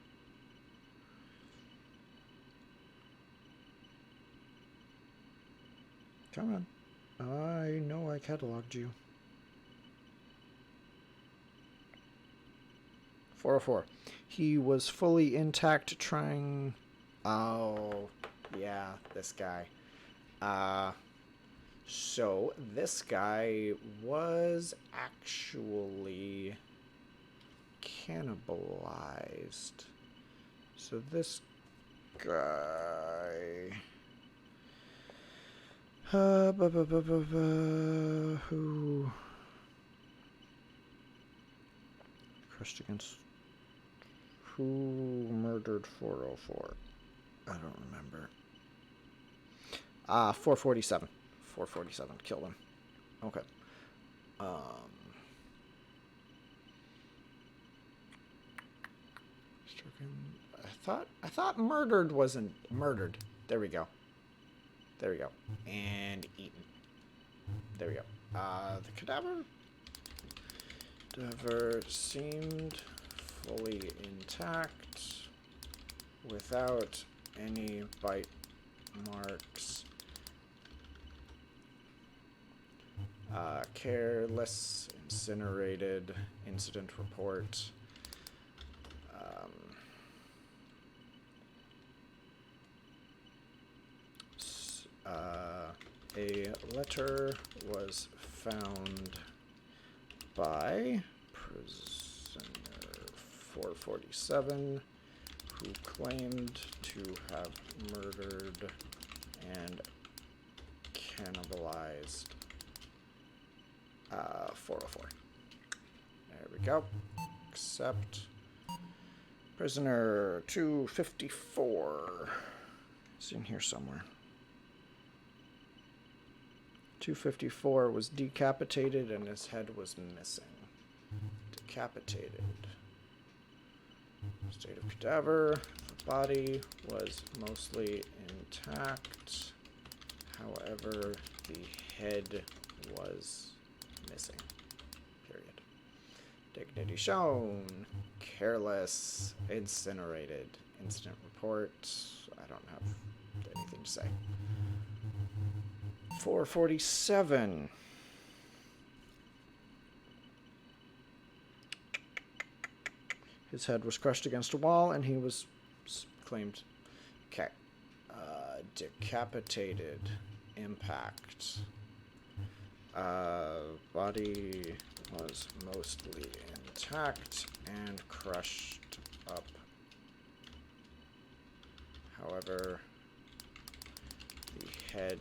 Come on. I know I cataloged you. 404. He was fully intact trying... Oh, yeah, this guy. So this guy was actually cannibalized. So this guy... who... Crushed against... Who murdered 404? I don't remember. 447. 447 killed him. Okay. I thought murdered wasn't murdered. There we go. There we go. And eaten. There we go. The cadaver seemed fully intact without any bite marks. Careless, incinerated, incident report. A letter was found by prisoner 447 who claimed to have murdered and cannibalized 404. There we go. Accept. Prisoner 254. It's in here somewhere. 254 was decapitated and his head was missing. Decapitated. State of cadaver. The body was mostly intact. However, the head was missing. Period. Dignity shown. Careless. Incinerated. Incident report. I don't have anything to say. 447. His head was crushed against a wall and he was claimed decapitated. Impact. Body was mostly intact and crushed up. However, the head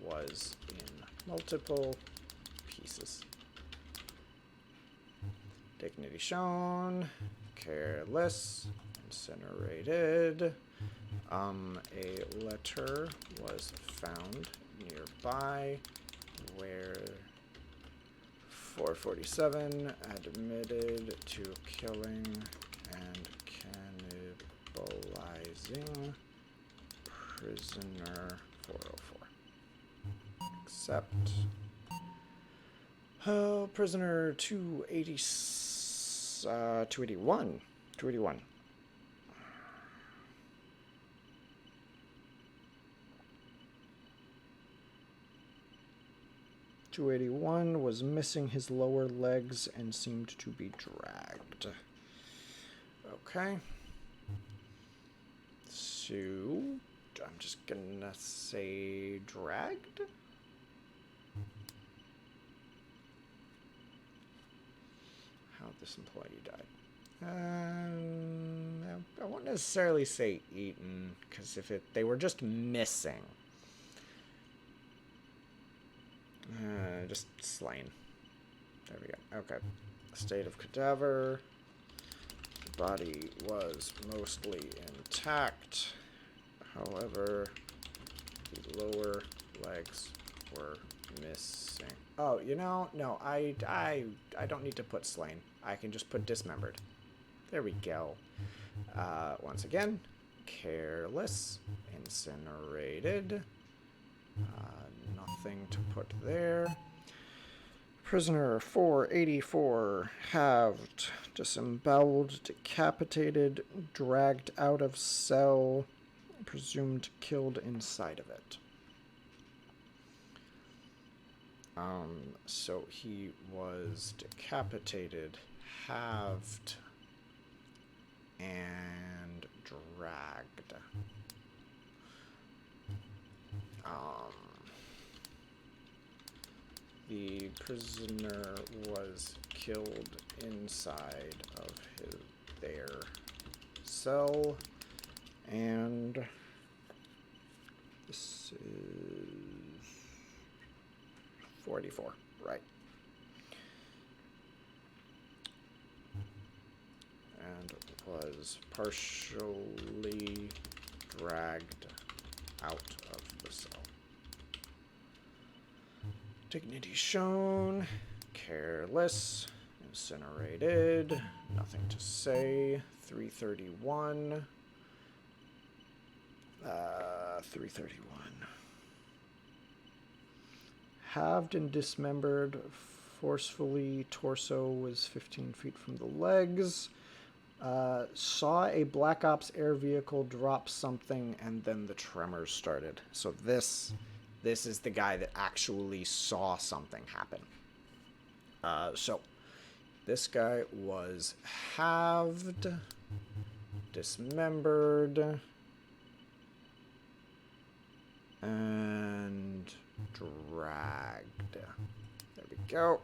was in multiple pieces. Dignity shown. Careless. Incinerated. A letter was found nearby where 447 admitted to killing and cannibalizing prisoner 404. Accept. Prisoner 281. 281. 281 was missing his lower legs and seemed to be dragged. Okay. So, I'm just gonna say dragged. How this employee died. I won't necessarily say eaten, because if they were just missing. Just slain. There we go. Okay. State of cadaver. The body was mostly intact. However, the lower legs were missing. Oh, you know, no, I don't need to put slain. I can just put dismembered. There we go. Once again, careless, incinerated. Nothing to put there. Prisoner 484, halved, disemboweled, decapitated, dragged out of cell, presumed killed inside of it. So he was decapitated, halved, and dragged. The prisoner was killed inside of their cell, and this is 44, right? And was partially dragged out of the cell. Dignity shown, careless, incinerated, nothing to say. 331, 331. Halved and dismembered forcefully. Torso was 15 feet from the legs. Saw a Black Ops air vehicle drop something, and then the tremors started. So this is the guy that actually saw something happen. So this guy was halved, dismembered, and dragged. There we go.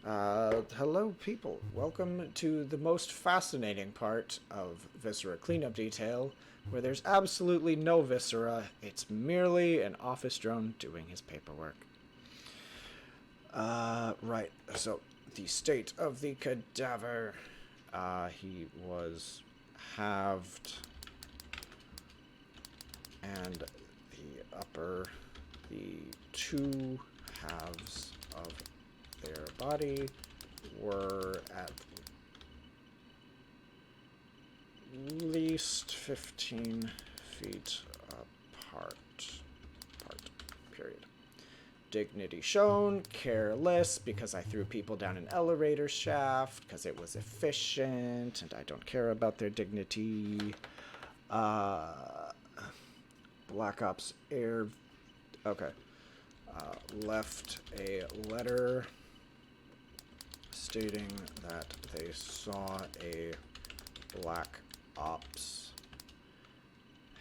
Hello, people. Welcome to the most fascinating part of Viscera Cleanup Detail, where there's absolutely no Viscera. It's merely an office drone doing his paperwork. Right. So, the state of the cadaver. He was halved, and the two halves of their body were at least 15 feet apart. Period. Dignity shown, careless, because I threw people down an elevator shaft, because it was efficient, and I don't care about their dignity. Black Ops air... Okay. Left a letter stating that they saw a Black Ops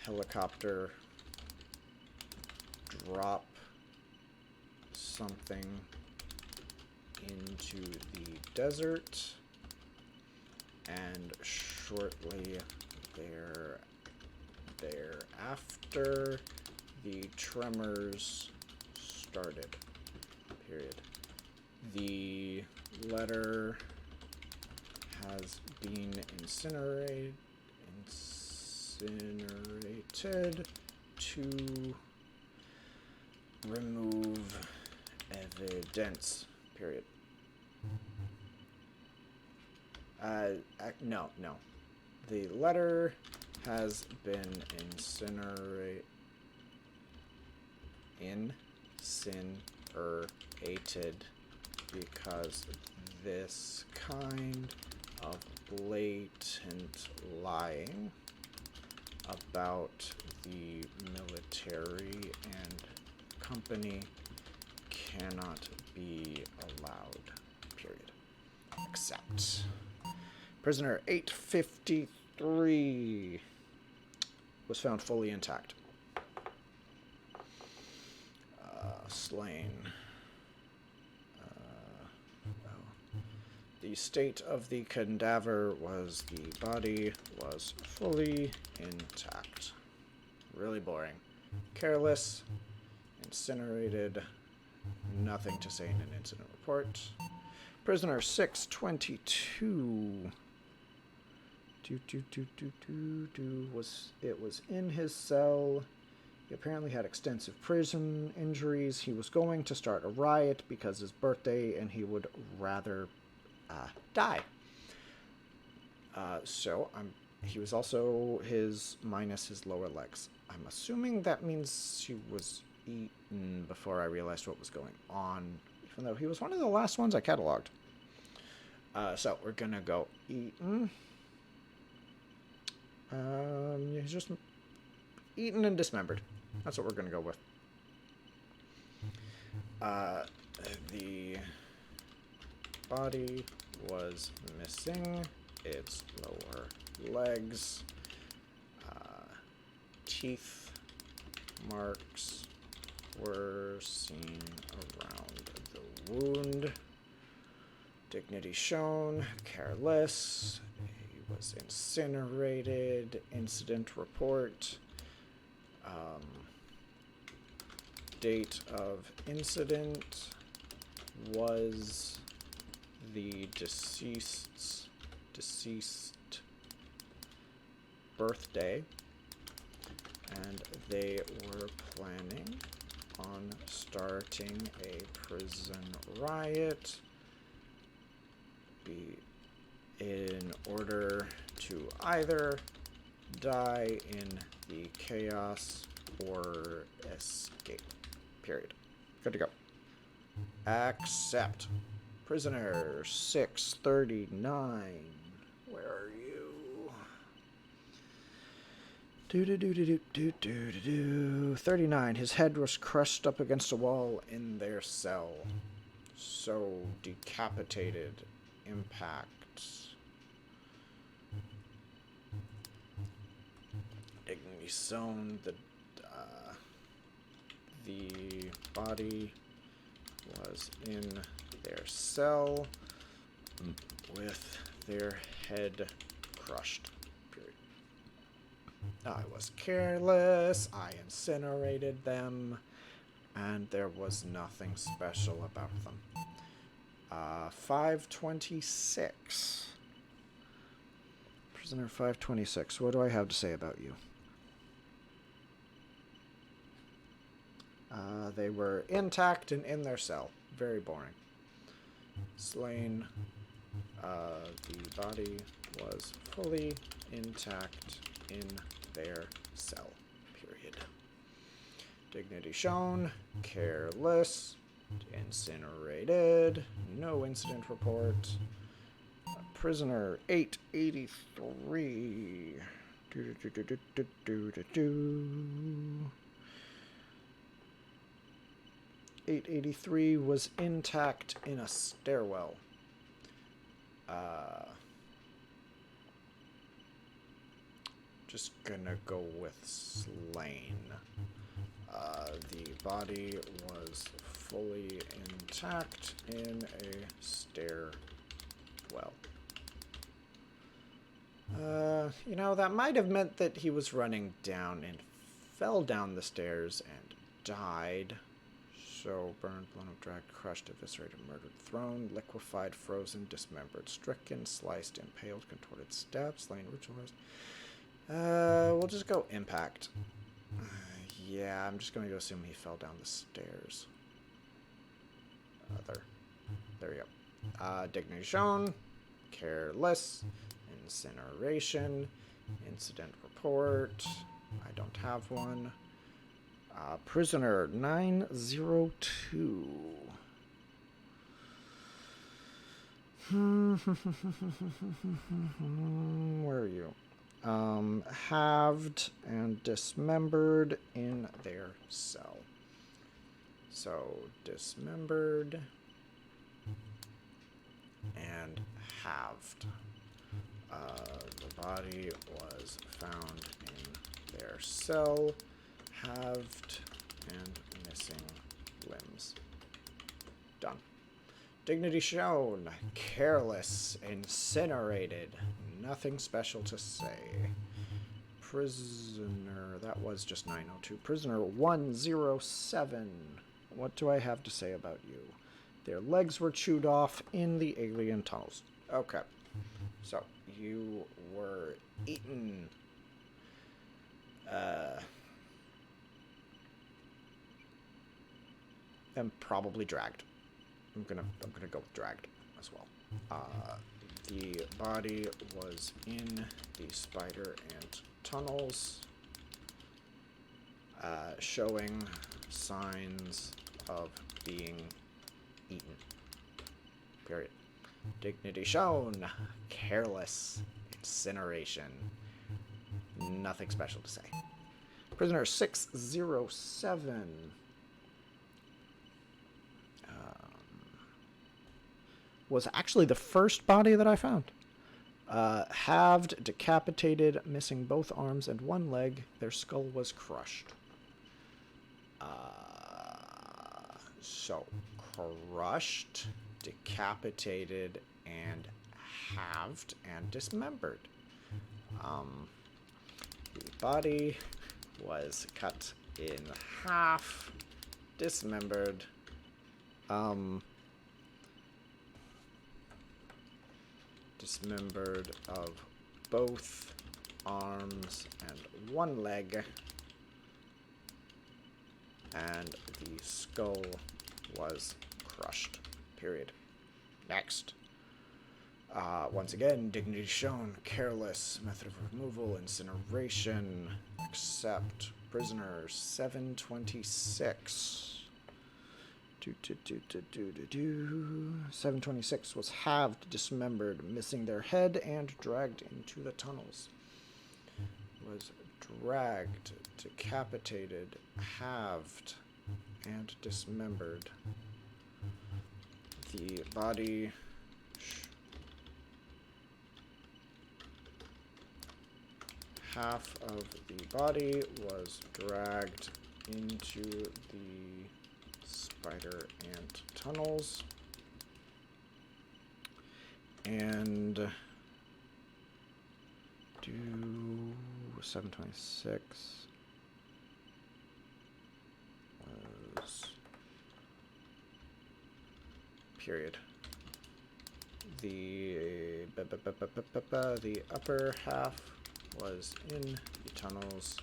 helicopter drop something into the desert, and shortly thereafter the tremors started. Period. The letter has been incinerated to remove evidence. Period. No. The letter has been incinerated because this kind of blatant lying about the military and company cannot be allowed. Period. Except prisoner 853 was found fully intact. Slain. The state of the cadaver was the body was fully intact. Really boring. Careless. Incinerated. Nothing to say in an incident report. Prisoner 622. It was in his cell. He apparently had extensive prison injuries. He was going to start a riot because his birthday, and he would rather die. He was also minus his lower legs. I'm assuming that means he was eaten before I realized what was going on, even though he was one of the last ones I cataloged. So we're gonna go eaten. He's just eaten and dismembered. That's what we're gonna go with. The body was missing its lower legs. Teeth marks were seen around the wound. Dignity shown, careless. He was incinerated. Incident report. Date of incident was the deceased birthday, and they were planning on starting a prison riot in order to either die in the chaos or escape. Period. Good to go. Accept. Prisoner 639. Where are you? 39. His head was crushed up against a wall in their cell. So decapitated. Impacts. Dignity zone. The body was in their cell with their head crushed. Period. I was careless. I incinerated them. And there was nothing special about them. 526. Prisoner 526. What do I have to say about you? They were intact and in their cell. Very boring. Slain. The body was fully intact in their cell. Period. Dignity shown. Careless. Incinerated. No incident report. Prisoner 883. 883 was intact in a stairwell. Just gonna go with slain. The body was fully intact in a stairwell. You know, that might have meant that he was running down and fell down the stairs and died. So, burned, blown up, dragged, crushed, eviscerated, murdered, thrown, liquefied, frozen, dismembered, stricken, sliced, impaled, contorted, stabbed, slain, ritualized. We'll just go impact. Yeah, I'm just going to assume he fell down the stairs. There we go. Dignity shown. Careless. Incineration. Incident report. I don't have one. Prisoner 902. Where are you? Halved and dismembered in their cell. So, dismembered and halved. The body was found in their cell, halved and missing limbs. Done. Dignity shown. Careless. Incinerated. Nothing special to say. Prisoner, that was just 902. Prisoner 107. What do I have to say about you? Their legs were chewed off in the alien tunnels. Okay. So, you were eaten. And probably dragged. I'm gonna go with dragged as well. The body was in the spider ant tunnels, showing signs of being eaten. Period. Dignity shown. Careless. Incineration. Nothing special to say. Prisoner 607. Was actually the first body that I found. Halved, decapitated, missing both arms and one leg. Their skull was crushed. So, crushed, decapitated, and halved and dismembered. The body was cut in half, dismembered, dismembered of both arms and one leg, and the skull was crushed. Period. Next. Once again, dignity shown, careless, method of removal, incineration, accept, Prisoner 726. 726 was halved, dismembered, missing their head, and dragged into the tunnels. Was dragged, decapitated, halved, and dismembered. The body... half of the body was dragged into the spider ant tunnels. And do 726 was period. The upper half was in the tunnels.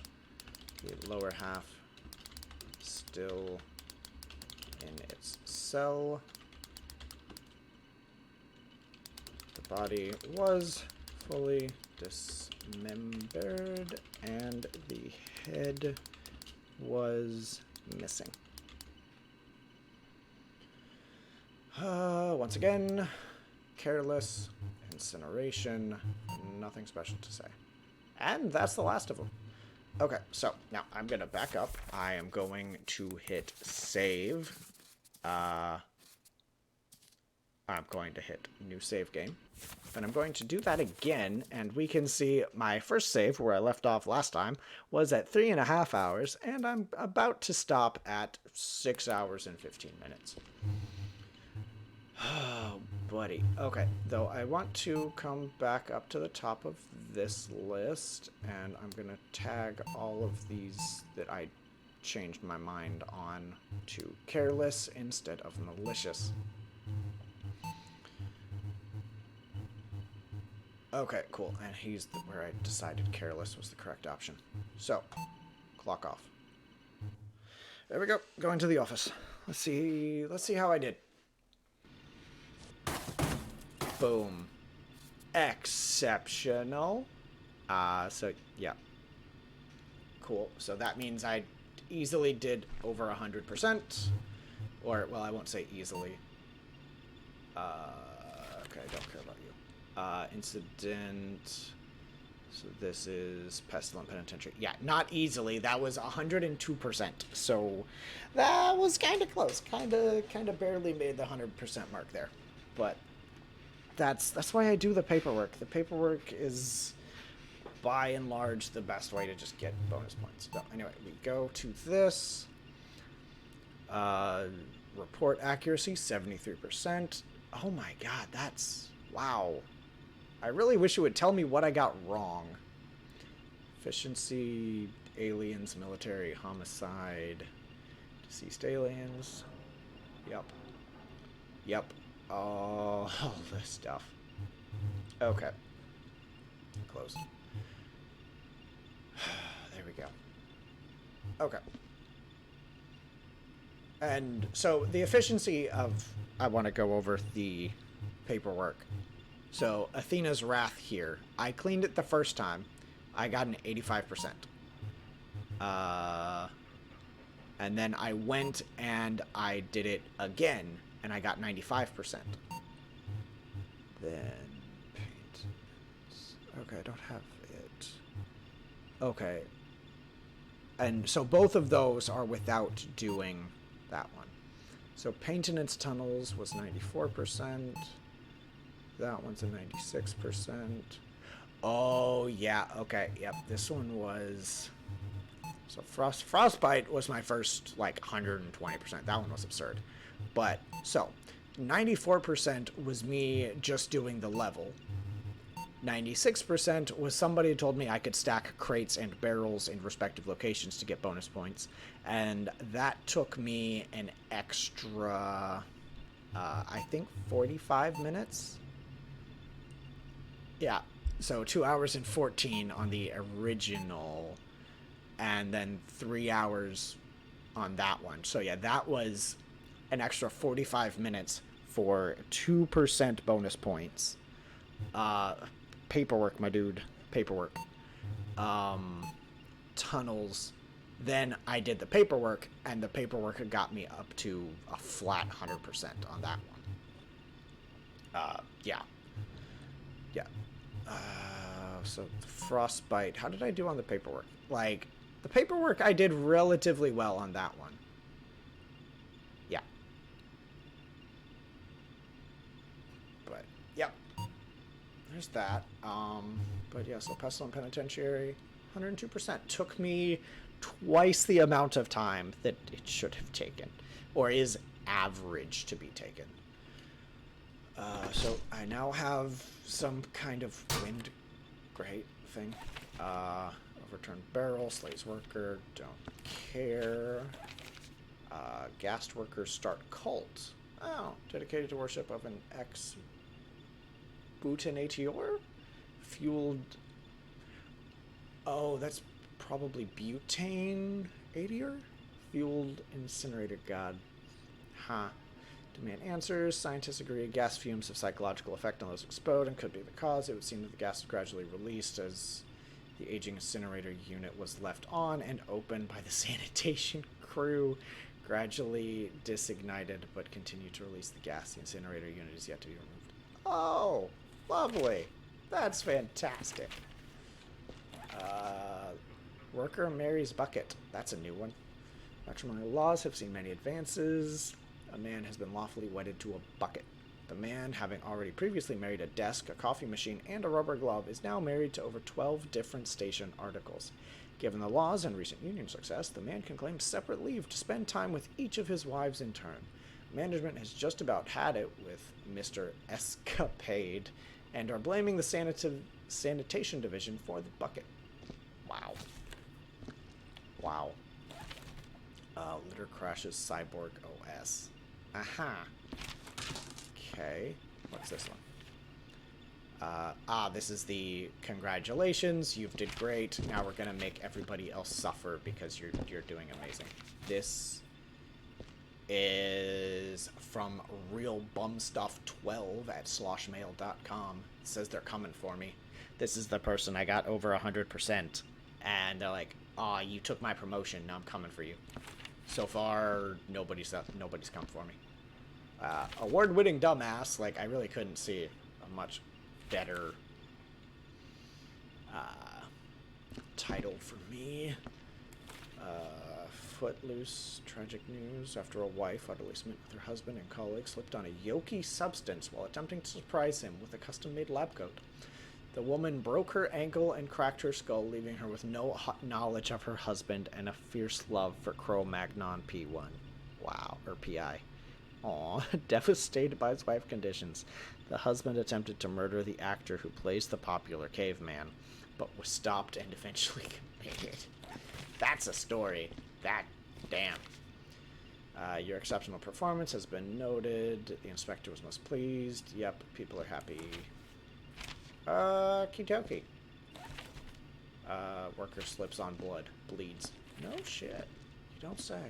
The lower half still in its cell. The body was fully dismembered and the head was missing. Once again, careless, incineration, nothing special to say. And that's the last of them. Okay, so now I'm going to back up. I am going to hit save. I'm going to hit new save game. Then I'm going to do that again, and we can see my first save, where I left off last time, was at 3.5 hours, and I'm about to stop at 6 hours and 15 minutes. Oh, buddy. Okay, though I want to come back up to the top of this list, and I'm going to tag all of these that I changed my mind on to careless instead of malicious. Okay, cool. And he's where I decided careless was the correct option. So, clock off. There we go. Going to the office. Let's see how I did. Boom. Exceptional. So, yeah. Cool. So that means I easily did over 100%. Or, well, I won't say easily. Okay, I don't care about you. Incident. So this is Pestilent Penitentiary. Yeah, not easily. That was 102%. So that was kind of close. Kind of barely made the 100% mark there. But that's why I do the paperwork. The paperwork is, by and large, the best way to just get bonus points. So anyway, we go to this. Report accuracy, 73%. Oh my god, that's... wow. I really wish it would tell me what I got wrong. Efficiency, aliens, military, homicide, deceased aliens. Yep. All this stuff. Okay. Close. There we go. Okay. And so the efficiency of... I want to go over the paperwork. So Athena's Wrath here. I cleaned it the first time. I got an 85%. And then I went and I did it again, and I got 95%. Then paint. Okay, I don't have it. Okay. And so both of those are without doing that one. So maintenance tunnels was 94%. That one's a 96%. Oh, yeah. Okay. Yep. This one was... So Frostbite was my first, like, 120%. That one was absurd. But, so, 94% was me just doing the level. 96% was somebody who told me I could stack crates and barrels in respective locations to get bonus points. And that took me an extra, I think, 45 minutes? Yeah, so 2 hours and 14 on the original, and then 3 hours on that one. So yeah, that was an extra 45 minutes for 2% bonus points. Paperwork, my dude. Paperwork. Tunnels. Then I did the paperwork, and the paperwork had got me up to a flat 100% on that one. Yeah. Yeah. So frostbite. How did I do on the paperwork? Like, the paperwork I did relatively well on that one. Yeah. But, yep. There's that. But yeah, so Pestilent Penitentiary, 102%. Took me twice the amount of time that it should have taken, or is average to be taken. So I now have some kind of wind great thing. Overturned barrel, slays worker, don't care. Gassed workers start cult. Oh, dedicated to worship of an ex-Butanatior? Fueled... Oh, that's probably butane Adior? Fueled incinerator god. Huh. Demand answers. Scientists agree gas fumes have psychological effect on those exposed and could be the cause. It would seem that the gas was gradually released as the aging incinerator unit was left on and open by the sanitation crew. Gradually disignited, but continued to release the gas. The incinerator unit is yet to be removed. Oh, lovely. That's fantastic. Worker marries bucket. That's a new one. Matrimonial laws have seen many advances. A man has been lawfully wedded to a bucket. The man, having already previously married a desk, a coffee machine, and a rubber glove, is now married to over 12 different station articles. Given the laws and recent union success, the man can claim separate leave to spend time with each of his wives in turn. Management has just about had it with Mr. Escapade and are blaming the sanitation division for the bucket. Wow. Wow. Litter crashes Cyborg OS. Aha. Okay. What's this one? This is the congratulations, you did great. Now we're gonna make everybody else suffer because you're doing amazing. This is from realbumstuff12 at sloshmail.com. It says they're coming for me. This is the person I got over 100%, and they're like, "Aw, you took my promotion. Now I'm coming for you." So far, nobody's come for me. Award-winning dumbass. Like, I really couldn't see a much better title for me. Footloose, tragic news. After a wife, utterly smitten with her husband and colleague, slipped on a yolky substance while attempting to surprise him with a custom-made lab coat. The woman broke her ankle and cracked her skull, leaving her with no knowledge of her husband and a fierce love for Cro-Magnon P1. Wow, or PI. Aw, devastated by his wife's conditions, the husband attempted to murder the actor who plays the popular caveman, but was stopped and eventually committed. That's a story. That, damn. Your exceptional performance has been noted. The inspector was most pleased. Yep, people are happy. Okie worker slips on blood. Bleeds. No shit. You don't say.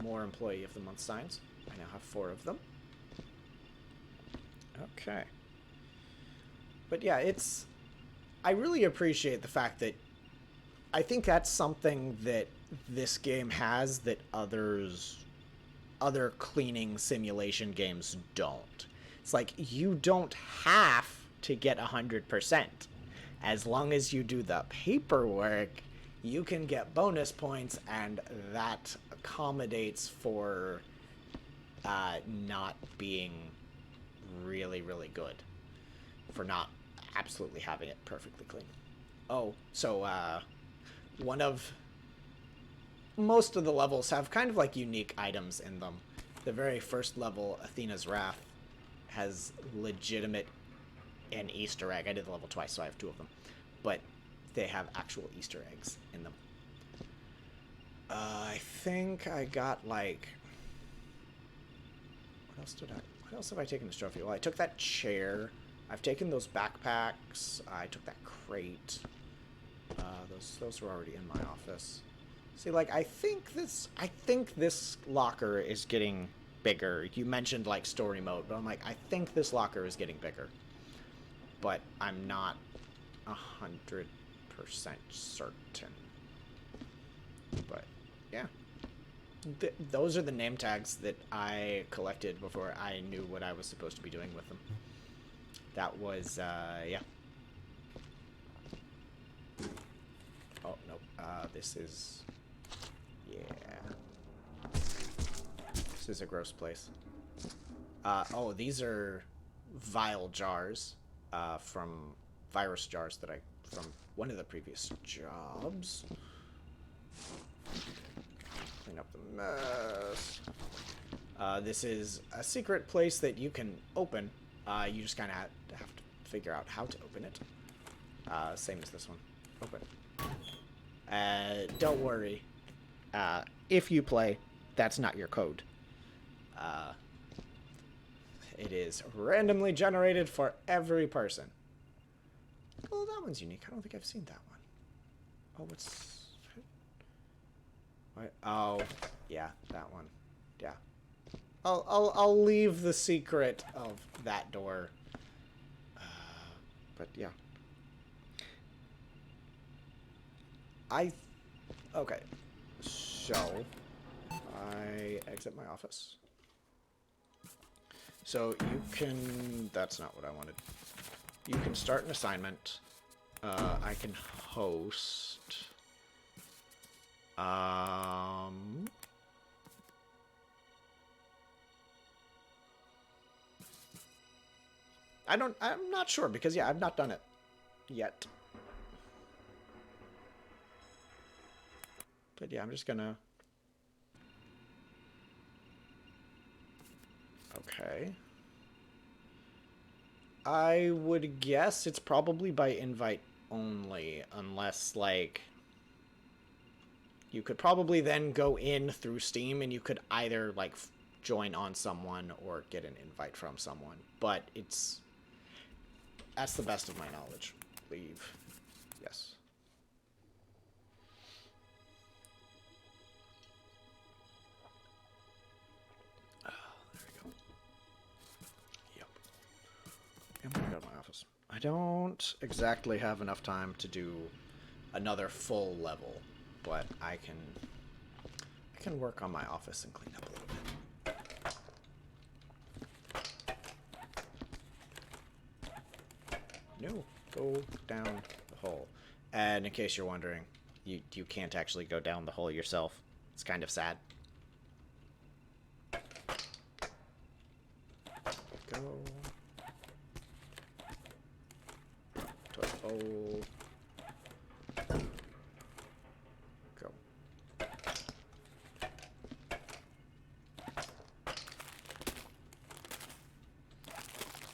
More Employee of the Month signs. I now have 4 of them. Okay. But yeah, it's... I really appreciate the fact that I think that's something that this game has that other cleaning simulation games don't. It's like, you don't have to get 100%. As long as you do the paperwork, you can get bonus points, and that accommodates for not being really, really good. For not absolutely having it perfectly clean. Oh, so, most of the levels have kind of like unique items in them. The very first level, Athena's Wrath, has legitimate an Easter egg. I did the level twice, so I have 2 of them. But they have actual Easter eggs in them. I think I got, like... What else have I taken as trophy? Well, I took that chair. I've taken those backpacks. I took that crate. Those were already in my office. See, like, I think this locker is getting bigger. You mentioned, like, story mode, but I'm like, I think this locker is getting bigger. But I'm not 100% certain. Yeah. Those are the name tags that I collected before I knew what I was supposed to be doing with them. That was, yeah. Oh, no. This is... Yeah. This is a gross place. Oh, these are vial jars from virus jars that from one of the previous jobs. Clean up the mess. This is a secret place that you can open. You just kind of have to figure out how to open it. Same as this one. Open. Don't worry. If you play, that's not your code. It is randomly generated for every person. Oh, that one's unique. I don't think I've seen that one. Oh, what's... What? Oh, yeah, that one. Yeah. I'll leave the secret of that door. But yeah. Okay. So, I exit my office. So you can... That's not what I wanted. You can start an assignment. I can host. I'm not sure because, yeah, I've not done it yet. But yeah, I'm just gonna... Okay. I would guess it's probably by invite only, unless, like... You could probably then go in through Steam and you could either, like, join on someone or get an invite from someone. But it's... That's the best of my knowledge. Leave. Yes. Oh, there we go. Yep. I'm gonna go to my office. I don't exactly have enough time to do another full level, but I can work on my office and clean up a little bit. No, go down the hole. And in case you're wondering, you can't actually go down the hole yourself. It's kind of sad. Go. Toilet bowl. Go.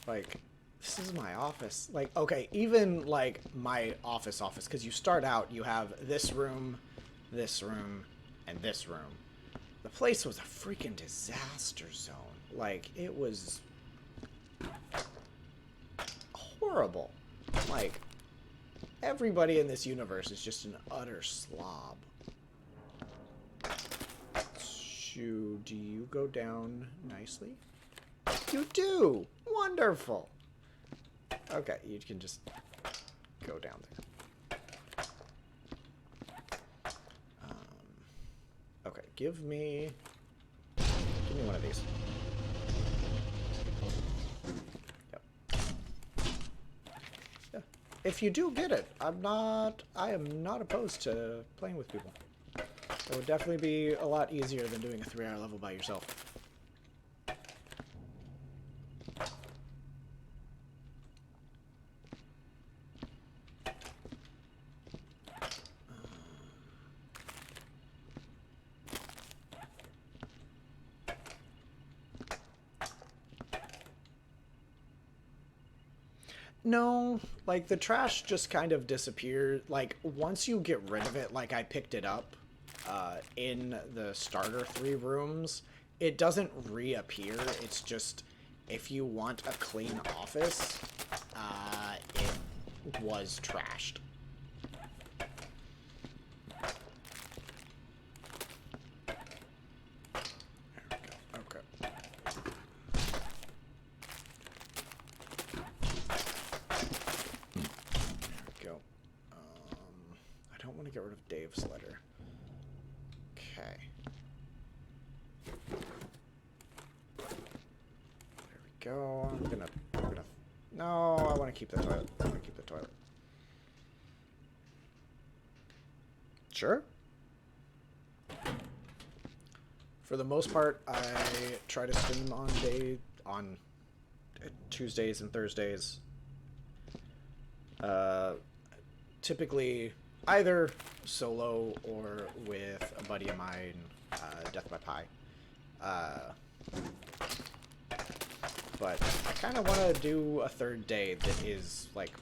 Like... This is my office. Like, okay, even, like, my office, because you start out, you have this room, and this room. The place was a freaking disaster zone. Like, it was horrible. Like, everybody in this universe is just an utter slob. So, do you go down nicely? You do! Wonderful! Okay, you can just go down there. Okay, give me one of these. Yep. Yeah. If you do get it, I am not opposed to playing with people. It would definitely be a lot easier than doing a 3-hour level by yourself. No, like, the trash just kind of disappeared. Like, once you get rid of it, like, I picked it up in the starter 3 rooms, it doesn't reappear. It's just, if you want a clean office, it was trashed. Get rid of Dave's letter. Okay. go. I'm gonna. No, I want to keep the toilet. I want to keep the toilet. Sure. For the most part, I try to stream on Tuesdays and Thursdays. Typically either solo or with a buddy of mine, Death by Pie. But I kind of want to do a third day that is like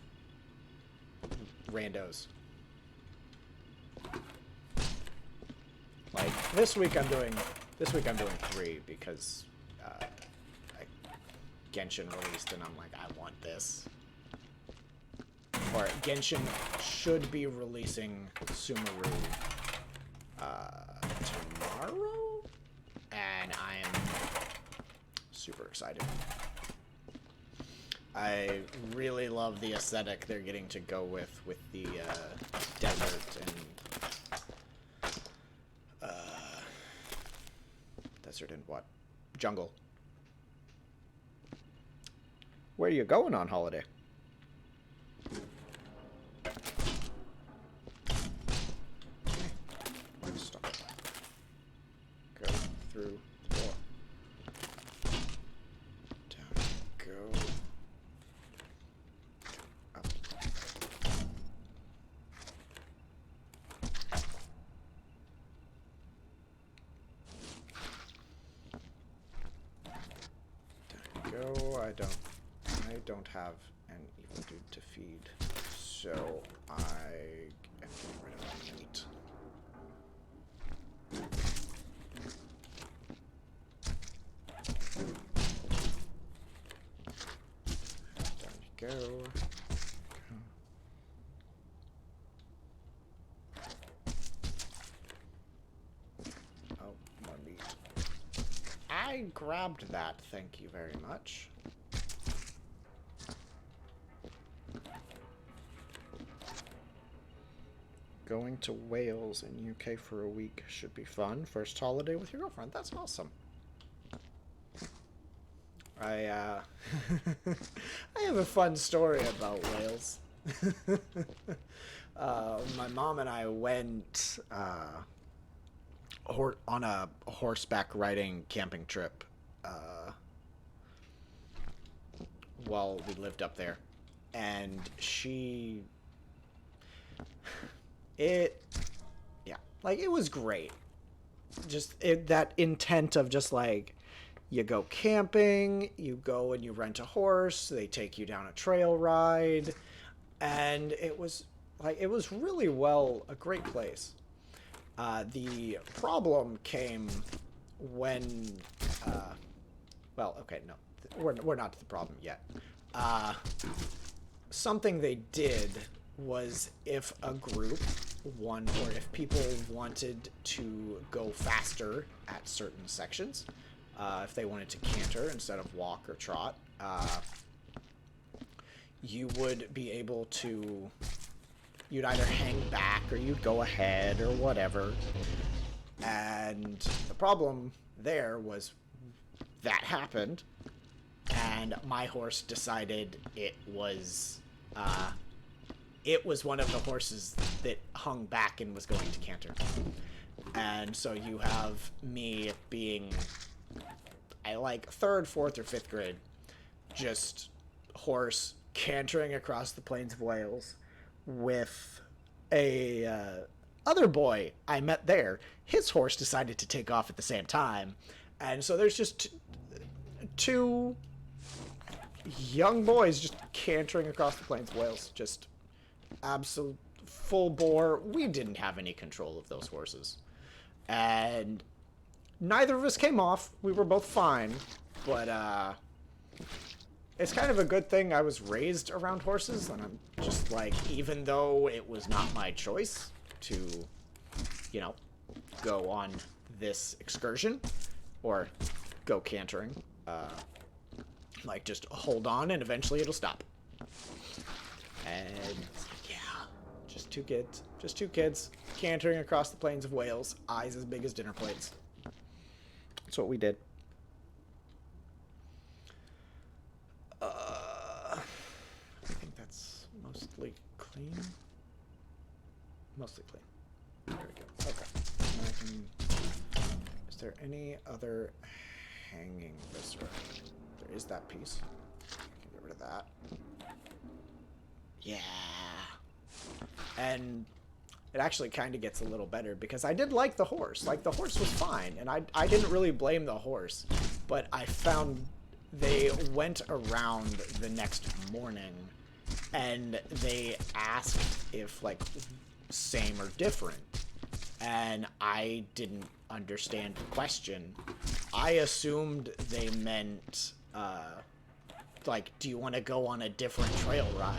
randos. Like this week I'm doing 3 because Genshin released and I'm like, I want this. Or Genshin should be releasing Sumeru tomorrow, and I am super excited. I really love the aesthetic they're getting to go with the desert and what? Jungle. Where are you going on holiday? Stop. Go through the door. Down you go. Up. Go. I don't have an evil dude to feed, so I am getting rid of my meat. Down you go. Oh, more meat. I grabbed that, thank you very much. Going to Wales in UK for a week should be fun. First holiday with your girlfriend. That's awesome. I I have a fun story about Wales. My mom and I went on a horseback riding camping trip while we lived up there, and it was great. Just that intent of just like, you go camping, you go and you rent a horse, they take you down a trail ride, and it was really a great place. The problem came when, well, okay, no, we're not to the problem yet. Something they did was if a group or if people wanted to go faster at certain sections, if they wanted to canter instead of walk or trot, you would be able to, you'd either hang back or you'd go ahead or whatever. And the problem there was that happened, and my horse decided it was one of the horses that hung back and was going to canter. And so you have me being, like 3rd, 4th, or 5th grade, just horse cantering across the plains of Wales with a other boy I met there. His horse decided to take off at the same time, and so there's just two young boys just cantering across the plains of Wales, just absolute full bore. We didn't have any control of those horses, and neither of us came off. We were both fine, but it's kind of a good thing I was raised around horses, and I'm just like, even though it was not my choice to, go on this excursion or go cantering, like, just hold on and eventually it'll stop. And yeah, just two kids cantering across the plains of Wales, eyes as big as dinner plates. That's what we did. mostly clean? Mostly clean. There we go. Okay. I can... Is there any other hanging viscera? There is that piece. I can get rid of that. Yeah. And it actually kind of gets a little better because I did like the horse. Like, the horse was fine, and I didn't really blame the horse. But I found they went around the next morning, and they asked if, like, same or different. And I didn't understand the question. I assumed they meant, like, do you want to go on a different trail ride?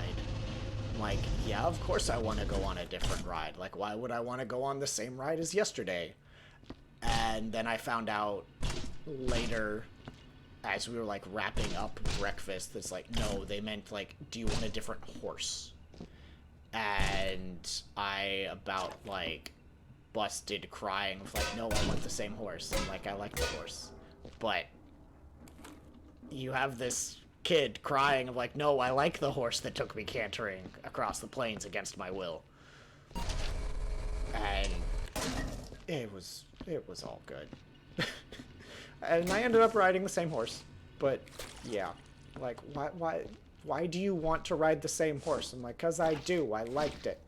I'm like, yeah, of course I want to go on a different ride. Like, why would I want to go on the same ride as yesterday? And then I found out later, as we were, like, wrapping up breakfast, that's like, no, they meant, like, do you want a different horse? And I about, like, busted crying with, like, no, I want the same horse. I'm like, I like the horse. But you have this kid crying of, like, no, I like the horse that took me cantering across the plains against my will. And it was all good. And I ended up riding the same horse. But yeah, like, why do you want to ride the same horse? I'm like, 'cause I do. I liked it.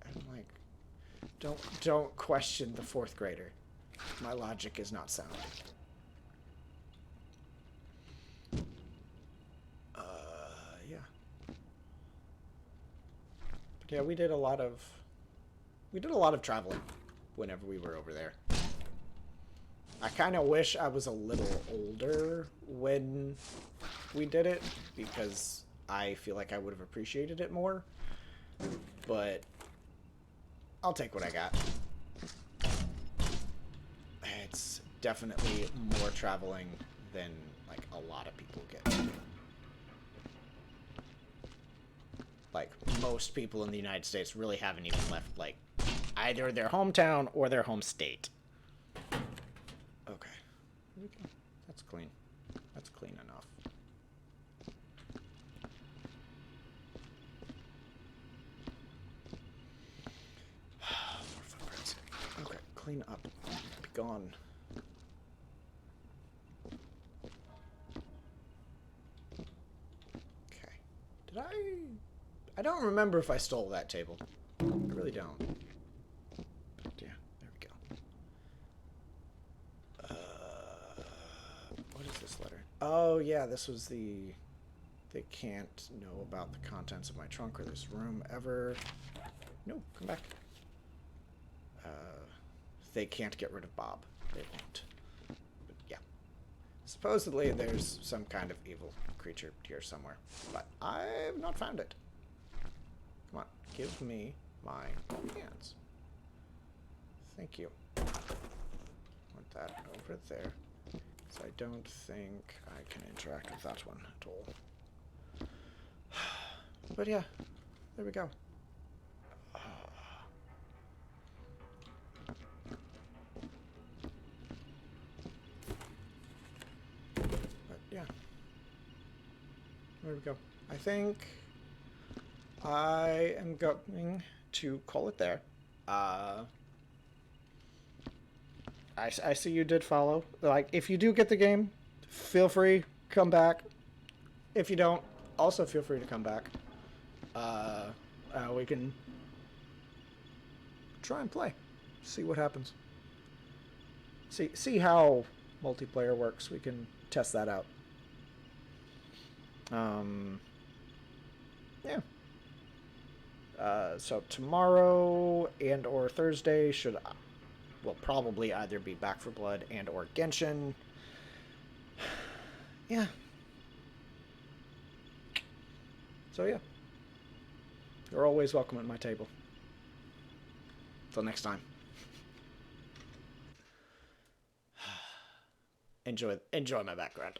I'm like, don't question the fourth grader. My logic is not sound. Yeah. But yeah, we did a lot of traveling whenever we were over there. I kind of wish I was a little older when we did it, because I feel like I would have appreciated it more. But I'll take what I got. It's definitely more traveling than, like, a lot of people get to do. Like, most people in the United States really haven't even left, like, either their hometown or their home state. Okay. That's clean. That's clean enough. More footprints. Okay, clean up. Be gone. Okay. Did I don't remember if I stole that table. I really don't. But yeah, there we go. What is this letter? Oh, yeah, this was the... They can't know about the contents of my trunk or this room ever. No, come back. They can't get rid of Bob. They won't. But yeah. Supposedly there's some kind of evil creature here somewhere. But I've not found it. Come on, give me my hands. Thank you. Want that over there. So I don't think I can interact with that one at all. But yeah, there we go. But yeah, there we go. I think I am going to call it there. I see you did follow. Like, if you do get the game, feel free, come back. If you don't, also feel free to come back. We can try and play. See what happens. See how multiplayer works. We can test that out. Yeah. So tomorrow and or Thursday will probably either be Back for Blood and or Genshin. Yeah. So yeah. You're always welcome at my table. Till next time. Enjoy my background.